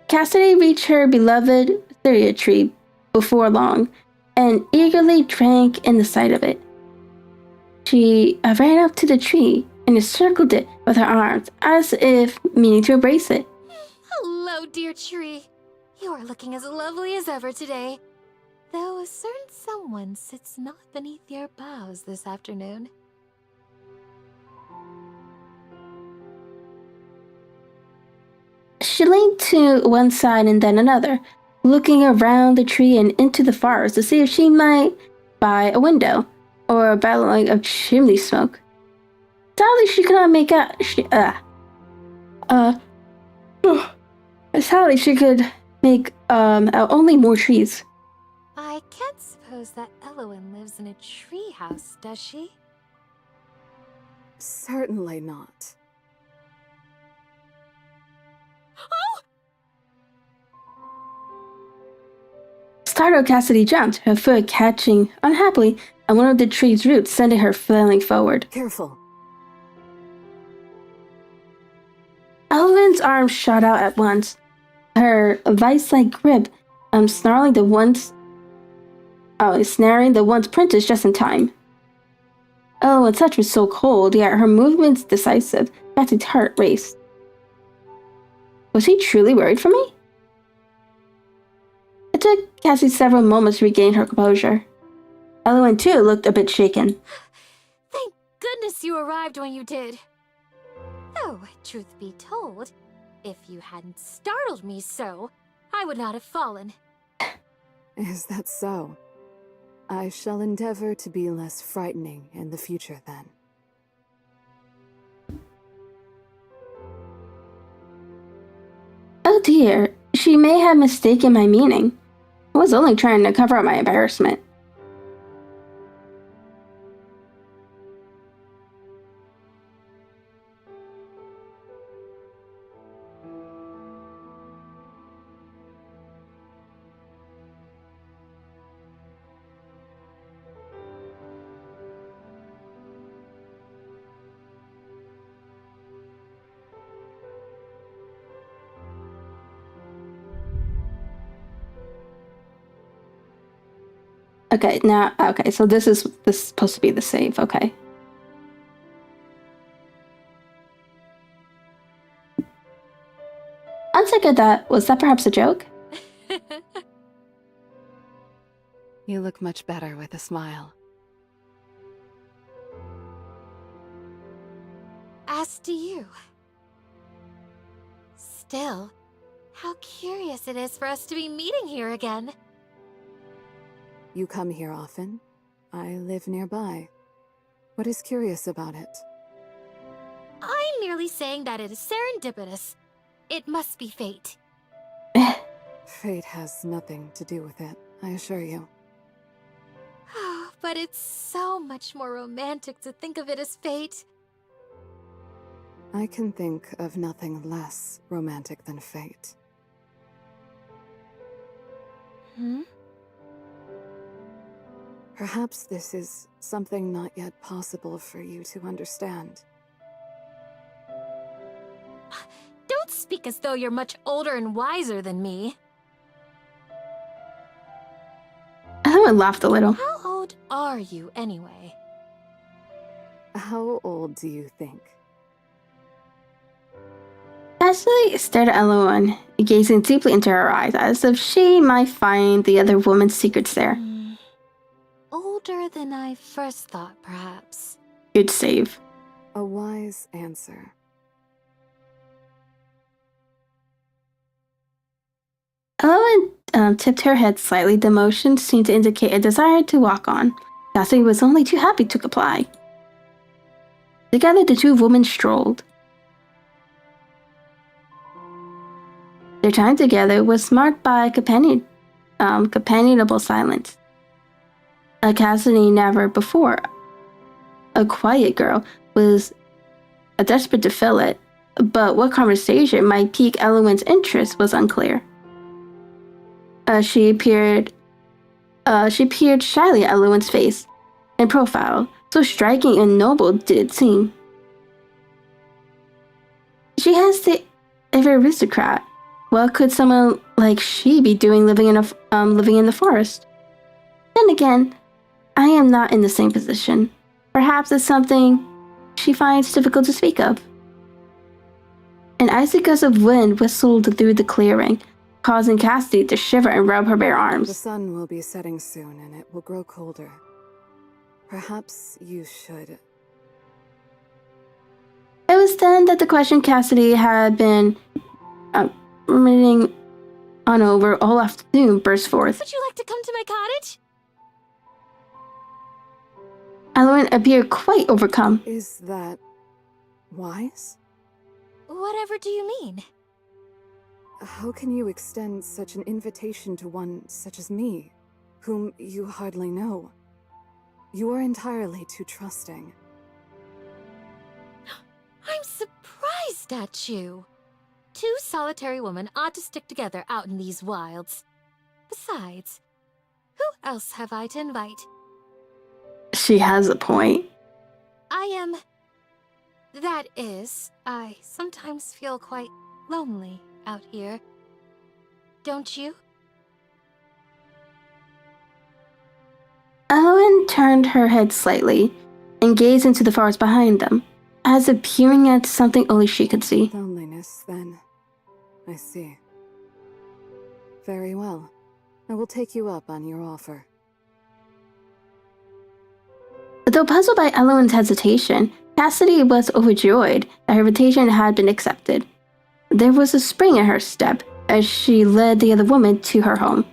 Cassidy reached her beloved cereal tree before long, and eagerly drank in the sight of it. She ran up to the tree and encircled it with her arms, as if meaning to embrace it. Hello, dear tree. You are looking as lovely as ever today. Though a certain someone sits not beneath your boughs this afternoon. She leaned to one side and then another, looking around the tree and into the forest to see if she might by a window or a bellowing of chimney smoke. Sadly, she could not make out. Sadly, she could make out only more trees. I can't suppose that Elowen lives in a treehouse, does she? Certainly not. Startled, Cassidy jumped, her foot catching unhappily on one of the tree's roots, sending her flailing forward. Careful. Elowen's arm shot out at once, her vice-like grip snaring the once princess just in time. Elowen's touch was so cold, yet her movements decisive. Cassie's heart raced. Was he truly worried for me? It took Cassie several moments to regain her composure. Elowen, too, looked a bit shaken. Thank goodness you arrived when you did. Though, truth be told, if you hadn't startled me so, I would not have fallen. Is that so? I shall endeavor to be less frightening in the future, then. Oh dear, she may have mistaken my meaning. I was only trying to cover up my embarrassment. Okay, so this is supposed to be the save, okay. Once I get that, was that perhaps a joke? You look much better with a smile. As do you. Still, how curious it is for us to be meeting here again. You come here often? I live nearby. What is curious about it? I'm merely saying that it is serendipitous. It must be fate. Fate has nothing to do with it, I assure you. But it's so much more romantic to think of it as fate. I can think of nothing less romantic than fate. Hmm? Perhaps this is something not yet possible for you to understand. Don't speak as though you're much older and wiser than me. Elowen laughed a little. How old are you, anyway? How old do you think? Ashley stared at Elowen, gazing deeply into her eyes, as if she might find the other woman's secrets there. Older than I first thought, perhaps. Good save. A wise answer. Elowen tipped her head slightly. The motion seemed to indicate a desire to walk on. Cassie was only too happy to comply. Together, the two women strolled. Their time together was marked by companionable silence. Cassidy, never before a quiet girl, was desperate to fill it, but what conversation might pique Elowen's interest was unclear. She peered shyly at Elowen's face and profile, so striking and noble did it seem. She has the of an aristocrat. What could someone like she be doing living in the forest? Then again, I am not in the same position. Perhaps it's something she finds difficult to speak of. An icy gust of wind whistled through the clearing, causing Cassidy to shiver and rub her bare arms. The sun will be setting soon, and it will grow colder. Perhaps you should... It was then that the question Cassidy had been Reading on over all afternoon burst forth. Would you like to come to my cottage? Elowen appeared quite overcome. Is that wise? Whatever do you mean? How can you extend such an invitation to one such as me, whom you hardly know? You are entirely too trusting. I'm surprised at you. Two solitary women ought to stick together out in these wilds. Besides, who else have I to invite? She has a point. That is, I sometimes feel quite lonely out here. Don't you? Elowen turned her head slightly and gazed into the forest behind them, as if peering at something only she could see. Loneliness, then. I see. Very well. I will take you up on your offer. Though puzzled by Elowen's hesitation, Cassidy was overjoyed that her invitation had been accepted. There was a spring in her step as she led the other woman to her home.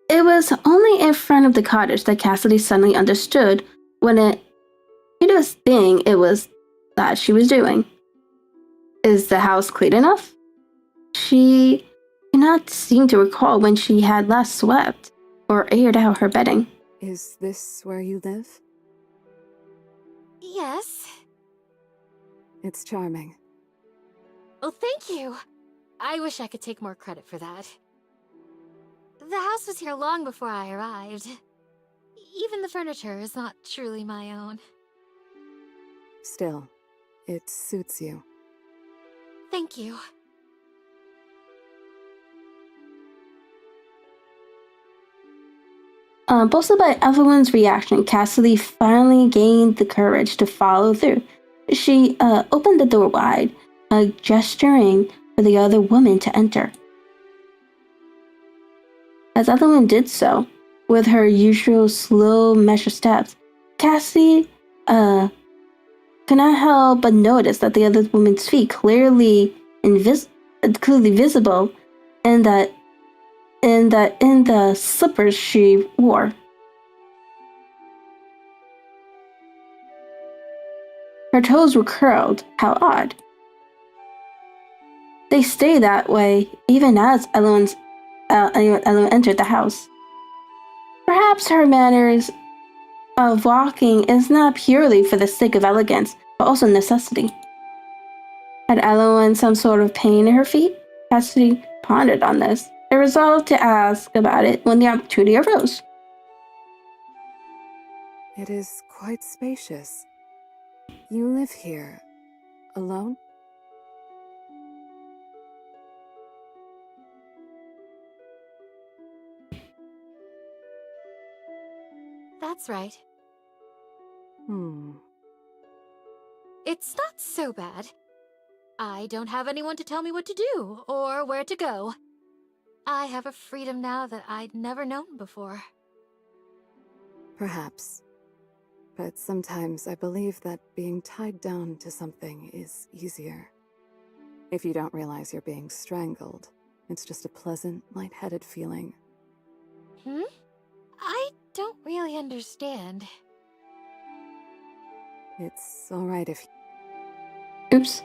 It was only in front of the cottage that Cassidy suddenly understood what an hideous thing it was that she was doing. Is the house clean enough? She could not seem to recall when she had last swept or aired out her bedding. Is this where you live? Yes. It's charming. Oh, thank you. I wish I could take more credit for that. The house was here long before I arrived. Even the furniture is not truly my own. Still, it suits you. Thank you. Boasted by everyone's reaction, Cassidy finally gained the courage to follow through. She opened the door wide, gesturing for the other woman to enter. As Evelyn did so, with her usual slow measured steps, Cassidy could not help but notice that the other woman's feet clearly visible, and that in the slippers she wore. Her toes were curled. How odd. They stayed that way even as Elowen entered the house. Perhaps her manners of walking is not purely for the sake of elegance, but also necessity. Had Elowen some sort of pain in her feet? Cassidy pondered on this and resolved to ask about it when the opportunity arose. It is quite spacious. You live here, alone? That's right. It's not so bad. I don't have anyone to tell me what to do or where to go. I have a freedom now that I'd never known before. Perhaps. But sometimes I believe that being tied down to something is easier. If you don't realize you're being strangled, it's just a pleasant, lightheaded feeling. I don't really understand. It's alright if... Oops.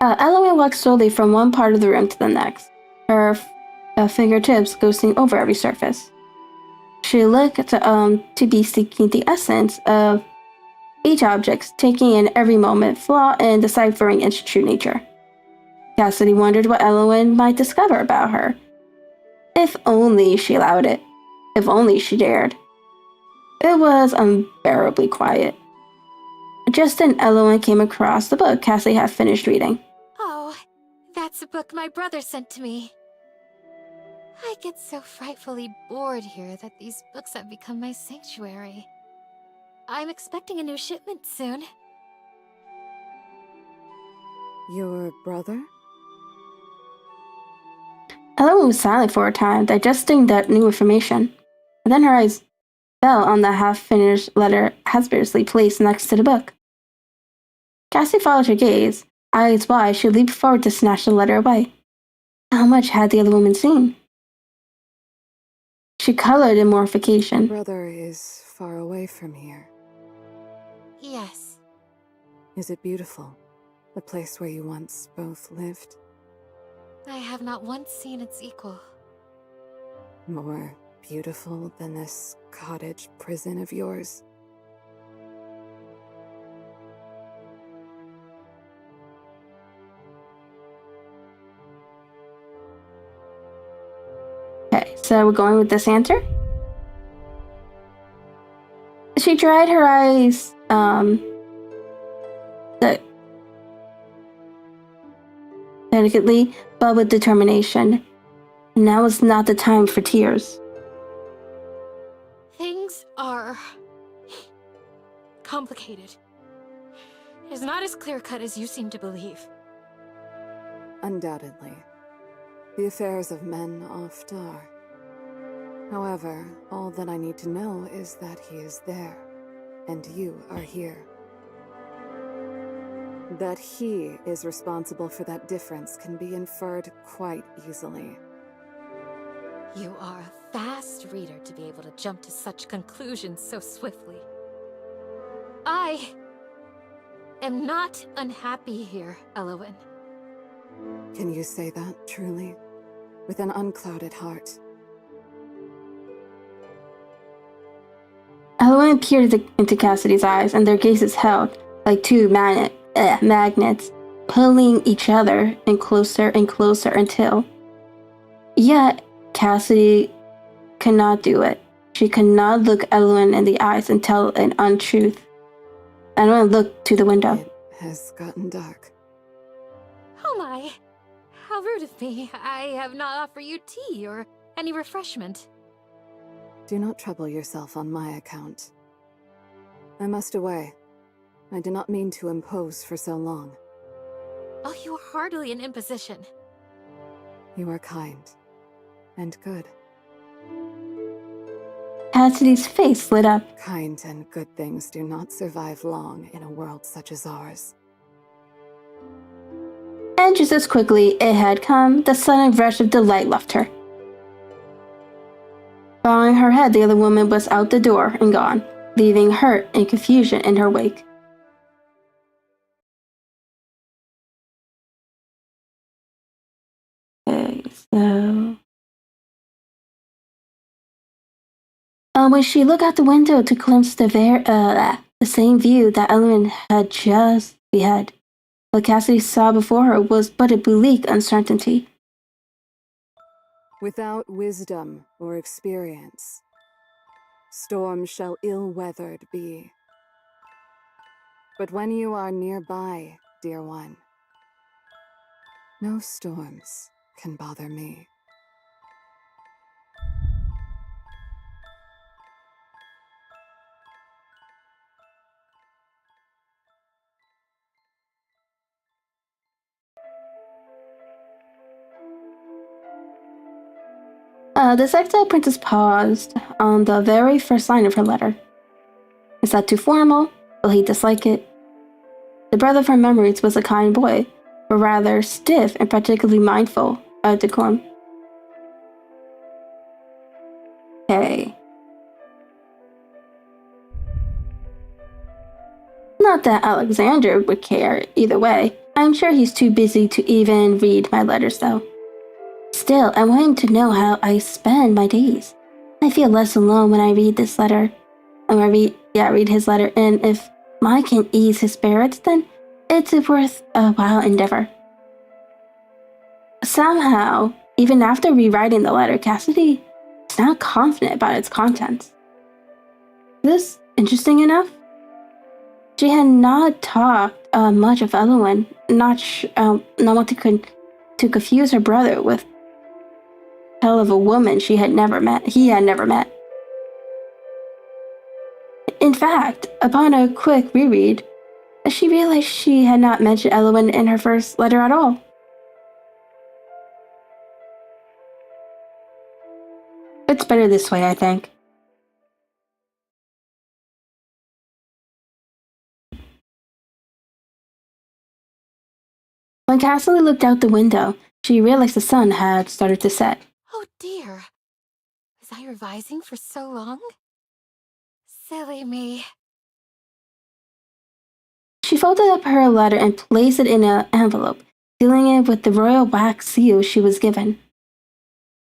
Elowen walked slowly from one part of the room to the next, her fingertips ghosting over every surface. She looked to be seeking the essence of each object, taking in every moment, flaw, and deciphering its true nature. Cassidy wondered what Elowen might discover about her. If only she allowed it. If only she dared. It was unbearably quiet. Just then, Elowen came across the book Cassidy had finished reading. Oh, that's a book my brother sent to me. I get so frightfully bored here that these books have become my sanctuary. I'm expecting a new shipment soon. Your brother? Ellen was silent for a time, digesting that new information. And then her eyes fell on the half-finished letter hazardously placed next to the book. Cassie followed her gaze. Eyes wide, she leaped forward to snatch the letter away. How much had the other woman seen? She colored in mortification. Brother is far away from here. Yes. Is it beautiful? The place where you once both lived? I have not once seen its equal. More beautiful than this cottage prison of yours? Okay, so we're going with this answer. She dried her eyes, delicately, but with determination. Now is not the time for tears. Things are complicated. It's not as clear-cut as you seem to believe. Undoubtedly. The affairs of men oft are. However, all that I need to know is that he is there, and you are here. That he is responsible for that difference can be inferred quite easily. You are a fast reader to be able to jump to such conclusions so swiftly. I am not unhappy here, Elowen. Can you say that, truly? With an unclouded heart? Elowen peered into Cassidy's eyes, and their gazes held like two magnets, pulling each other in closer and closer until... Yet, Cassidy could not do it. She could not look Elowen in the eyes and tell an untruth. Elowen looked to the window. It has gotten dark. Oh my! How rude of me. I have not offered you tea or any refreshment. Do not trouble yourself on my account. I must away. I did not mean to impose for so long. Oh, you are hardly an imposition. You are kind. And good. Cassidy's face lit up. Kind and good things do not survive long in a world such as ours. And just as quickly it had come, the sudden rush of delight left her. Bowing her head, the other woman was out the door and gone, leaving hurt and confusion in her wake. Okay, so... when she looked out the window to glimpse the same view that Elowen had just beheld, what Cassidy saw before her was but a bleak uncertainty. Without wisdom or experience, storms shall ill-weathered be. But when you are nearby, dear one, no storms can bother me. The exiled princess paused on the very first line of her letter. Is that too formal? Will he dislike it? The brother of her memories was a kind boy, but rather stiff and particularly mindful of decorum. Okay. Not that Alexander would care either way. I'm sure he's too busy to even read my letters, though. Still, I want him to know how I spend my days. I feel less alone when I read this letter. And read his letter, and if mine can ease his spirits, then it's a worthwhile endeavor. Somehow, even after rewriting the letter, Cassidy is not confident about its contents. Is this interesting enough? She had not talked much of Elowen, not wanting to confuse her brother with hell of a woman he had never met. In fact, upon a quick reread, she realized she had not mentioned Elowen in her first letter at all. better this way, I think. When Cassidy looked out the window, she realized the sun had started to set. Oh dear. Was I revising for so long? Silly me. She folded up her letter and placed it in an envelope, sealing it with the royal wax seal she was given.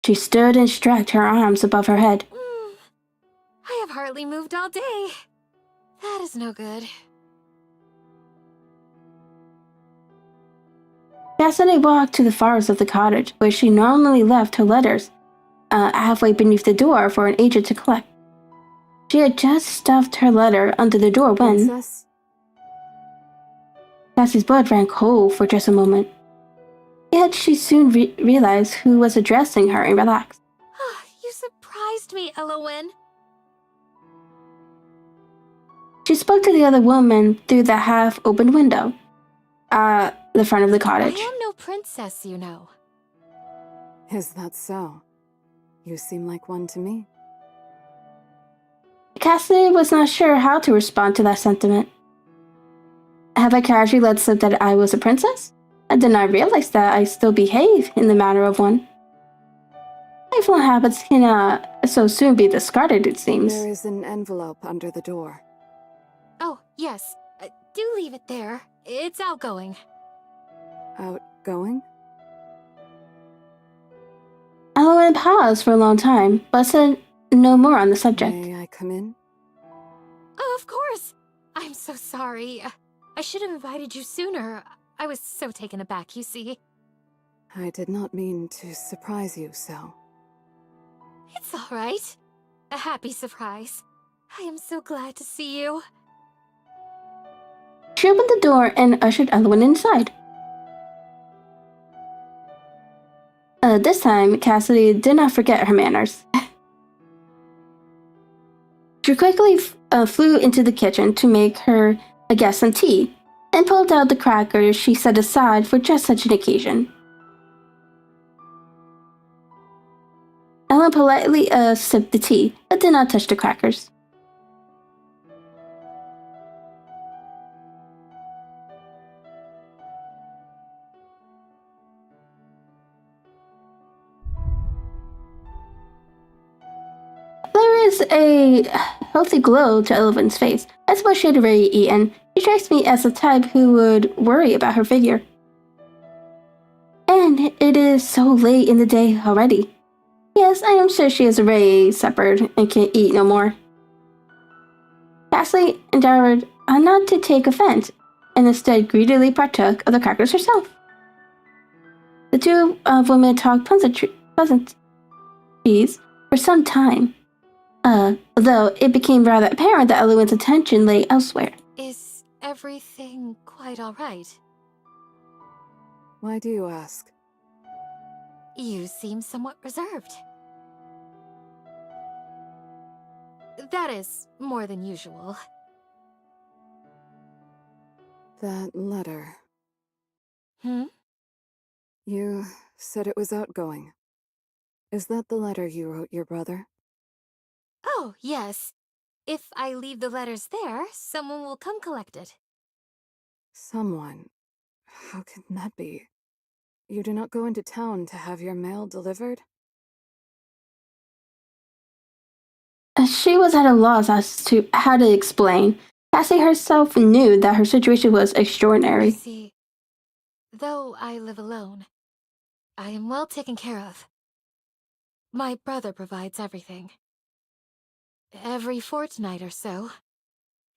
She stood and stretched her arms above her head. I have hardly moved all day. That is no good. Cassidy walked to the far end of the cottage, where she normally left her letters, halfway beneath the door for an agent to collect. She had just stuffed her letter under the door when... Princess? Cassie's blood ran cold for just a moment. Yet she soon realized who was addressing her and relaxed. You surprised me, Elowen. She spoke to the other woman through the half-open window, the front of the cottage. I am no princess, you know. Is that so? You seem like one to me. Cassidy was not sure how to respond to that sentiment. Have I casually let slip that I was a princess? I did not realize that I still behave in the manner of one. Lifelong habits cannot so soon be discarded, it seems. There is an envelope under the door. Oh, yes. Do leave it there. It's outgoing. Outgoing? Elowen paused for a long time, but said no more on the subject. May I come in? Oh, of course. I'm so sorry. I should have invited you sooner. I was so taken aback, you see. I did not mean to surprise you so. It's all right. A happy surprise. I am so glad to see you. She opened the door and ushered Elowen inside. This time, Cassidy did not forget her manners. She quickly flew into the kitchen to make her a guest some tea, and pulled out the crackers she set aside for just such an occasion. Ellen politely sipped the tea, but did not touch the crackers. There is a healthy glow to Elowen's face. I suppose she had already eaten. She strikes me as the type who would worry about her figure. And it is so late in the day already. Yes, I am sure she has already suppered and can eat no more. Cassidy endeavored not to take offense, and instead greedily partook of the crackers herself. The two women talked pleasantries for some time. Though it became rather apparent that Elowen's attention lay elsewhere. Is everything quite all right? Why do you ask? You seem somewhat reserved. That is more than usual. That letter. Hmm? You said it was outgoing. Is that the letter you wrote your brother? Oh, yes. If I leave the letters there, someone will come collect it. Someone? How can that be? You do not go into town to have your mail delivered? She was at a loss as to how to explain. Cassie herself knew that her situation was extraordinary. You see, though I live alone, I am well taken care of. My brother provides everything. Every fortnight or so,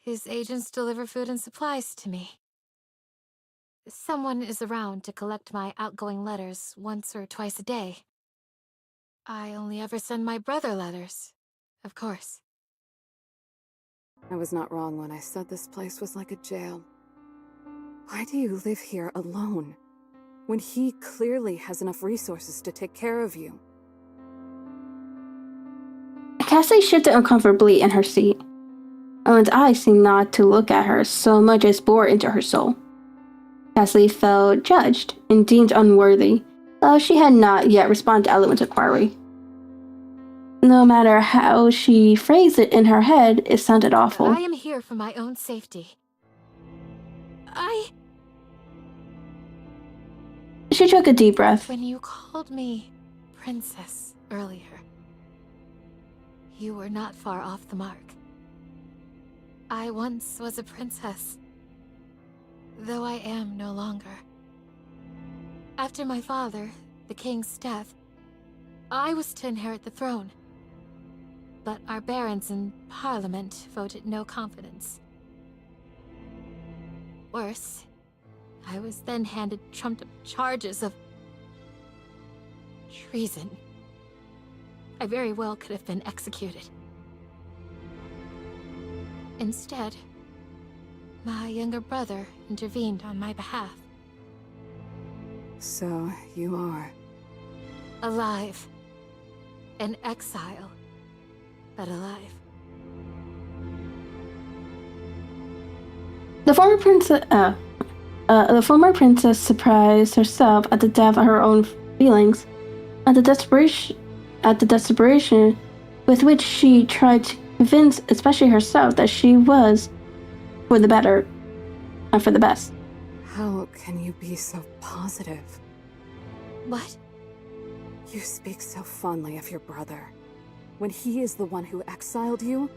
his agents deliver food and supplies to me. Someone is around to collect my outgoing letters once or twice a day. I only ever send my brother letters, of course. I was not wrong when I said this place was like a jail. Why do you live here alone, when he clearly has enough resources to take care of you? Cassie shifted uncomfortably in her seat. Owen's eyes seemed not to look at her so much as bore into her soul. Cassie felt judged and deemed unworthy, though she had not yet responded to Elowen's inquiry. no matter how she phrased it in her head, it sounded awful. I am here for my own safety. She took a deep breath. When you called me princess earlier, you were not far off the mark. I once was a princess, though I am no longer. After my father, the king's death, I was to inherit the throne. But our barons in Parliament voted no confidence. Worse, I was then handed trumped-up charges of treason. I very well could have been executed. Instead, my younger brother intervened on my behalf. So, you are... Alive. In exile, but alive. The former princess surprised herself at the depth of her own feelings, at the desperation with which she tried to convince, especially herself, that she was for the better and for the best. How can you be so positive? What? You speak so fondly of your brother, when he is the one who exiled you,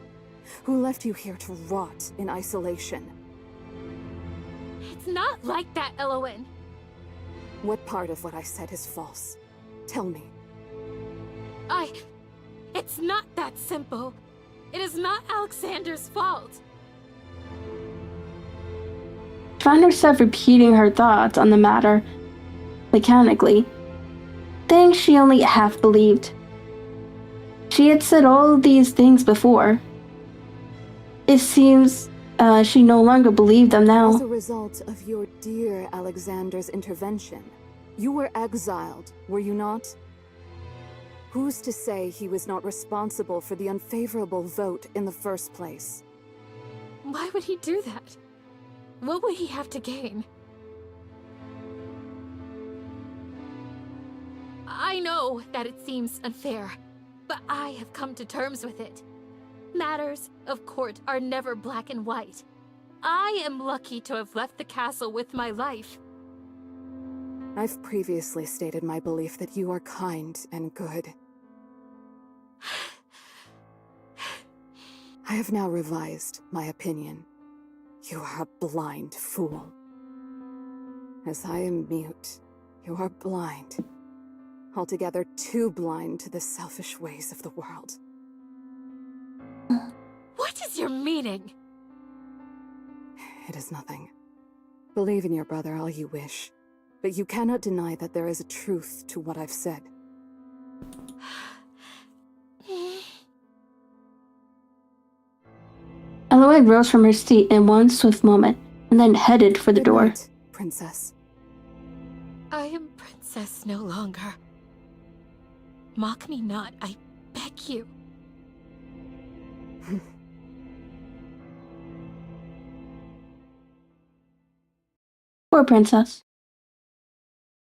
who left you here to rot in isolation. It's not like that, Elowen. What part of what I said is false? Tell me. It's not that simple. It is not Alexander's fault. She found herself repeating her thoughts on the matter mechanically, things she only half believed. She had said all these things before. It seems she no longer believed them now. As a result of your dear Alexander's intervention, you were exiled, were you not? Who's to say he was not responsible for the unfavorable vote in the first place? Why would he do that? What would he have to gain? I know that it seems unfair, but I have come to terms with it. Matters of court are never black and white. I am lucky to have left the castle with my life. I've previously stated my belief that you are kind and good. I have now revised my opinion. You are a blind fool. As I am mute, you are blind. Altogether too blind to the selfish ways of the world. What is your meaning? It is nothing. Believe in your brother all you wish, but you cannot deny that there is a truth to what I've said. Eloise rose from her seat in one swift moment, and then headed for the door. Night, princess. I am princess no longer. Mock me not, I beg you. Poor princess.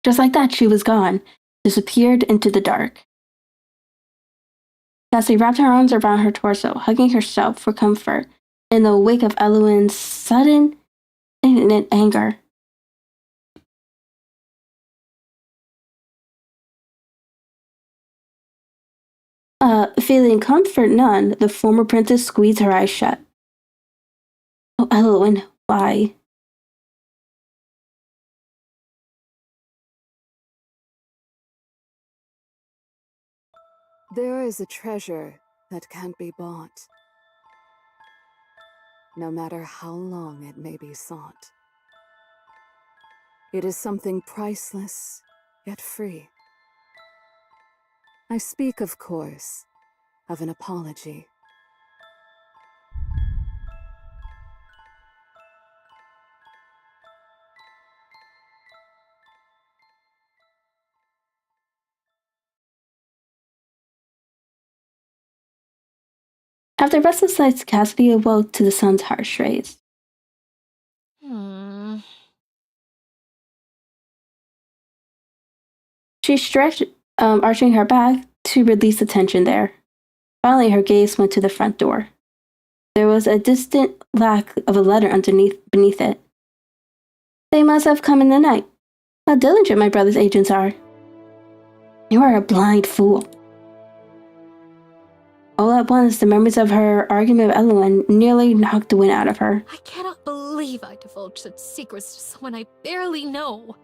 Just like that, she was gone, disappeared into the dark. Cassie wrapped her arms around her torso, hugging herself for comfort in the wake of Elowen's sudden, indignant anger. Feeling comfort none, the former princess squeezed her eyes shut. Oh, Elowen, why? There is a treasure that can't be bought, no matter how long it may be sought. It is something priceless, yet free. I speak, of course, of an apology. After restless nights, Cassidy awoke to the sun's harsh rays. She stretched, arching her back to release the tension there. Finally, her gaze went to the front door. There was a distant lack of a letter beneath it. They must have come in the night. How diligent my brother's agents are. You are a blind fool. All at once, the memories of her argument with Elowen nearly knocked the wind out of her. I cannot believe I divulged such secrets to someone I barely know.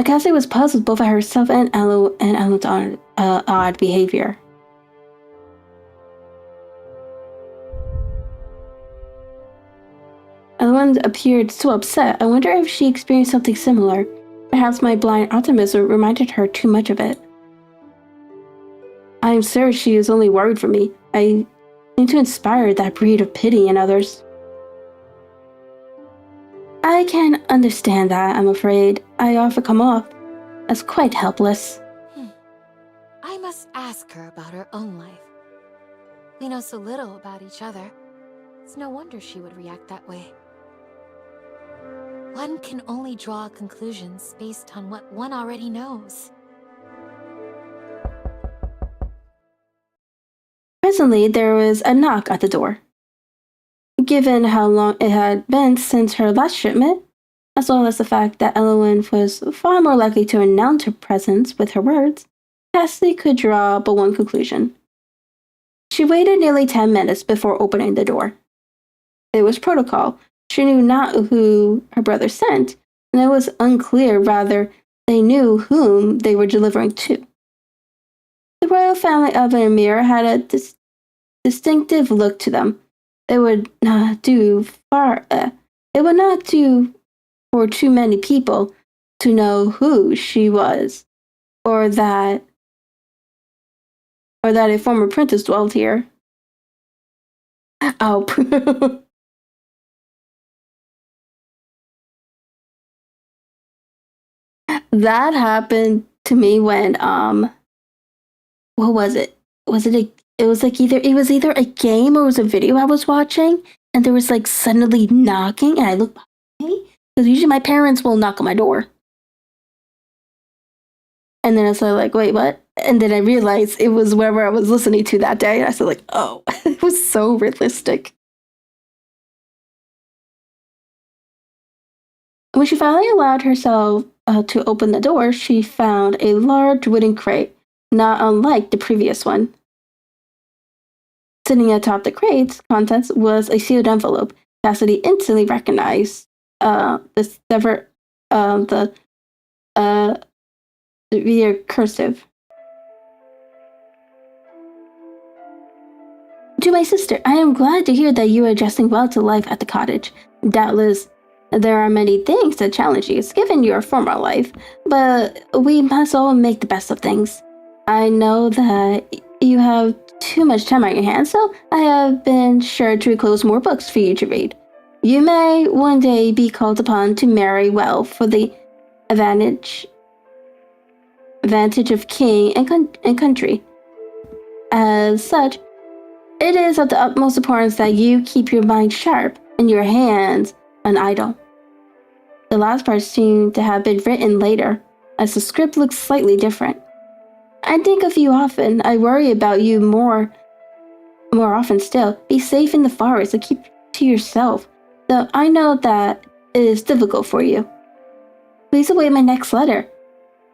Cassie was puzzled both at herself and Elowen's odd behavior. Elowen appeared so upset. I wonder if she experienced something similar. Perhaps my blind optimism reminded her too much of it. I am certain she is only worried for me. I seem to inspire that breed of pity in others. I can understand that, I'm afraid. I often come off as quite helpless. I must ask her about her own life. We know so little about each other. It's no wonder she would react that way. One can only draw conclusions based on what one already knows. Presently, there was a knock at the door. Given how long it had been since her last shipment, as well as the fact that Elowen was far more likely to announce her presence with her words, Cassie could draw but one conclusion. She waited nearly 10 minutes before opening the door. It was protocol. She knew not who her brother sent, and it was unclear whether they knew whom they were delivering to. The royal family of Emir had a distinctive look to them. It would not do for too many people to know who she was, or that a former princess dwelled here. Oh, that happened to me when what was it? It was either a game or it was a video I was watching, and there was like suddenly knocking, and I looked behind me because usually my parents will knock on my door, and then I was like, wait, what? And then I realized it was wherever I was listening to that day. And I said, like, oh, it was so realistic. When she finally allowed herself to open the door, she found a large wooden crate, not unlike the previous one. Sitting atop the crate's contents was a sealed envelope. Cassidy instantly recognized the cursive. To my sister, I am glad to hear that you are adjusting well to life at the cottage. Doubtless, there are many things that challenge you, given your former life, but we must all make the best of things. I know that you have too much time on your hands, so I have been sure to enclose more books for you to read. You may one day be called upon to marry well for the advantage of king and country. As such, it is of the utmost importance that you keep your mind sharp and your hands unidle. The last part seemed to have been written later, as the script looks slightly different. I think of you often. I worry about you more often still. Be safe in the forest and keep to yourself, though I know that it is difficult for you. Please await my next letter.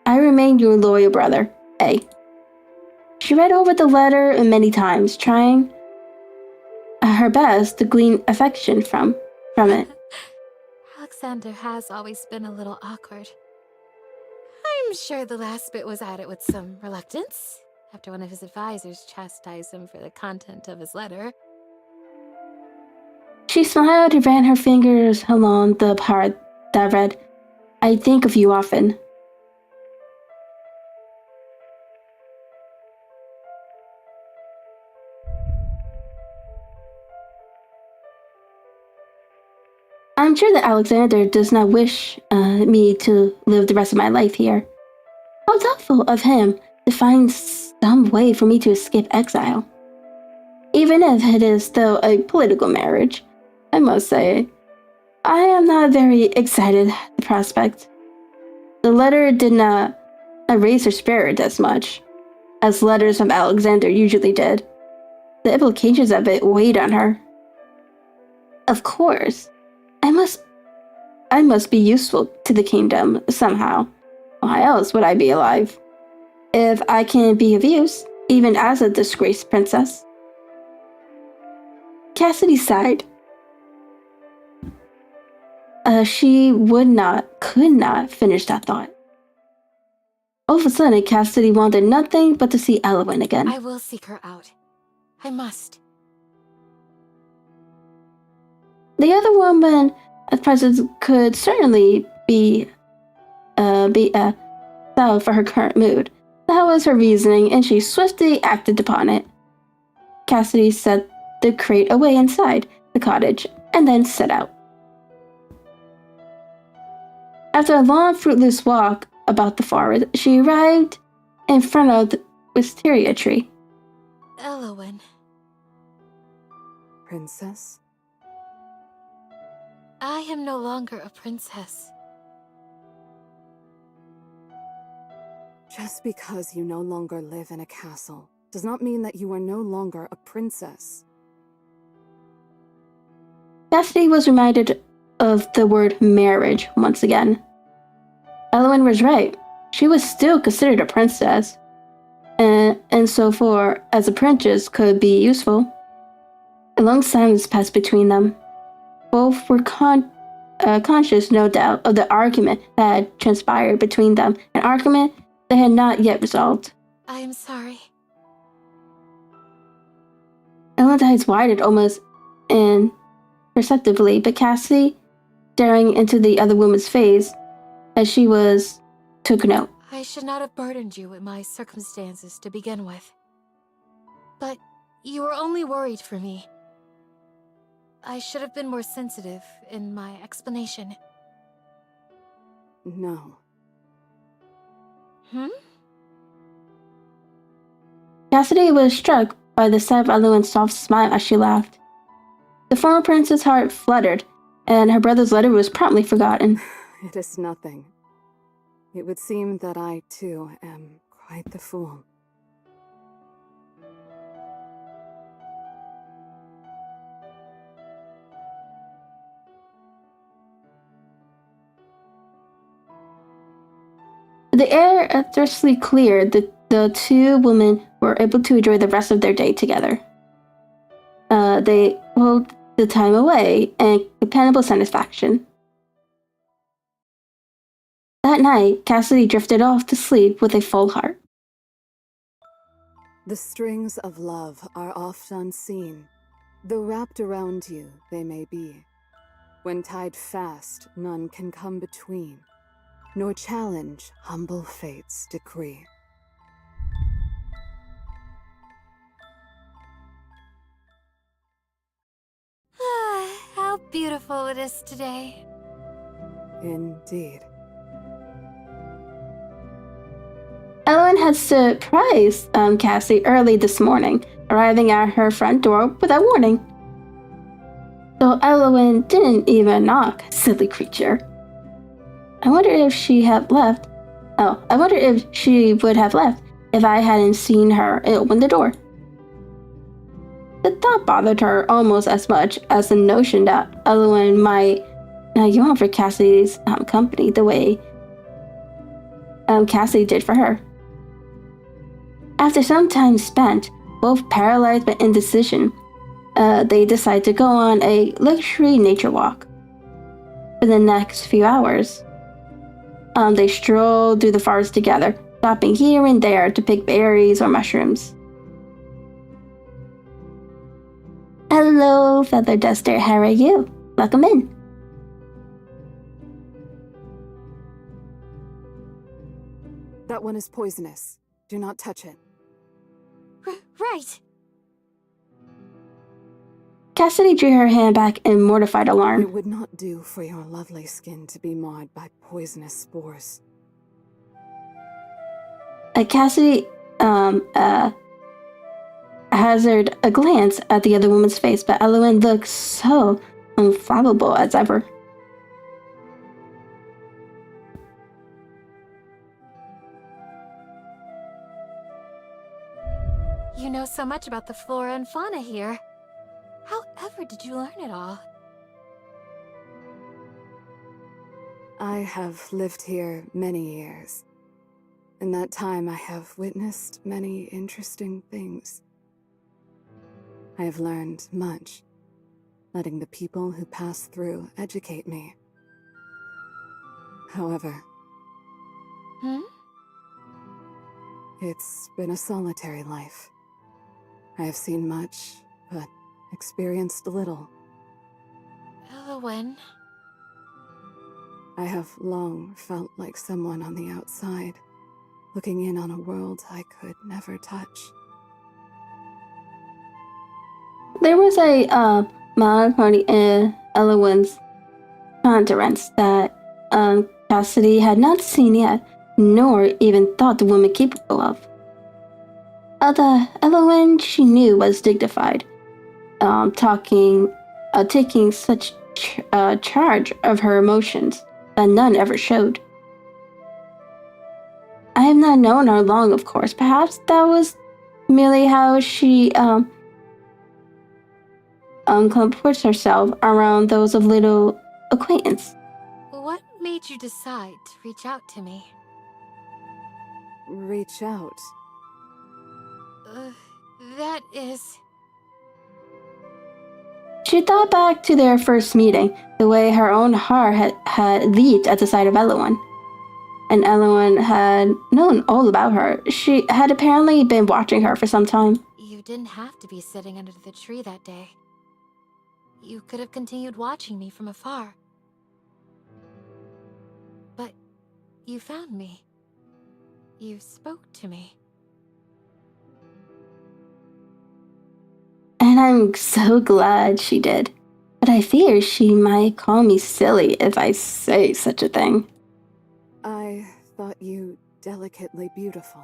I remain your loyal brother, A. She read over the letter many times, trying her best to glean affection from it. Alexander has always been a little awkward. I'm sure the last bit was added with some reluctance, after one of his advisors chastised him for the content of his letter. She smiled and ran her fingers along the part that read, I think of you often. I'm sure that Alexander does not wish me to live the rest of my life here. How thoughtful of him to find some way for me to escape exile. Even if it is still a political marriage, I must say, I am not very excited at the prospect. The letter did not raise her spirit as much as letters from Alexander usually did. The implications of it weighed on her. Of course, I must be useful to the kingdom somehow. Why else would I be alive? If I can be of use, even as a disgraced princess. Cassidy sighed. She could not finish that thought. All of a sudden, Cassidy wanted nothing but to see Elowen again. I will seek her out. I must. The other woman at present could certainly be settled for her current mood. That was her reasoning, and she swiftly acted upon it. Cassidy set the crate away inside the cottage, and then set out. After a long, fruitless walk about the forest, she arrived in front of the wisteria tree. Elowen. Princess? I am no longer a princess. Just because you no longer live in a castle does not mean that you are no longer a princess. Cassidy was reminded of the word marriage once again. Elowen was right. She was still considered a princess, and so far as a princess could be useful. A long silence passed between them. Both were conscious, no doubt, of the argument that had transpired between them, an argument they had not yet resolved. I am sorry. Elowen's eyes widened almost imperceptibly, but Cassidy, staring into the other woman's face as she took note. I should not have burdened you with my circumstances to begin with. But you were only worried for me. I should have been more sensitive in my explanation. No. Cassidy was struck by the sight of Elowen's soft smile as she laughed. The former prince's heart fluttered, and her brother's letter was promptly forgotten. It is nothing. It would seem that I, too, am quite the fool. The air effortlessly cleared. The two women were able to enjoy the rest of their day together. They pulled the time away in companionable satisfaction. That night, Cassidy drifted off to sleep with a full heart. The strings of love are oft unseen, though wrapped around you they may be. When tied fast, none can come between, nor challenge humble fate's decree. How beautiful it is today. Indeed. Elowen had surprised Cassidy early this morning, arriving at her front door without warning. So Elowen didn't even knock, silly creature. I wonder if she had left. Oh, I wonder if she would have left if I hadn't seen her open the door. The thought bothered her almost as much as the notion that Elowen might yearn for Cassidy's company the way Cassidy did for her. After some time spent, both paralyzed by indecision, they decided to go on a luxury nature walk. For the next few hours, they strolled through the forest together, stopping here and there to pick berries or mushrooms. Hello, Feather Duster, how are you? Welcome in. That one is poisonous. Do not touch it. Right. Cassidy drew her hand back in mortified alarm. It would not do for your lovely skin to be marred by poisonous spores. Cassidy hazarded a glance at the other woman's face, but Elowen looked so inflammable as ever. You know so much about the flora and fauna here. However did you learn it all? I have lived here many years. In that time, I have witnessed many interesting things. I have learned much, letting the people who pass through educate me. However, it's been a solitary life. I have seen much, but experienced little. Elowen. I have long felt like someone on the outside, looking in on a world I could never touch. There was a mod party in Elowen's conference that Cassidy had not seen yet, nor even thought the woman capable of. The Elowen she knew was dignified, taking such charge of her emotions that none ever showed. I have not known her long, of course. Perhaps that was merely how she comports herself around those of little acquaintance. What made you decide to reach out to me? Reach out? That is... She thought back to their first meeting, the way her own heart had leaped at the sight of Elowen. And Elowen had known all about her. She had apparently been watching her for some time. You didn't have to be sitting under the tree that day. You could have continued watching me from afar. But you found me. You spoke to me. And I'm so glad she did. But I fear she might call me silly if I say such a thing. I thought you delicately beautiful.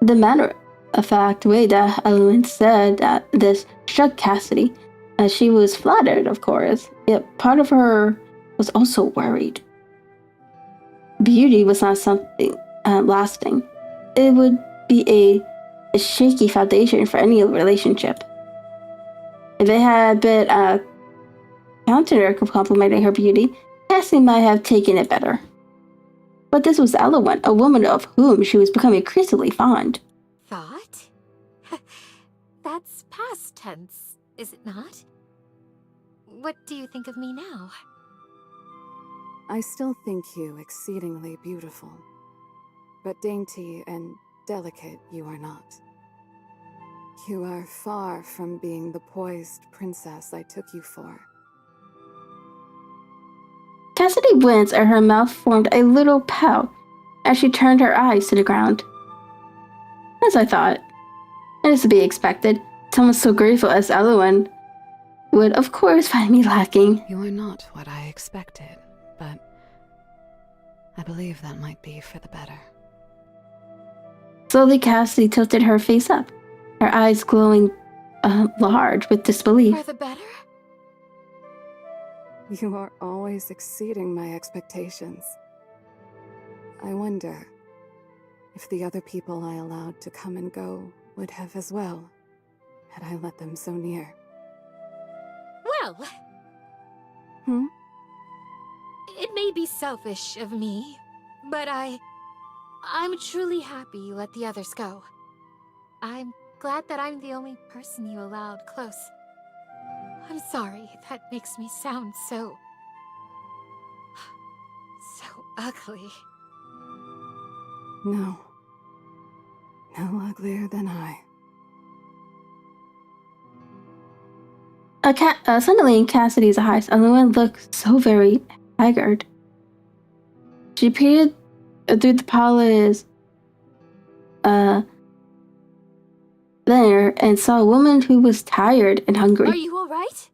The matter of fact way that Elowen said that this struck Cassidy. She was flattered, of course, yet part of her was also worried. Beauty was not something lasting. It would be a shaky foundation for any relationship. If it had been a counter complimenting her beauty, Cassie might have taken it better. But this was Elowen, a woman of whom she was becoming increasingly fond. Thought? That's past tense, is it not? What do you think of me now? I still think you exceedingly beautiful. But dainty and delicate you are not. You are far from being the poised princess I took you for. Cassidy winced and her mouth formed a little pout as she turned her eyes to the ground. As I thought, it is to be expected. Someone so grateful as Elowen would, of course, find me lacking. You are not what I expected, but I believe that might be for the better. Slowly, Cassidy tilted her face up, her eyes glowing large with disbelief. For the better? You are always exceeding my expectations. I wonder if the other people I allowed to come and go would have as well, had I let them so near. Well... It may be selfish of me, but I'm truly happy you let the others go. I'm glad that I'm the only person you allowed close. I'm sorry, that makes me sound so ugly. No. No uglier than I. Suddenly, in Cassidy's eyes, Elowen looked so very haggard. She peered through the polished there and saw a woman who was tired and hungry. Are you all right?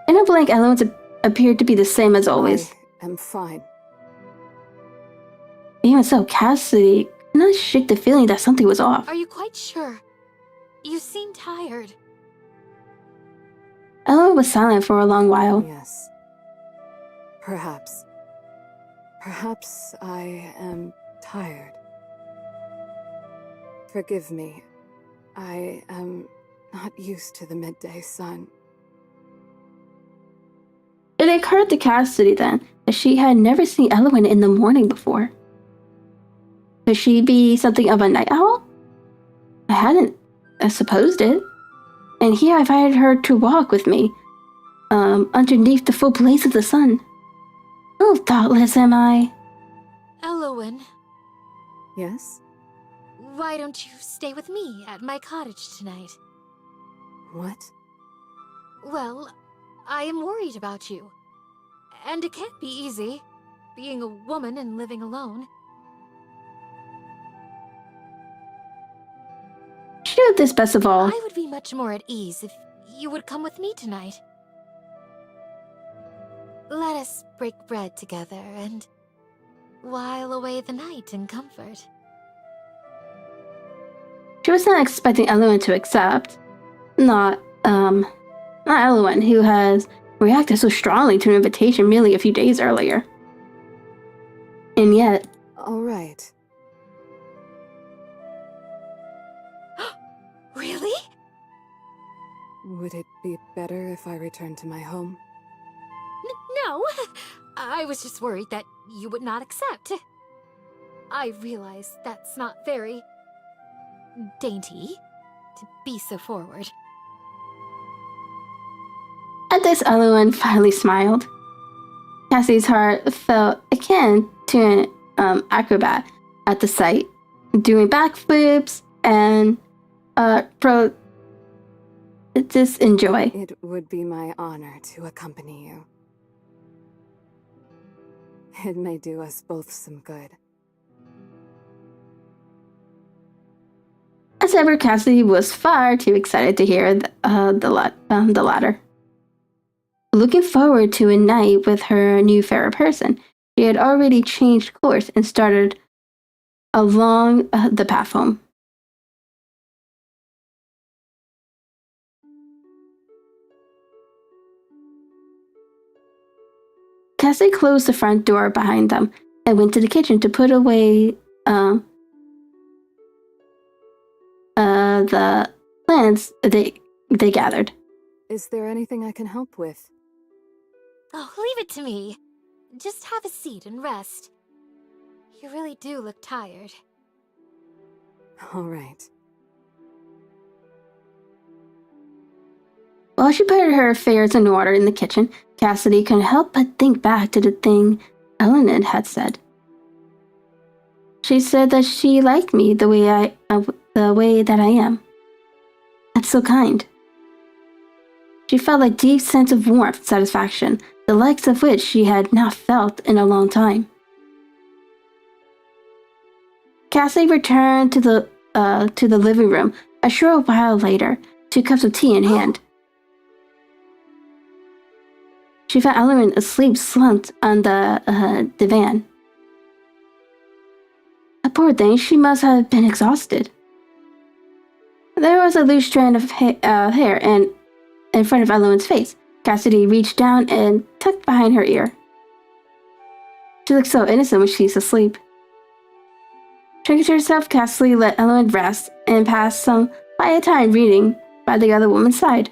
In a blink, Elowen appeared to be the same as always. I am fine. Even so, Cassidy could not shake the feeling that something was off. Are you quite sure? You seem tired. Elowen was silent for a long while. Yes. Perhaps. Perhaps I am tired. Forgive me. I am not used to the midday sun. It occurred to Cassidy then that she had never seen Elowen in the morning before. Could she be something of a night owl? I hadn't supposed it. And here I invited her to walk with me, underneath the full blaze of the sun. Oh, thoughtless am I. Elowen, Yes? why don't you stay with me at my cottage tonight? What? Well, I am worried about you. And it can't be easy, being a woman and living alone. She knew this best of all. I would be much more at ease if you would come with me tonight. Let us break bread together and while away the night in comfort. She was not expecting Elowen to accept. Not Elowen, who has reacted so strongly to an invitation merely a few days earlier. And yet... All right. Really? Would it be better if I returned to my home? No, I was just worried that you would not accept. I realize that's not very dainty to be so forward. At this, Elowen finally smiled. Cassie's heart felt akin to an acrobat at the sight, doing backflips and just enjoy. It would be my honor to accompany you. It may do us both some good. As ever, Cassidy was far too excited to hear the latter. Looking forward to a night with her new fair person, she had already changed course and started along the path home. Cassidy closed the front door behind them and went to the kitchen to put away the plants they gathered. Is there anything I can help with? Oh, leave it to me. Just have a seat and rest. You really do look tired. All right. While she put her affairs in order in the kitchen, Cassidy couldn't help but think back to the thing Elowen had said. She said that she liked me the way that I am. That's so kind. She felt a deep sense of warmth and satisfaction, the likes of which she had not felt in a long time. Cassidy returned to the living room a short while later, 2 cups of tea in hand. She found Elowen asleep slumped on the divan. A poor thing, she must have been exhausted. There was a loose strand of hair in front of Elowen's face. Cassidy reached down and tucked behind her ear. She looked so innocent when she's asleep. Turning to herself, Cassidy let Elowen rest and passed some quiet time reading by the other woman's side.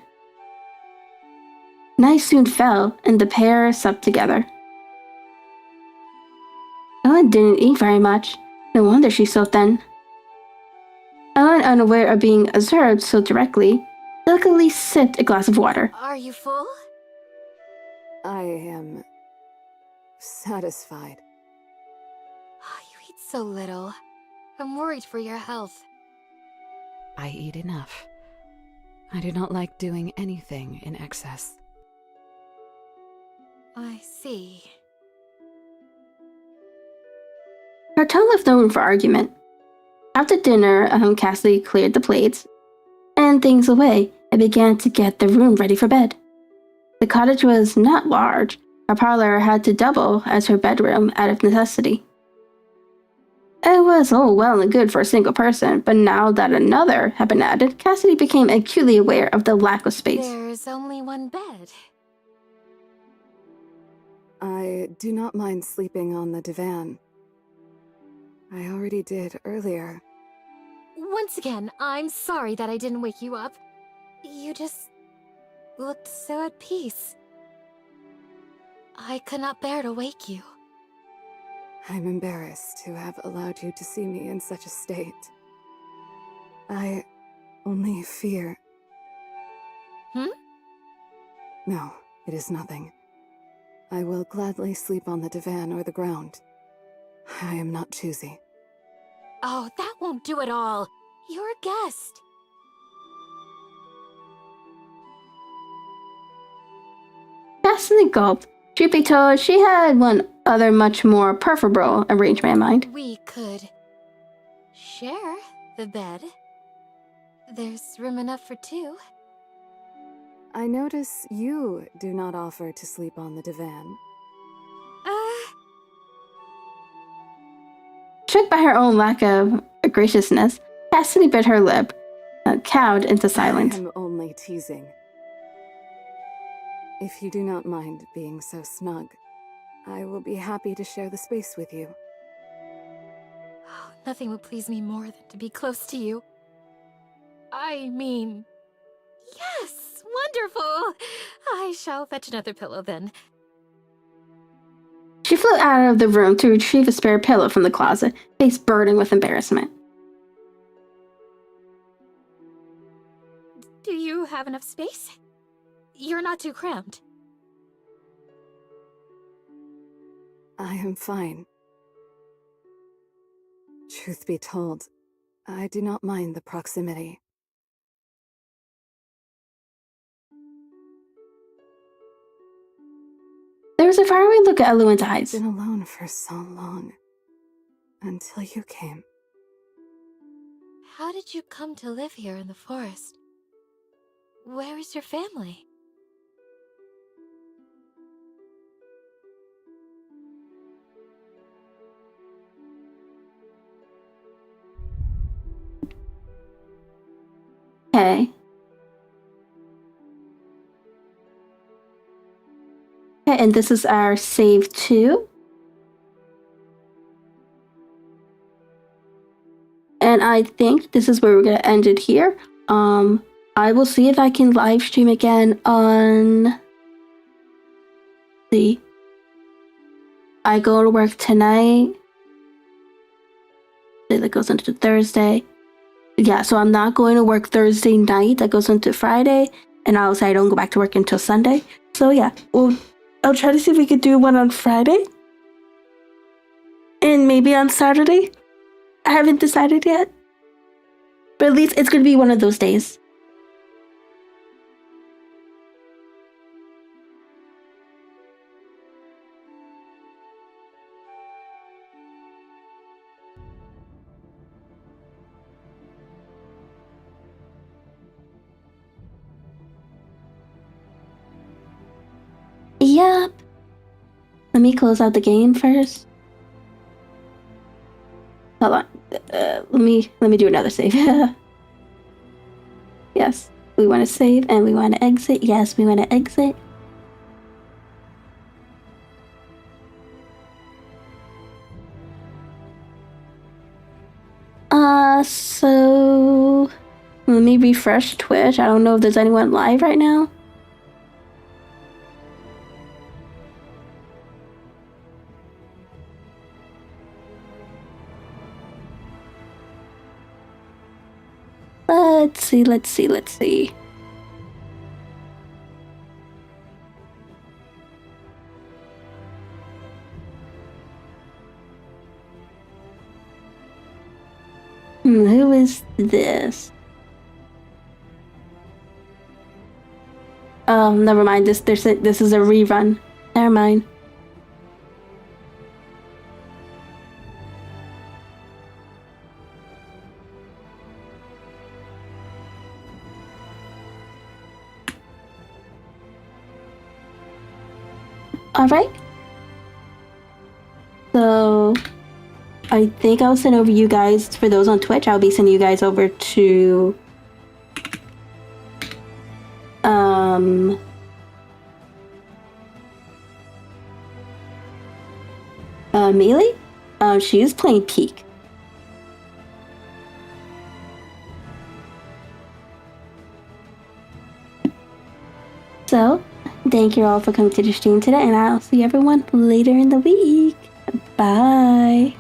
Night soon fell, and the pair supped together. Elowen didn't eat very much. No wonder she's so thin. Elowen, unaware of being observed so directly, luckily sipped a glass of water. Are you full? I am satisfied. Oh, you eat so little. I'm worried for your health. I eat enough. I do not like doing anything in excess. I see. Her tone left no room for argument. After dinner, Cassidy cleared the plates and things away and began to get the room ready for bed. The cottage was not large. Her parlor had to double as her bedroom out of necessity. It was all well and good for a single person, but now that another had been added, Cassidy became acutely aware of the lack of space. There's only one bed. I do not mind sleeping on the divan. I already did earlier. Once again, I'm sorry that I didn't wake you up. You just looked so at peace. I could not bear to wake you. I'm embarrassed to have allowed you to see me in such a state. I only fear... No, it is nothing. I will gladly sleep on the divan or the ground. I am not choosy. Oh, that won't do at all. You're a guest. Cassidy gulped. Truth be told, she had one other much more preferable arrangement in mind. We could share the bed. There's room enough for two. I notice you do not offer to sleep on the divan. Shook by her own lack of graciousness, Cassidy bit her lip, cowed into silence. I am only teasing. If you do not mind being so snug, I will be happy to share the space with you. Oh, nothing would please me more than to be close to you. I mean... Yes! Wonderful! I shall fetch another pillow then. She flew out of the room to retrieve a spare pillow from the closet, face burning with embarrassment. Do you have enough space? You're not too cramped. I am fine. Truth be told, I do not mind the proximity. There was a faraway look at Eluin's eyes. I've been alone for so long. Until you came. How did you come to live here in the forest? Where is your family? Okay. Okay, and this is our save 2. And I think this is where we're going to end it here. I will see if I can live stream again on... See. I go to work tonight. That goes into Thursday. Yeah, so I'm not going to work Thursday night. That goes into Friday. And I'll say I don't go back to work until Sunday. So yeah, I'll try to see if we could do one on Friday. And maybe on Saturday. I haven't decided yet. But at least it's going to be one of those days. Yep. Let me close out the game first. Hold on. Let me do another save. Yes. We want to save and we want to exit. Yes, we want to exit. So let me refresh Twitch. I don't know if there's anyone live right now. Let's see. Who is this? Oh, never mind. This is a rerun. Never mind. Alright. So I think I'll send over you guys, for those on Twitch, I'll be sending you guys over to Melee, she is playing Peak. So, thank you all for coming to the stream today, and I'll see everyone later in the week. Bye.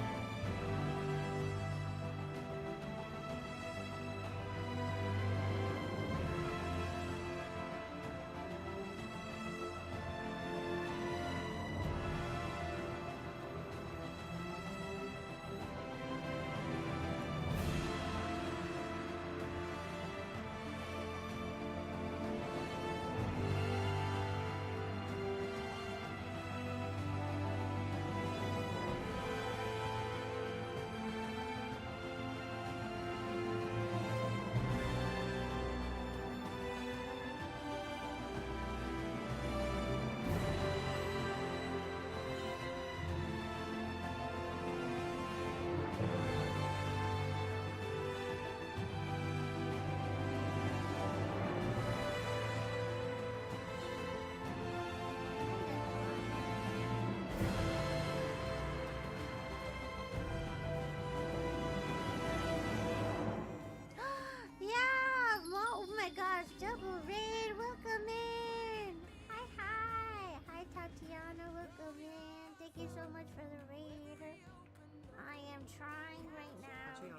Oh my gosh, double raid, welcome in! Hi, Tatiana, welcome in. Thank you so much for the raid. I am trying right now to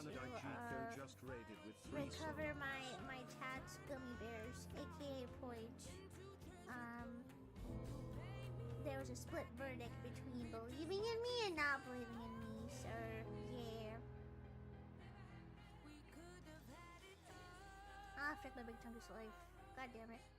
recover my tat's gummy bears, aka Poich. There was a split verdict between believing in me and not believing in me, so yeah. Ah, frick, my big tongue is life. God damn it.